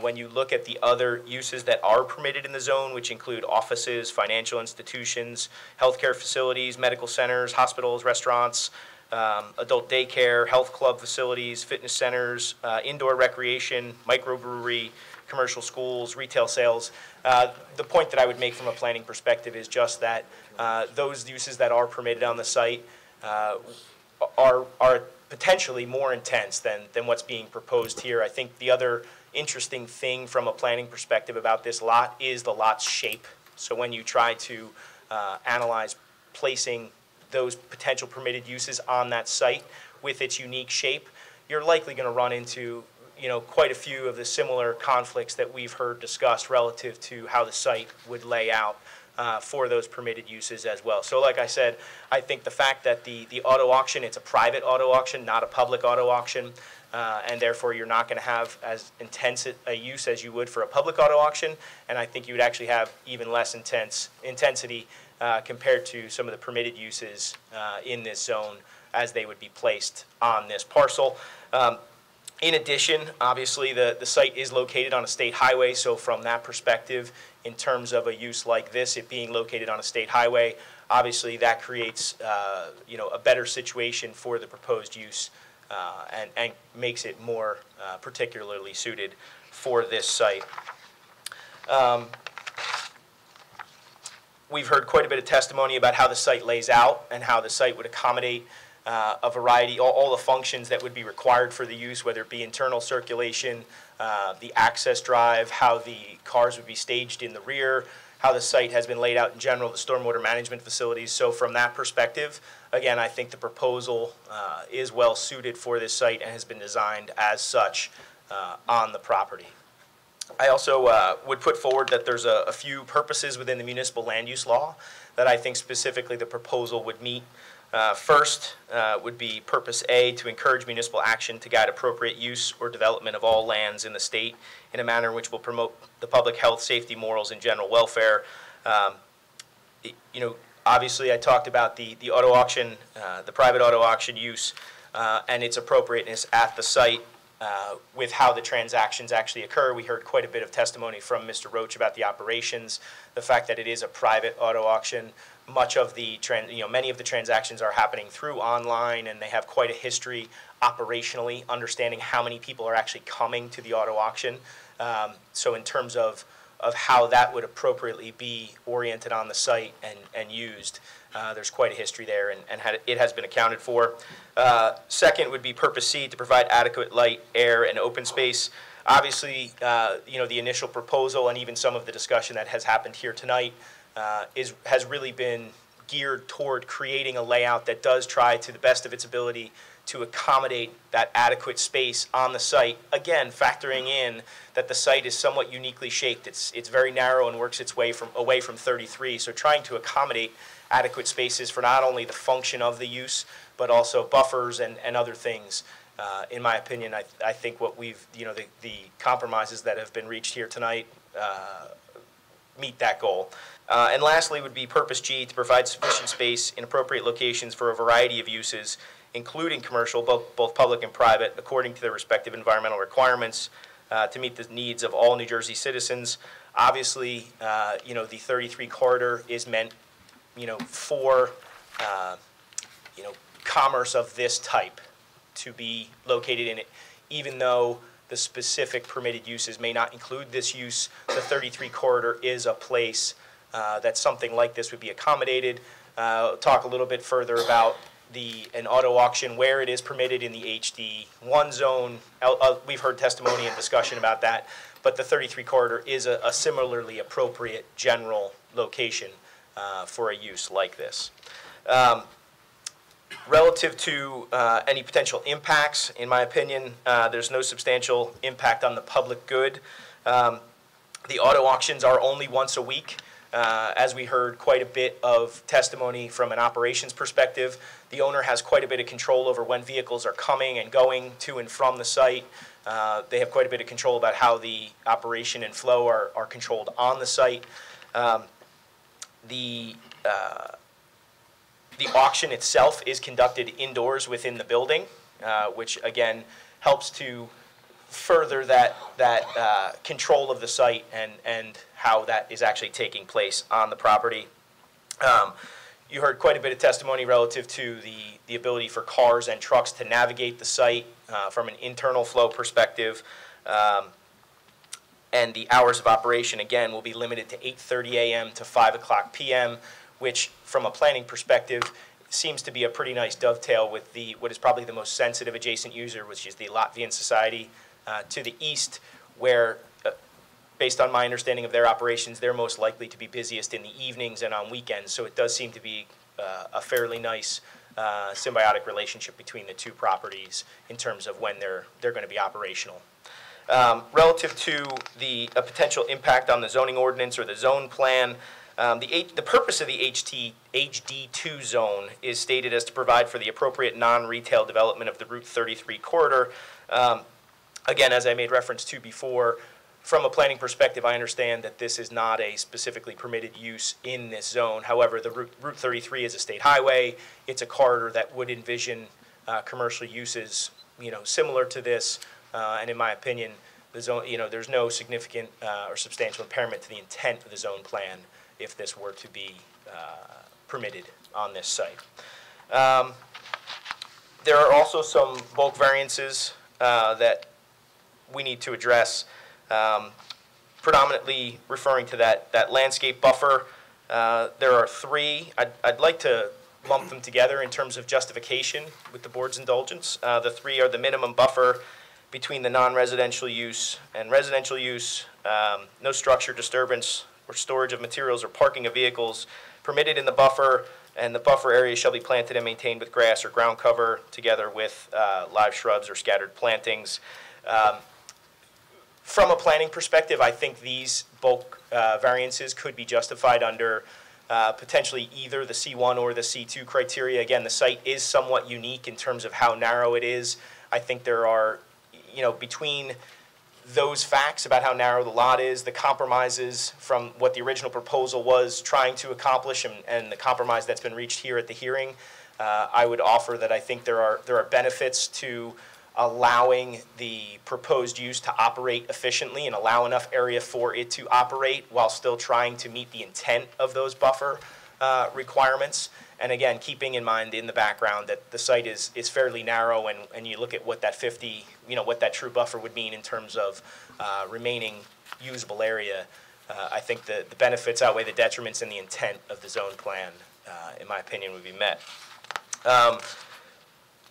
When you look at the other uses that are permitted in the zone, which include offices, financial institutions, healthcare facilities, medical centers, hospitals, restaurants, adult daycare, health club facilities, fitness centers, indoor recreation, microbrewery, commercial schools, retail sales. The point that I would make from a planning perspective is just that those uses that are permitted on the site are potentially more intense than what's being proposed here. I think the other interesting thing from a planning perspective about this lot is the lot's shape. So when you try to analyze placing those potential permitted uses on that site with its unique shape, you're likely going to run into quite a few of the similar conflicts that we've heard discussed relative to how the site would lay out for those permitted uses as well. So like I said, I think the fact that the auto auction, it's a private auto auction, not a public auto auction, and therefore you're not going to have as intense a use as you would for a public auto auction, and I think you would actually have even less intensity compared to some of the permitted uses in this zone as they would be placed on this parcel. In addition, obviously, the site is located on a state highway, so from that perspective, in terms of a use like this, it being located on a state highway, obviously that creates, a better situation for the proposed use and makes it more particularly suited for this site. We've heard quite a bit of testimony about how the site lays out and how the site would accommodate a variety, all the functions that would be required for the use, whether it be internal circulation, the access drive, how the cars would be staged in the rear, how the site has been laid out in general, the stormwater management facilities. So from that perspective, again, I think the proposal is well suited for this site and has been designed as such on the property. I also would put forward that there's a few purposes within the municipal land use law that I think specifically the proposal would meet. First would be purpose A, to encourage municipal action to guide appropriate use or development of all lands in the state in a manner which will promote the public health, safety, morals, and general welfare. Obviously I talked about the auto auction, the private auto auction use and its appropriateness at the site. With how the transactions actually occur. We heard quite a bit of testimony from Mr. Roach about the operations, the fact that it is a private auto auction. Much of the, many of the transactions are happening through online, and they have quite a history operationally, understanding how many people are actually coming to the auto auction. So in terms of how that would appropriately be oriented on the site and used, there's quite a history there, and it has been accounted for. Second would be purpose C, to provide adequate light, air, and open space. Obviously, the initial proposal and even some of the discussion that has happened here tonight has really been geared toward creating a layout that does try to the best of its ability to accommodate that adequate space on the site. Again, factoring in that the site is somewhat uniquely shaped. It's very narrow and works its way away from 33, so trying to accommodate adequate spaces for not only the function of the use, but also buffers and other things. In my opinion, I think what we've, the compromises that have been reached here tonight meet that goal. And lastly would be purpose G, to provide sufficient space in appropriate locations for a variety of uses, including commercial, both public and private, according to their respective environmental requirements, to meet the needs of all New Jersey citizens. Obviously, the 33 corridor is meant, for, commerce of this type to be located in it, even though the specific permitted uses may not include this use. The 33 corridor is a place that something like this would be accommodated. Talk a little bit further about an auto auction where it is permitted in the HD1 zone. We've heard testimony and discussion about that, but the 33 corridor is a similarly appropriate general location for a use like this. Relative to any potential impacts, in my opinion, there's no substantial impact on the public good. The auto auctions are only once a week. As we heard quite a bit of testimony from an operations perspective, the owner has quite a bit of control over when vehicles are coming and going to and from the site. They have quite a bit of control about how the operation and flow are controlled on the site. The auction itself is conducted indoors within the building, which again helps to further that control of the site and how that is actually taking place on the property. You heard quite a bit of testimony relative to the ability for cars and trucks to navigate the site from an internal flow perspective. And the hours of operation, again, will be limited to 8:30 a.m. to 5 o'clock p.m., which from a planning perspective seems to be a pretty nice dovetail with what is probably the most sensitive adjacent user, which is the Latvian Society to the east, where, based on my understanding of their operations, they're most likely to be busiest in the evenings and on weekends. So it does seem to be a fairly nice symbiotic relationship between the two properties in terms of when they're going to be operational. Relative to a potential impact on the zoning ordinance or the zone plan, the purpose of the HD2 zone is stated as to provide for the appropriate non-retail development of the Route 33 corridor. Again, as I made reference to before, from a planning perspective, I understand that this is not a specifically permitted use in this zone. However, the Route 33 is a state highway. It's a corridor that would envision commercial uses, similar to this. And in my opinion, the zone, there's no significant or substantial impairment to the intent of the zone plan if this were to be permitted on this site. There are also some bulk variances that we need to address, predominantly referring to that landscape buffer. There are three. I'd like to lump them together in terms of justification with the board's indulgence. The three are the minimum buffer between the non-residential use and residential use, no structure disturbance or storage of materials or parking of vehicles permitted in the buffer, and the buffer area shall be planted and maintained with grass or ground cover together with live shrubs or scattered plantings. From a planning perspective, I think these bulk variances could be justified under potentially either the C1 or the C2 criteria. Again, the site is somewhat unique in terms of how narrow it is. I think there are, between those facts about how narrow the lot is, the compromises from what the original proposal was trying to accomplish, and the compromise that's been reached here at the hearing, I would offer that I think there are benefits to allowing the proposed use to operate efficiently and allow enough area for it to operate while still trying to meet the intent of those buffer requirements. And again, keeping in mind in the background that the site is fairly narrow, and you look at what that 50, what that true buffer would mean in terms of remaining usable area, I think the benefits outweigh the detriments, and the intent of the zone plan, in my opinion, would be met.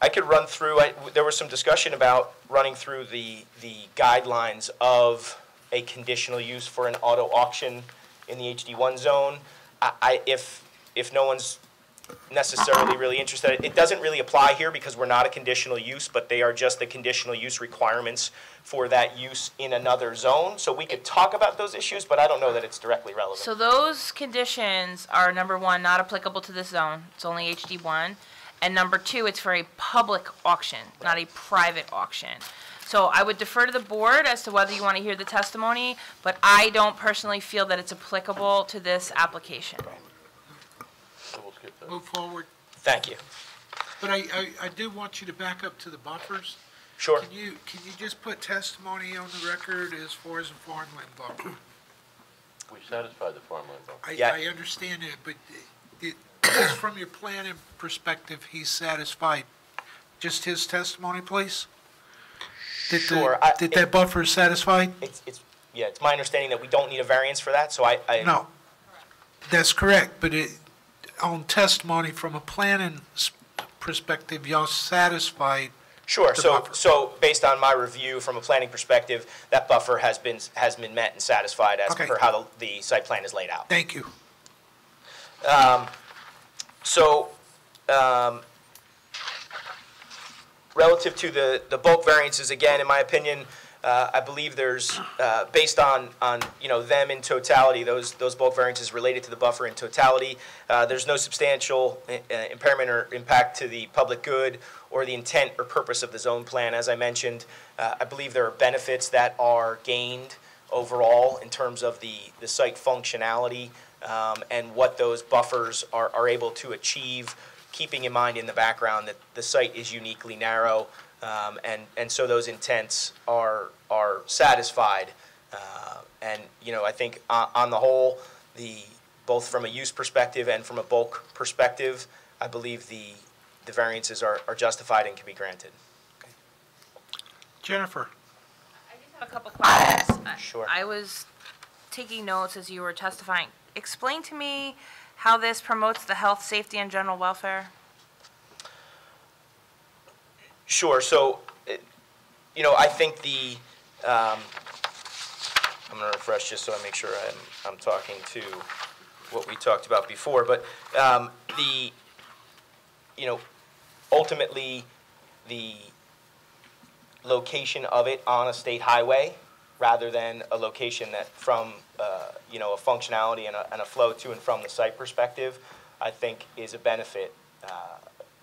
I could run through, there was some discussion about running through the guidelines of a conditional use for an auto auction in the HD1 zone. If no one's necessarily really interested, it doesn't really apply here because we're not a conditional use, but they are just the conditional use requirements for that use in another zone. So we could talk about those issues, but I don't know that it's directly relevant. So those conditions are, number one, not applicable to this zone. It's only HD1. And number two, it's for a public auction, not a private auction. So I would defer to the board as to whether you want to hear the testimony, but I don't personally feel that it's applicable to this application. So we'll skip that. Move forward. Thank you. But I do want you to back up to the buffers. Sure. Can you just put testimony on the record as far as the farmland buffer? We satisfied the farmland buffer. I understand that, but just from your planning perspective, he's satisfied. Just his testimony, please? Sure. Did that buffer satisfied? It's my understanding that we don't need a variance for that, so No, that's correct, but on testimony from a planning perspective, y'all satisfied? Sure. So based on my review from a planning perspective, that buffer has been met and satisfied as per how the site plan is laid out. Thank you. Relative to the bulk variances, again, in my opinion, I believe there's, based on them in totality, those bulk variances related to the buffer in totality, there's no substantial impairment or impact to the public good or the intent or purpose of the zone plan. As I mentioned, I believe there are benefits that are gained overall in terms of the site functionality and what those buffers are able to achieve, keeping in mind in the background that the site is uniquely narrow, and so those intents are satisfied. And I think on the whole, both from a use perspective and from a bulk perspective, I believe the variances are justified and can be granted. Jennifer. I just have a couple questions. Sure. I was taking notes as you were testifying. Explain to me how this promotes the health, safety, and general welfare. Sure. So, I think I'm going to refresh just so I make sure I'm talking to what we talked about before. But ultimately, the location of it on a state highway, rather than a location that from a functionality and a flow to and from the site perspective, I think is a benefit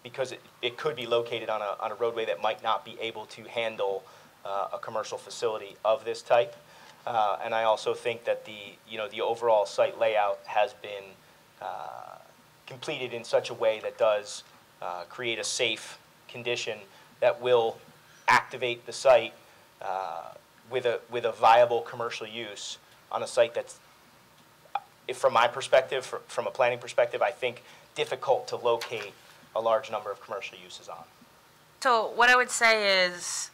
because it could be located on a roadway that might not be able to handle a commercial facility of this type. And I also think that the overall site layout has been completed in such a way that does create a safe condition that will activate the site with a viable commercial use on a site that's, from my perspective, from a planning perspective, I think difficult to locate a large number of commercial uses on. So what I would say is,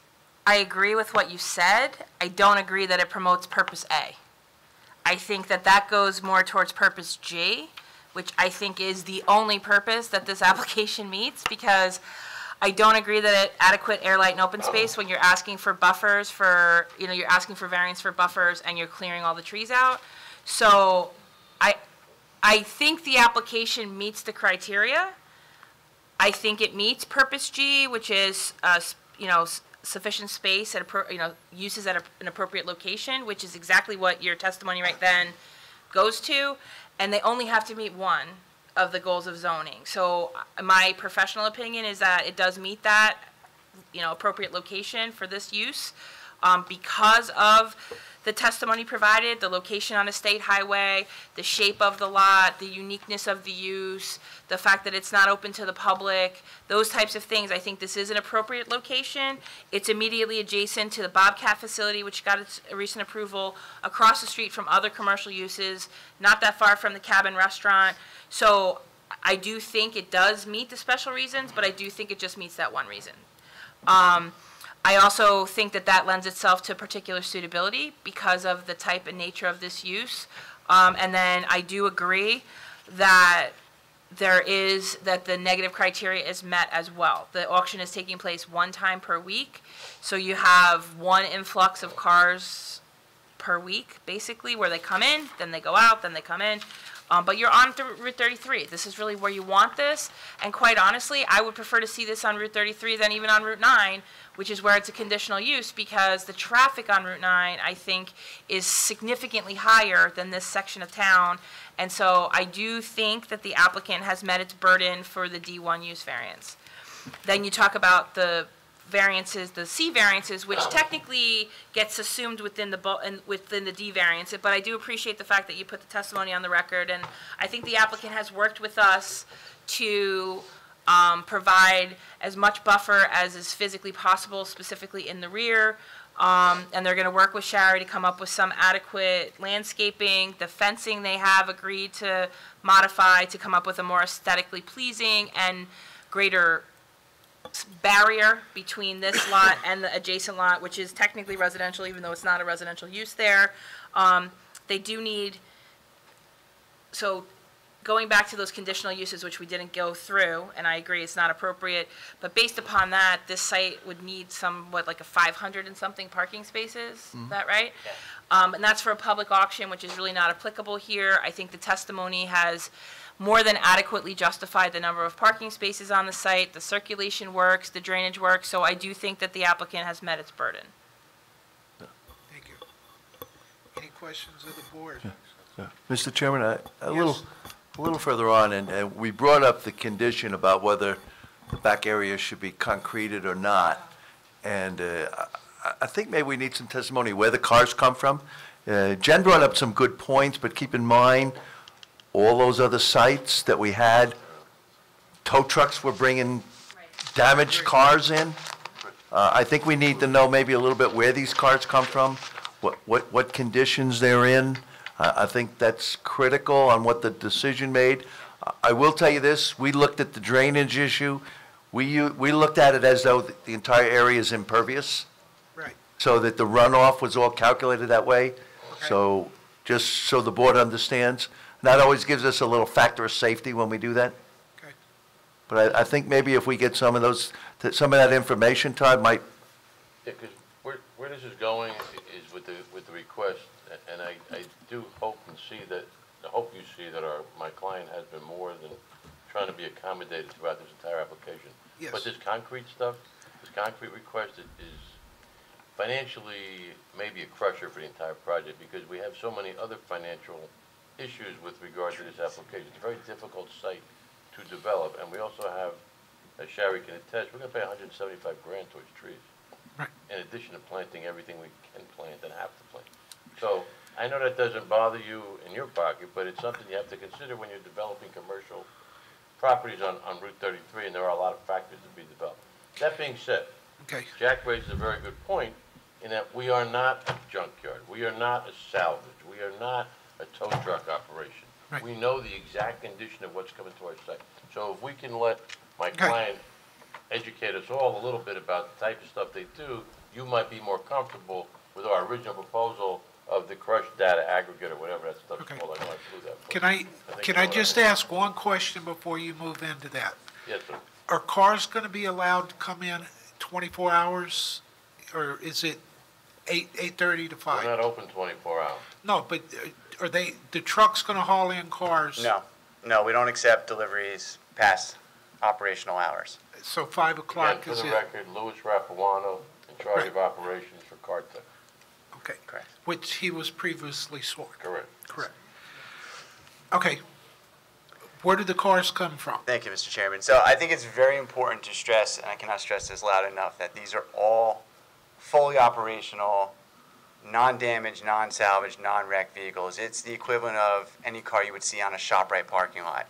I agree with what you said. I don't agree that it promotes purpose A. I think that that goes more towards purpose G, which I think is the only purpose that this application meets, because I don't agree that it adequate air, light, and open space when you're asking for buffers for, you're asking for variance for buffers and you're clearing all the trees out. So I think the application meets the criteria. I think it meets purpose G, which is, sufficient space at, uses at an appropriate location, which is exactly what your testimony right then goes to. And they only have to meet one of the goals of zoning. So my professional opinion is that it does meet that, appropriate location for this use, because of the testimony provided, the location on a state highway, the shape of the lot, the uniqueness of the use, the fact that it's not open to the public, those types of things. I think this is an appropriate location. It's immediately adjacent to the Bobcat facility, which got its recent approval, across the street from other commercial uses, not that far from the Cabin Restaurant. So I do think it does meet the special reasons, but I do think it just meets that one reason. I also think that that lends itself to particular suitability because of the type and nature of this use. And then I do agree that that the negative criteria is met as well. The auction is taking place one time per week, so you have one influx of cars per week, basically, where they come in, then they go out, then they come in. But you're on Route 33. This is really where you want this. And quite honestly, I would prefer to see this on Route 33 than even on Route 9, which is where it's a conditional use, because the traffic on Route 9, I think, is significantly higher than this section of town. And so I do think that the applicant has met its burden for the D1 use variance. Then you talk about the variances, the C variances, which technically gets assumed within the D variance, but I do appreciate the fact that you put the testimony on the record, and I think the applicant has worked with us to provide as much buffer as is physically possible, specifically in the rear, and they're going to work with Shari to come up with some adequate landscaping. The fencing they have agreed to modify to come up with a more aesthetically pleasing and greater barrier between this lot and the adjacent lot, which is technically residential, even though it's not a residential use there. They do need, so going back to those conditional uses, which we didn't go through, and I agree it's not appropriate, but based upon that, this site would need somewhat like a 500 and something parking spaces, is that right? Yeah. And that's for a public auction, which is really not applicable here. I think the testimony has more than adequately justified the number of parking spaces on the site, the circulation works, the drainage works, so I do think that the applicant has met its burden. Thank you. Any questions of the board? Mr. Chairman, a little further on, and we brought up the condition about whether the back area should be concreted or not. And I think maybe we need some testimony where the cars come from. Jen brought up some good points, but keep in mind, all those other sites that we had, tow trucks were bringing damaged cars in. I think we need to know maybe a little bit where these cars come from, what conditions they're in. I think that's critical on what the decision made. I will tell you this, we looked at the drainage issue. We looked at it as though the entire area is impervious. Right. So that the runoff was all calculated that way. Okay. So just so the board understands. That always gives us a little factor of safety when we do that. Okay. But I think maybe if we get some of that information, Todd, might. Yeah, because where this is going is with the request, and I do hope and see that, I hope you see that my client has been more than trying to be accommodated throughout this entire application. Yes. But this concrete stuff, this concrete request is financially maybe a crusher for the entire project, because we have so many other financial issues with regard to this application. It's a very difficult site to develop, and we also have, as Shari can attest, we're going to pay $175 grand towards trees, right, in addition to planting everything we can plant and have to plant. So I know that doesn't bother you in your pocket, but it's something you have to consider when you're developing commercial properties on Route 33, and there are a lot of factors to be developed. That being said, okay, Jack raises a very good point in that we are not a junkyard. We are not a salvage. We are not a tow truck operation. Right. We know the exact condition of what's coming to our site. So if we can let my client educate us all a little bit about the type of stuff they do, you might be more comfortable with our original proposal of the crushed data aggregate or whatever that stuff's called. I know I flew that. for. Can I just ask one question before you move into that? Yes, sir. Are cars going to be allowed to come in 24 hours, or is it 8:30 to 5? We're not open 24 hours. No, but are the truck's going to haul in cars? No, we don't accept deliveries past operational hours. So 5 o'clock Again, is for it? the record, Louis Rapuano, in charge of operations for Cartech. Okay. Correct. Which he was previously sworn. Correct. Correct. Okay. Where did the cars come from? Thank you, Mr. Chairman. So I think it's very important to stress, and I cannot stress this loud enough, that these are all fully operational, non-damaged, non-salvaged, non-wrecked vehicles. It's the equivalent of any car you would see on a ShopRite parking lot.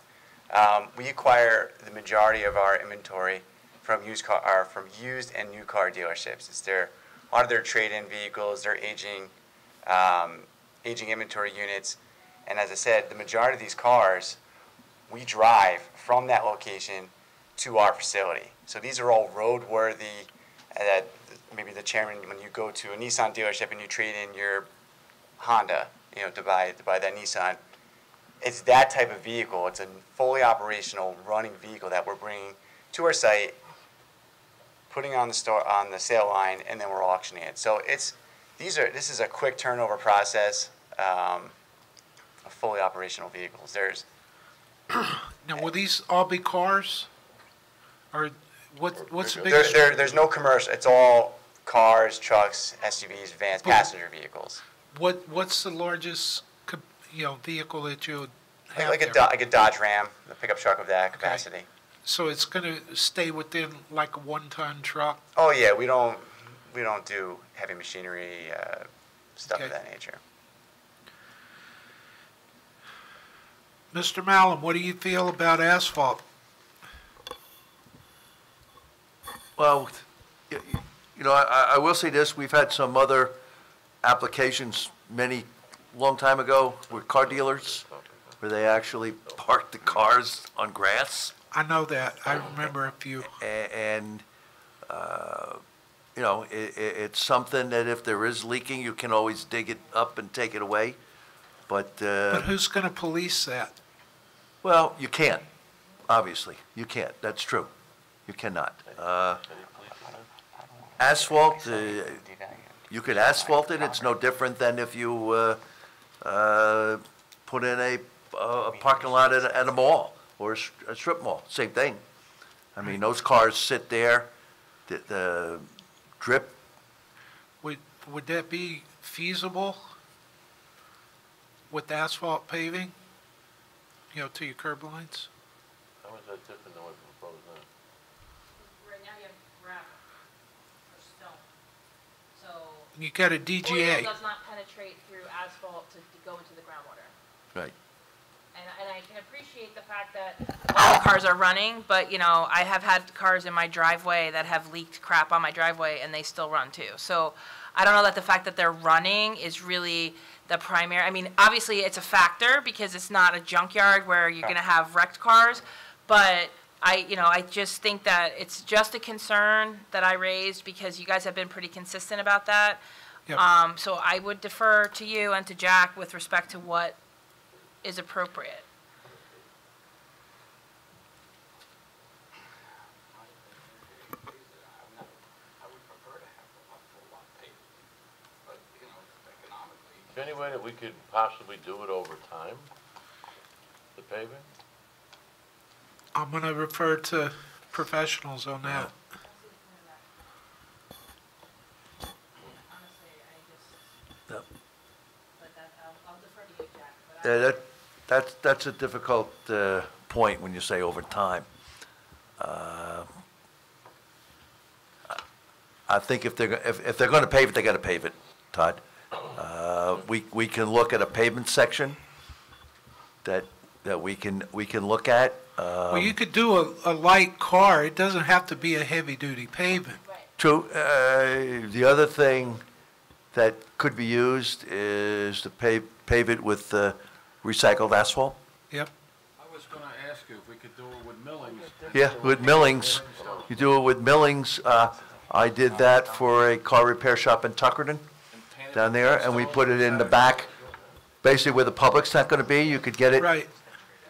We acquire the majority of our inventory from used and new car dealerships. A lot of their trade-in vehicles, their aging inventory units, and as I said, the majority of these cars we drive from that location to our facility. So these are all roadworthy. Maybe the chairman, when you go to a Nissan dealership and you trade in your Honda, to buy that Nissan, it's that type of vehicle. It's a fully operational running vehicle that we're bringing to our site, putting on the sale line, and then we're auctioning it. So this is a quick turnover process of fully operational vehicles. Now, will these all be cars? Or what's the biggest? There's no commercial. It's all cars, trucks, SUVs, vans, passenger vehicles. What's the largest vehicle that you have Like there? a Dodge Ram, the pickup truck of that capacity. So it's going to stay within like a 1-ton truck? Oh yeah, we don't do heavy machinery stuff of that nature. Mr. Mallon, what do you feel about asphalt? Well, I will say this, we've had some other applications long time ago with car dealers where they actually parked the cars on grass. I know that. I remember a few. And, it's something that if there is leaking, you can always dig it up and take it away. But who's going to police that? Well, you can't, obviously. You can't. That's true. You cannot. Asphalt, you could asphalt it. It's no different than if you put in a parking lot at a mall or a strip mall. Same thing. I mean, those cars sit there, the drip. Would that be feasible with asphalt paving, to your curb lines? How is that different than what we proposed now? Right now you have gravel or stone. So. You got a Oil DGA. does not penetrate through asphalt to go into the groundwater. Right. And I can appreciate the fact that All the cars are running, but, I have had cars in my driveway that have leaked crap on my driveway, and they still run too. So I don't know that the fact that they're running is really the primary. I mean, obviously, it's a factor because it's not a junkyard where you're going to have wrecked cars. But I just think that it's just a concern that I raised because you guys have been pretty consistent about that. Yep. So I would defer to you and to Jack with respect to what is appropriate. Is there any way that we could possibly do it over time, the paving? I'm going to refer to professionals on that. Yep. But I'll defer to you, Jack. But That's a difficult point when you say over time. I think if they're going to pave it, they got to pave it, Todd. We can look at a pavement section that we can look at. Well, you could do a light car. It doesn't have to be a heavy-duty pavement. True. The other thing that could be used is to pave it with recycled asphalt. Yep. I was gonna ask you if we could do it with millings. Yeah, with millings, you do it with millings. I did that for a car repair shop in Tuckerton down there, and we put it in the back, basically where the public's not gonna be, you could get it. Right.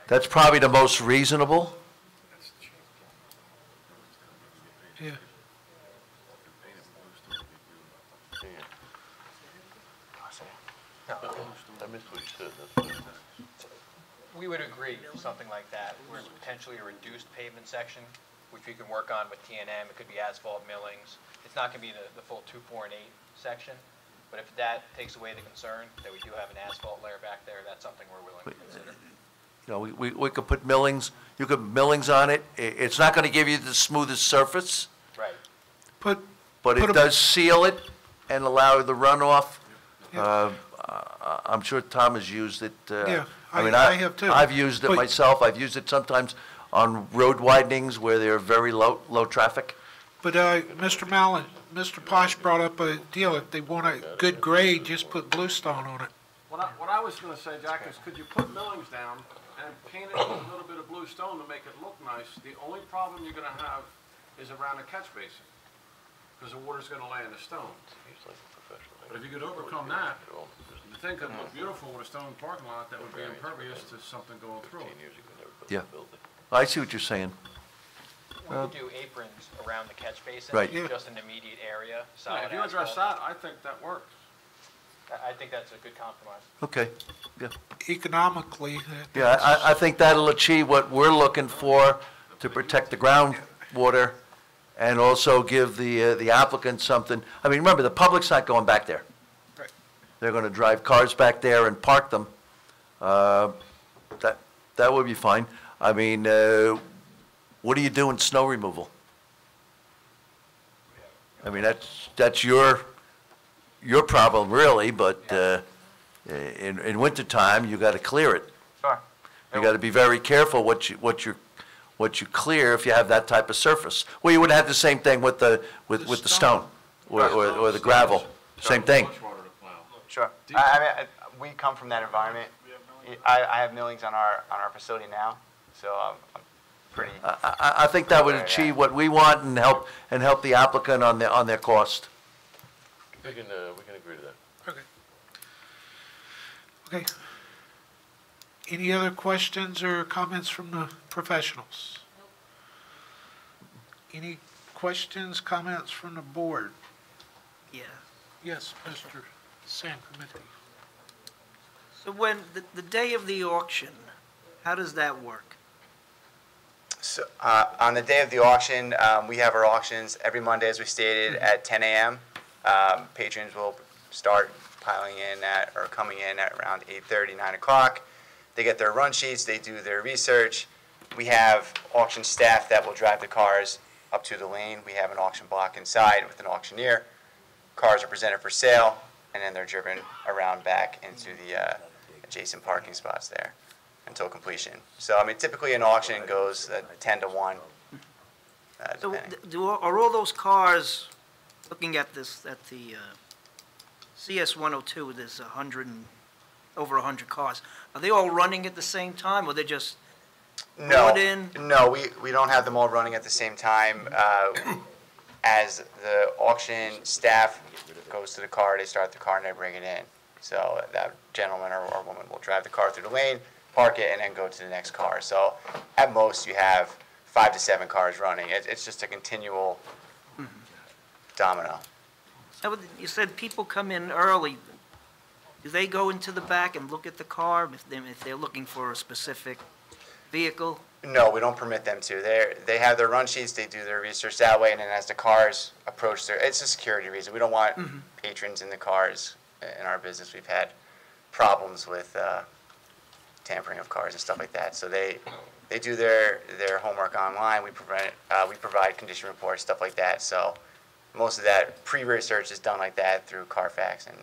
That's probably the most reasonable. Yeah. I missed what you said, that's what. We would agree, something like that, where it's potentially a reduced pavement section, which we can work on with T&M, it could be asphalt millings. It's not gonna be the full 2, 4, and 8 section, but if that takes away the concern that we do have an asphalt layer back there, that's something we're willing to consider. You know, we could put millings, you could put millings on it. It's not gonna give you the smoothest surface, Right. Put, but Put it a- does seal it and allow the runoff. I'm sure Tom has used it. Yeah, I mean, I have too. I've used it But- myself. I've used it sometimes on road widenings where they're very low traffic. but, Mr. Mallon, Mr. Posh brought up a deal, if they want a good grade, just put bluestone on it. What I was gonna say, Jack, is could you put millings down and paint it with a little bit of blue stone to make it look nice? The only problem you're gonna have is around the catch basin, because the water's gonna lay in the stone. But if you could overcome that, the thing could look beautiful with a stone parking lot that would be impervious to something going through it. Yeah. I see what you're saying. We could do aprons around the catch basin. Right. Yeah. Just an immediate area, Yeah, solid if you address asphalt. that, I think that works. I think that's a good compromise. Okay, yeah. Economically, Yeah, I think that'll achieve what we're looking for to protect the groundwater and also give the applicant something. I mean, remember, the public's not going back there. Right. They're gonna drive cars back there and park them. That would be fine. I mean, what do you do in snow removal? I mean, that's your problem really, but in wintertime, you gotta clear it. Sure. You gotta be very careful what you clear if you have that type of surface. Well, you would have the same thing with the stone or the gravel, same thing. Sure. I mean, we come from that environment. I have millings on our facility now, so I'm pretty. I think that would achieve what we want and help the applicant on their cost. We can agree to that. Okay. Any other questions or comments from the professionals? Any questions, comments from the board? Yeah. Yes, Mr. San Clemente. So when, the day of the auction, how does that work? So, on the day of the auction, we have our auctions every Monday, as we stated, at 10 a.m. Patrons will start piling in coming in at around 8:30, 9 o'clock. They get their run sheets, they do their research. We have auction staff that will drive the cars up to the lane. We have an auction block inside with an auctioneer. Cars are presented for sale, and then they're driven around back into the adjacent parking spots there until completion. So, I mean, typically an auction goes 10 to 1. So Depending. are all those cars, looking at this, at the CS 102, there's over 100 cars, are they all running at the same time, or they're just brought in? No, we don't have them all running at the same time. As the auction staff goes to the car, they start the car and they bring it in. So that gentleman or woman will drive the car through the lane, park it, and then go to the next car. So at most, you have 5 to 7 cars running. It's just a continual domino. So you said people come in early. Do they go into the back and look at the car if they're looking for a specific vehicle? No, we don't permit them to. They have their run sheets, they do their research that way, and then as the cars approach it's a security reason. We don't want patrons in the cars. In our business, we've had problems with tampering of cars and stuff like that. So they do their homework online. We provide condition reports, stuff like that. So most of that pre-research is done like that through Carfax and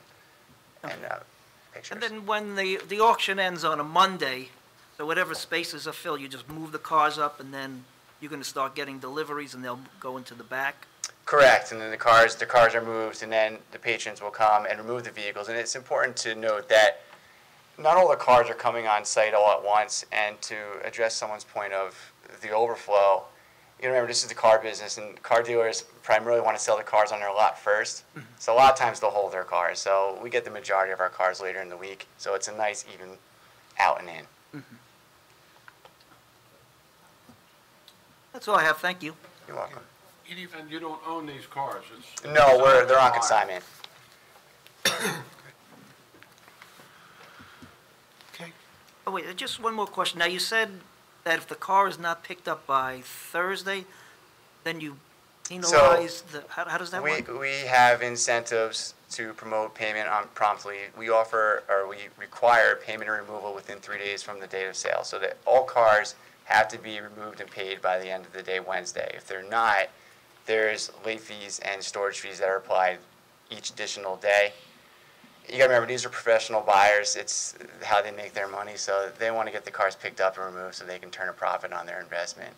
pictures. And then when the auction ends on a Monday, so whatever spaces are filled, you just move the cars up, and then you're going to start getting deliveries, and they'll go into the back? Correct, and then the cars are moved, and then the patrons will come and remove the vehicles. And it's important to note that not all the cars are coming on site all at once, and to address someone's point of the overflow, you remember this is the car business, and car dealers primarily want to sell the cars on their lot first. So a lot of times they'll hold their cars. So we get the majority of our cars later in the week. So it's a nice even out and in. That's all I have, thank you. You're welcome. And you don't own these cars? No, they're on consignment. Okay. Oh, wait, just one more question. Now, you said that if the car is not picked up by Thursday, then you penalize how does that work? We have incentives to promote payment on promptly. We offer, or we require payment and removal within 3 days from the date of sale, so that all cars have to be removed and paid by the end of the day Wednesday. If they're not, there's late fees and storage fees that are applied each additional day. You gotta remember, these are professional buyers. It's how they make their money, so they want to get the cars picked up and removed so they can turn a profit on their investment.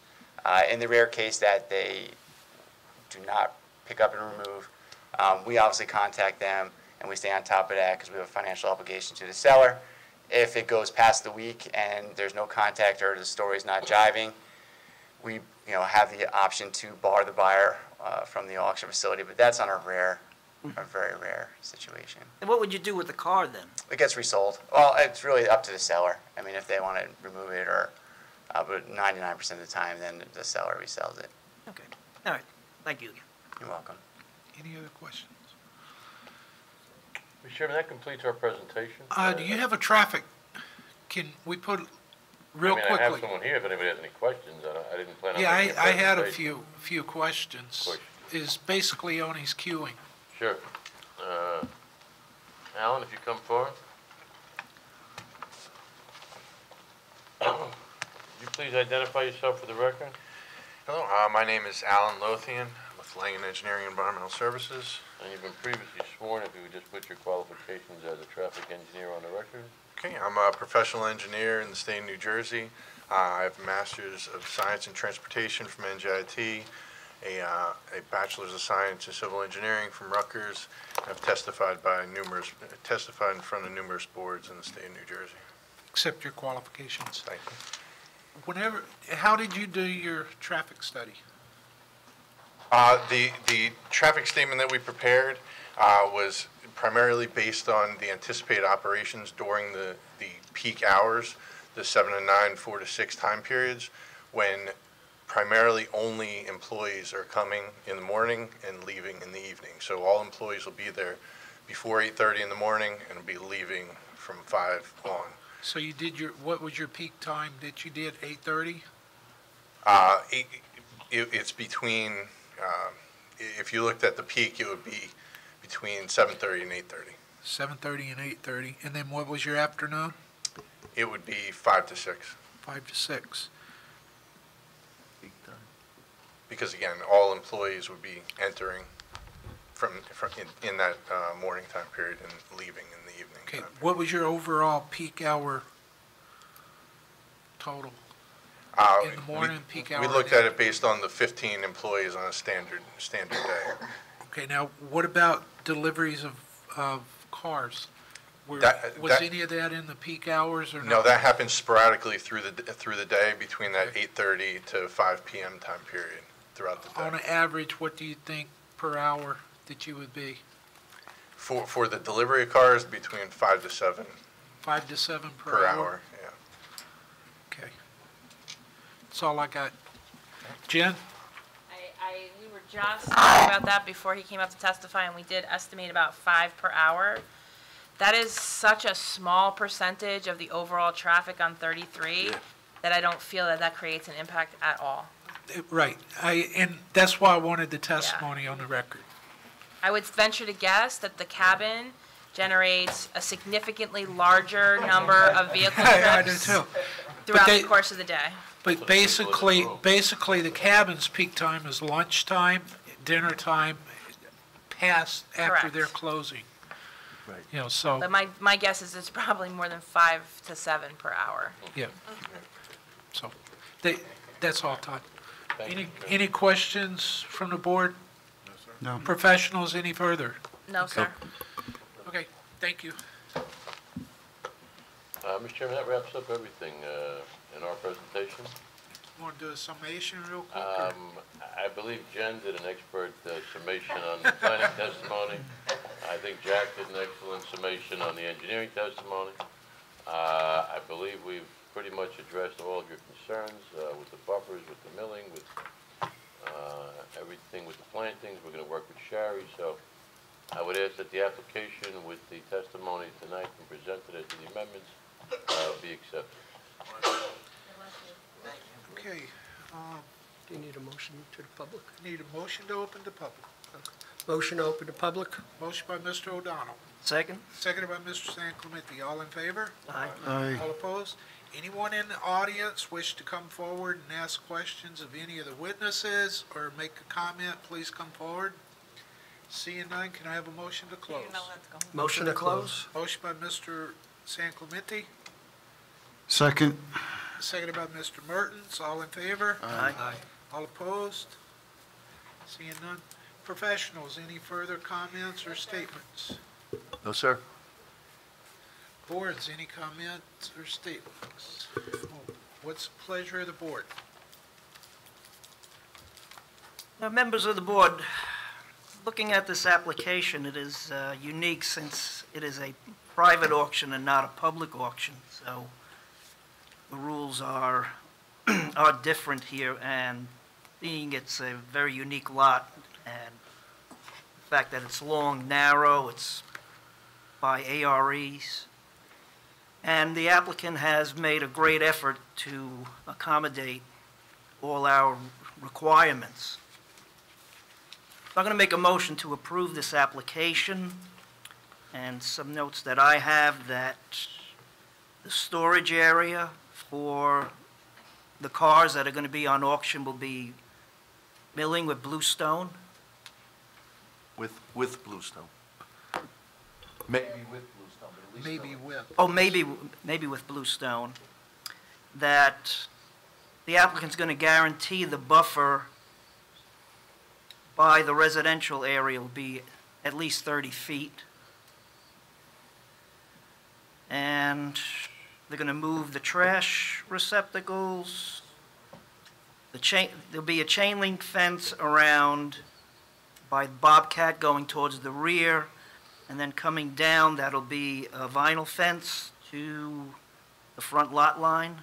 In the rare case that they do not pick up and remove, we obviously contact them and we stay on top of that because we have a financial obligation to the seller. If it goes past the week and there's no contact or the story's not jiving, we have the option to bar the buyer from the auction facility, but that's on a very rare situation. And what would you do with the car then? It gets resold. Well, it's really up to the seller. I mean, if they want to remove it, or but 99% of the time, then the seller resells it. Okay, all right, thank you again. You're welcome. Any other questions? Mr. Chairman, that completes our presentation. Do you have a traffic, can we put, real quickly? I have someone here if anybody has any questions. I didn't plan on Yeah, making a I had a presentation. few questions. Is basically on his queuing. Sure. Alan, if you come forward. Would you please identify yourself for the record? Hello, my name is Alan Lothian with Langen Engineering and Environmental Services. And you've been previously sworn, if you would just put your qualifications as a traffic engineer on the record. Okay, I'm a professional engineer in the state of New Jersey. I have a Master's of Science in Transportation from NJIT, a Bachelor's of Science in Civil Engineering from Rutgers. I've testified in front of numerous boards in the state of New Jersey. Accept your qualifications. Thank you. How did you do your traffic study? The traffic statement that we prepared was primarily based on the anticipated operations during the peak hours, the 7 to 9, 4 to 6 time periods, when primarily only employees are coming in the morning and leaving in the evening. So all employees will be there before 8:30 in the morning and will be leaving from 5 on. So you did what was your peak time that you did, 8:30? It's between, if you looked at the peak, it would be between 7:30 and 8:30. 7:30 and 8:30. And then what was your afternoon? It would be 5 to 6. 5 to 6. Because again, all employees would be entering in that morning time period and leaving in the evening. Okay, what was your overall peak hour total? In the morning, peak hour? We looked at it based on the 15 employees on a standard day. Okay, now what about deliveries of cars? Was any of that in the peak hours or not? No, that happens sporadically through the day between that 8:30 to 5 p.m. time period throughout the day. On an average, what do you think per hour that you would be? For the delivery of cars, between 5 to 7. 5 to 7 per hour, yeah. Okay. That's all I got. Jen? We were just talking about that before he came up to testify, and we did estimate about 5 per hour. That is such a small percentage of the overall traffic on 33 that I don't feel that creates an impact at all. Right. And that's why I wanted the testimony on the record. I would venture to guess that the cabin generates a significantly larger number of vehicle I do trips too. throughout the course of the day. But basically the cabin's peak time is lunchtime, dinner time, past after Correct. they're closing. Right. So. But my guess is it's probably more than 5 to 7 per hour. Yeah. So, that's all, Todd. Any questions from the board? No. Professionals, any further? No, sir. Okay, thank you. Mr. Chairman, that wraps up everything in our presentation. Want to do a summation real quick? or- I believe Jen did an expert summation on the planning testimony. I think Jack did an excellent summation on the engineering testimony. I believe we've pretty much addressed all of your concerns with the buffers, with the milling, with everything with the plantings. We're going to work with Shari, so I would ask that the application with the testimony tonight and presented as to the amendments be accepted. Okay, Do you need a motion to the public? need a motion to open to public. Motion to open to public? Motion by Mr. O'Donnell, Second? seconded by Mr. San Clemente. All in favor? Aye. All opposed? Anyone in the audience wish to come forward and ask questions of any of the witnesses or make a comment, please come forward. Seeing none, can I have a motion to close? Motion to close? Motion by Mr. San Clemente, Second. seconded by Mr. Mertens. All in favor? Aye. All opposed? Seeing none. Professionals, any further comments or statements? No, sir. Boards, any comments or statements? What's the pleasure of the board? Now, members of the board, looking at this application, it is unique since it is a private auction and not a public auction. So the rules are different here, and being it's a very unique lot, and the fact that it's long, narrow, it's by AREs, and the applicant has made a great effort to accommodate all our requirements. So I'm going to make a motion to approve this application, and some notes that I have, that the storage area for the cars that are going to be on auction will be milling with bluestone. With bluestone. Maybe with bluestone, but at least. Maybe with. Oh, maybe with bluestone. That the applicant's going to guarantee the buffer by the residential area will be at least 30 feet. And they're going to move the trash receptacles. There'll be a chain link fence around by Bobcat going towards the rear, and then coming down, that'll be a vinyl fence to the front lot line.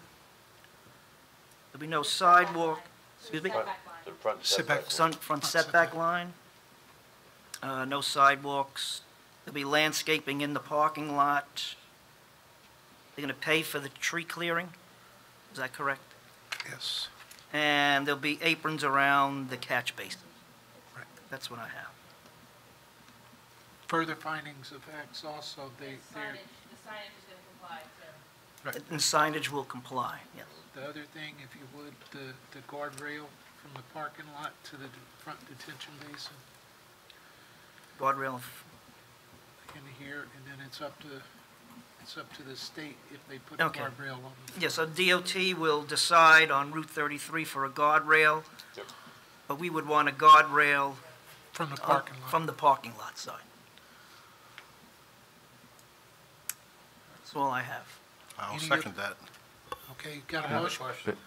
There'll be no sidewalk, excuse me? The front Setback. Front setback line. No sidewalks. There'll be landscaping in the parking lot. They're going to pay for the tree clearing. Is that correct? Yes. And there'll be aprons around the catch basin. Right. That's what I have. Further findings of facts also, they're, The signage is going to comply, so. right. And signage will comply, yes. The other thing, if you would, the guardrail from the parking lot to the front detention basin Guardrail, in here, and then it's up to the state if they put the Okay. guardrail on. yes, so DOT will decide on Route 33 for a guardrail, Yep. but we would want a guardrail From the parking lot. from the parking lot side. That's all I have. I'll Any second that. Okay, got I a have a motion? question.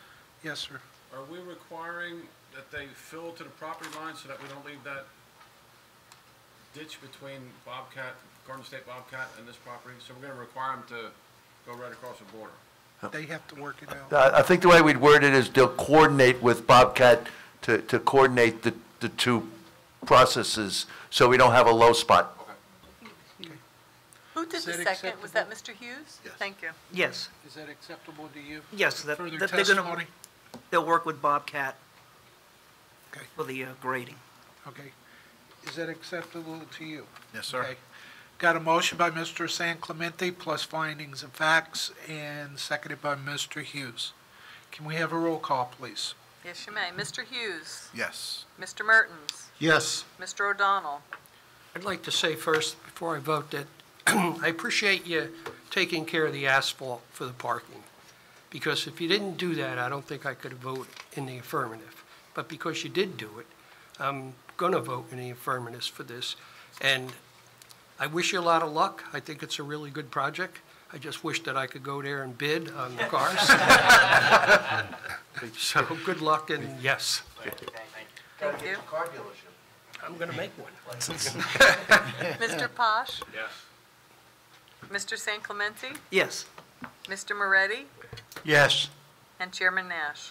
Yes, sir. Are we requiring that they fill to the property line so that we don't leave that ditch between Bobcat, Garden State Bobcat and this property? So we're gonna require them to go right across the border? They have to work it out. I think the way we'd word it is they'll coordinate with Bobcat to coordinate the two processes, so we don't have a low spot. Who did Is the that second? Was that Mr. Hughes? Yes. Thank you. Yes, Is that acceptable to you? yes, that Further they're gonna, testimony? they'll work with Bobcat Okay. for the grading. Okay. Is that acceptable to you? Yes, sir. Okay. Got a motion by Mr. San Clemente plus findings and facts, and seconded by Mr. Hughes. Can we have a roll call, please? Yes, you may. Mr. Hughes. Yes. Mr. Mertens. Yes. Mr. O'Donnell. I'd like to say first, before I vote, that I appreciate you taking care of the asphalt for the parking, because if you didn't do that, I don't think I could vote in the affirmative. But because you did do it, I'm going to vote in the affirmative for this. And I wish you a lot of luck. I think it's a really good project. I just wish that I could go there and bid on the cars. So good luck and yes. Thank you. Car dealership. I'm going to make one. Mr. Posh? Yes. Mr. St. Clemente? Yes. Mr. Moretti? Yes. And Chairman Nash.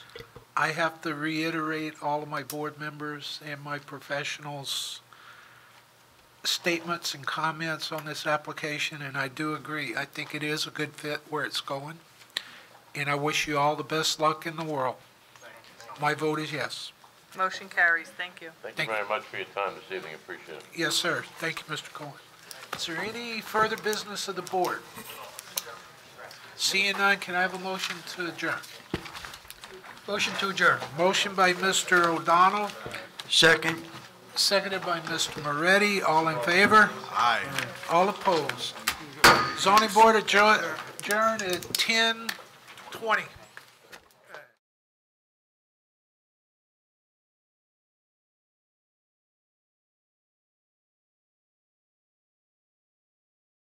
I have to reiterate all of my board members and my professionals' statements and comments on this application, and I do agree. I think it is a good fit where it's going, and I wish you all the best luck in the world. My vote is yes. Motion carries. Thank you. Thank you very much for your time this evening, appreciate it. Yes, sir. Thank you, Mr. Cohen. Is there any further business of the board? Seeing none, can I have a motion to adjourn? Motion to adjourn. Motion by Mr. O'Donnell, Second. seconded by Mr. Moretti. All in favor? Aye. All opposed? Zoning Board adjourned at 10:20.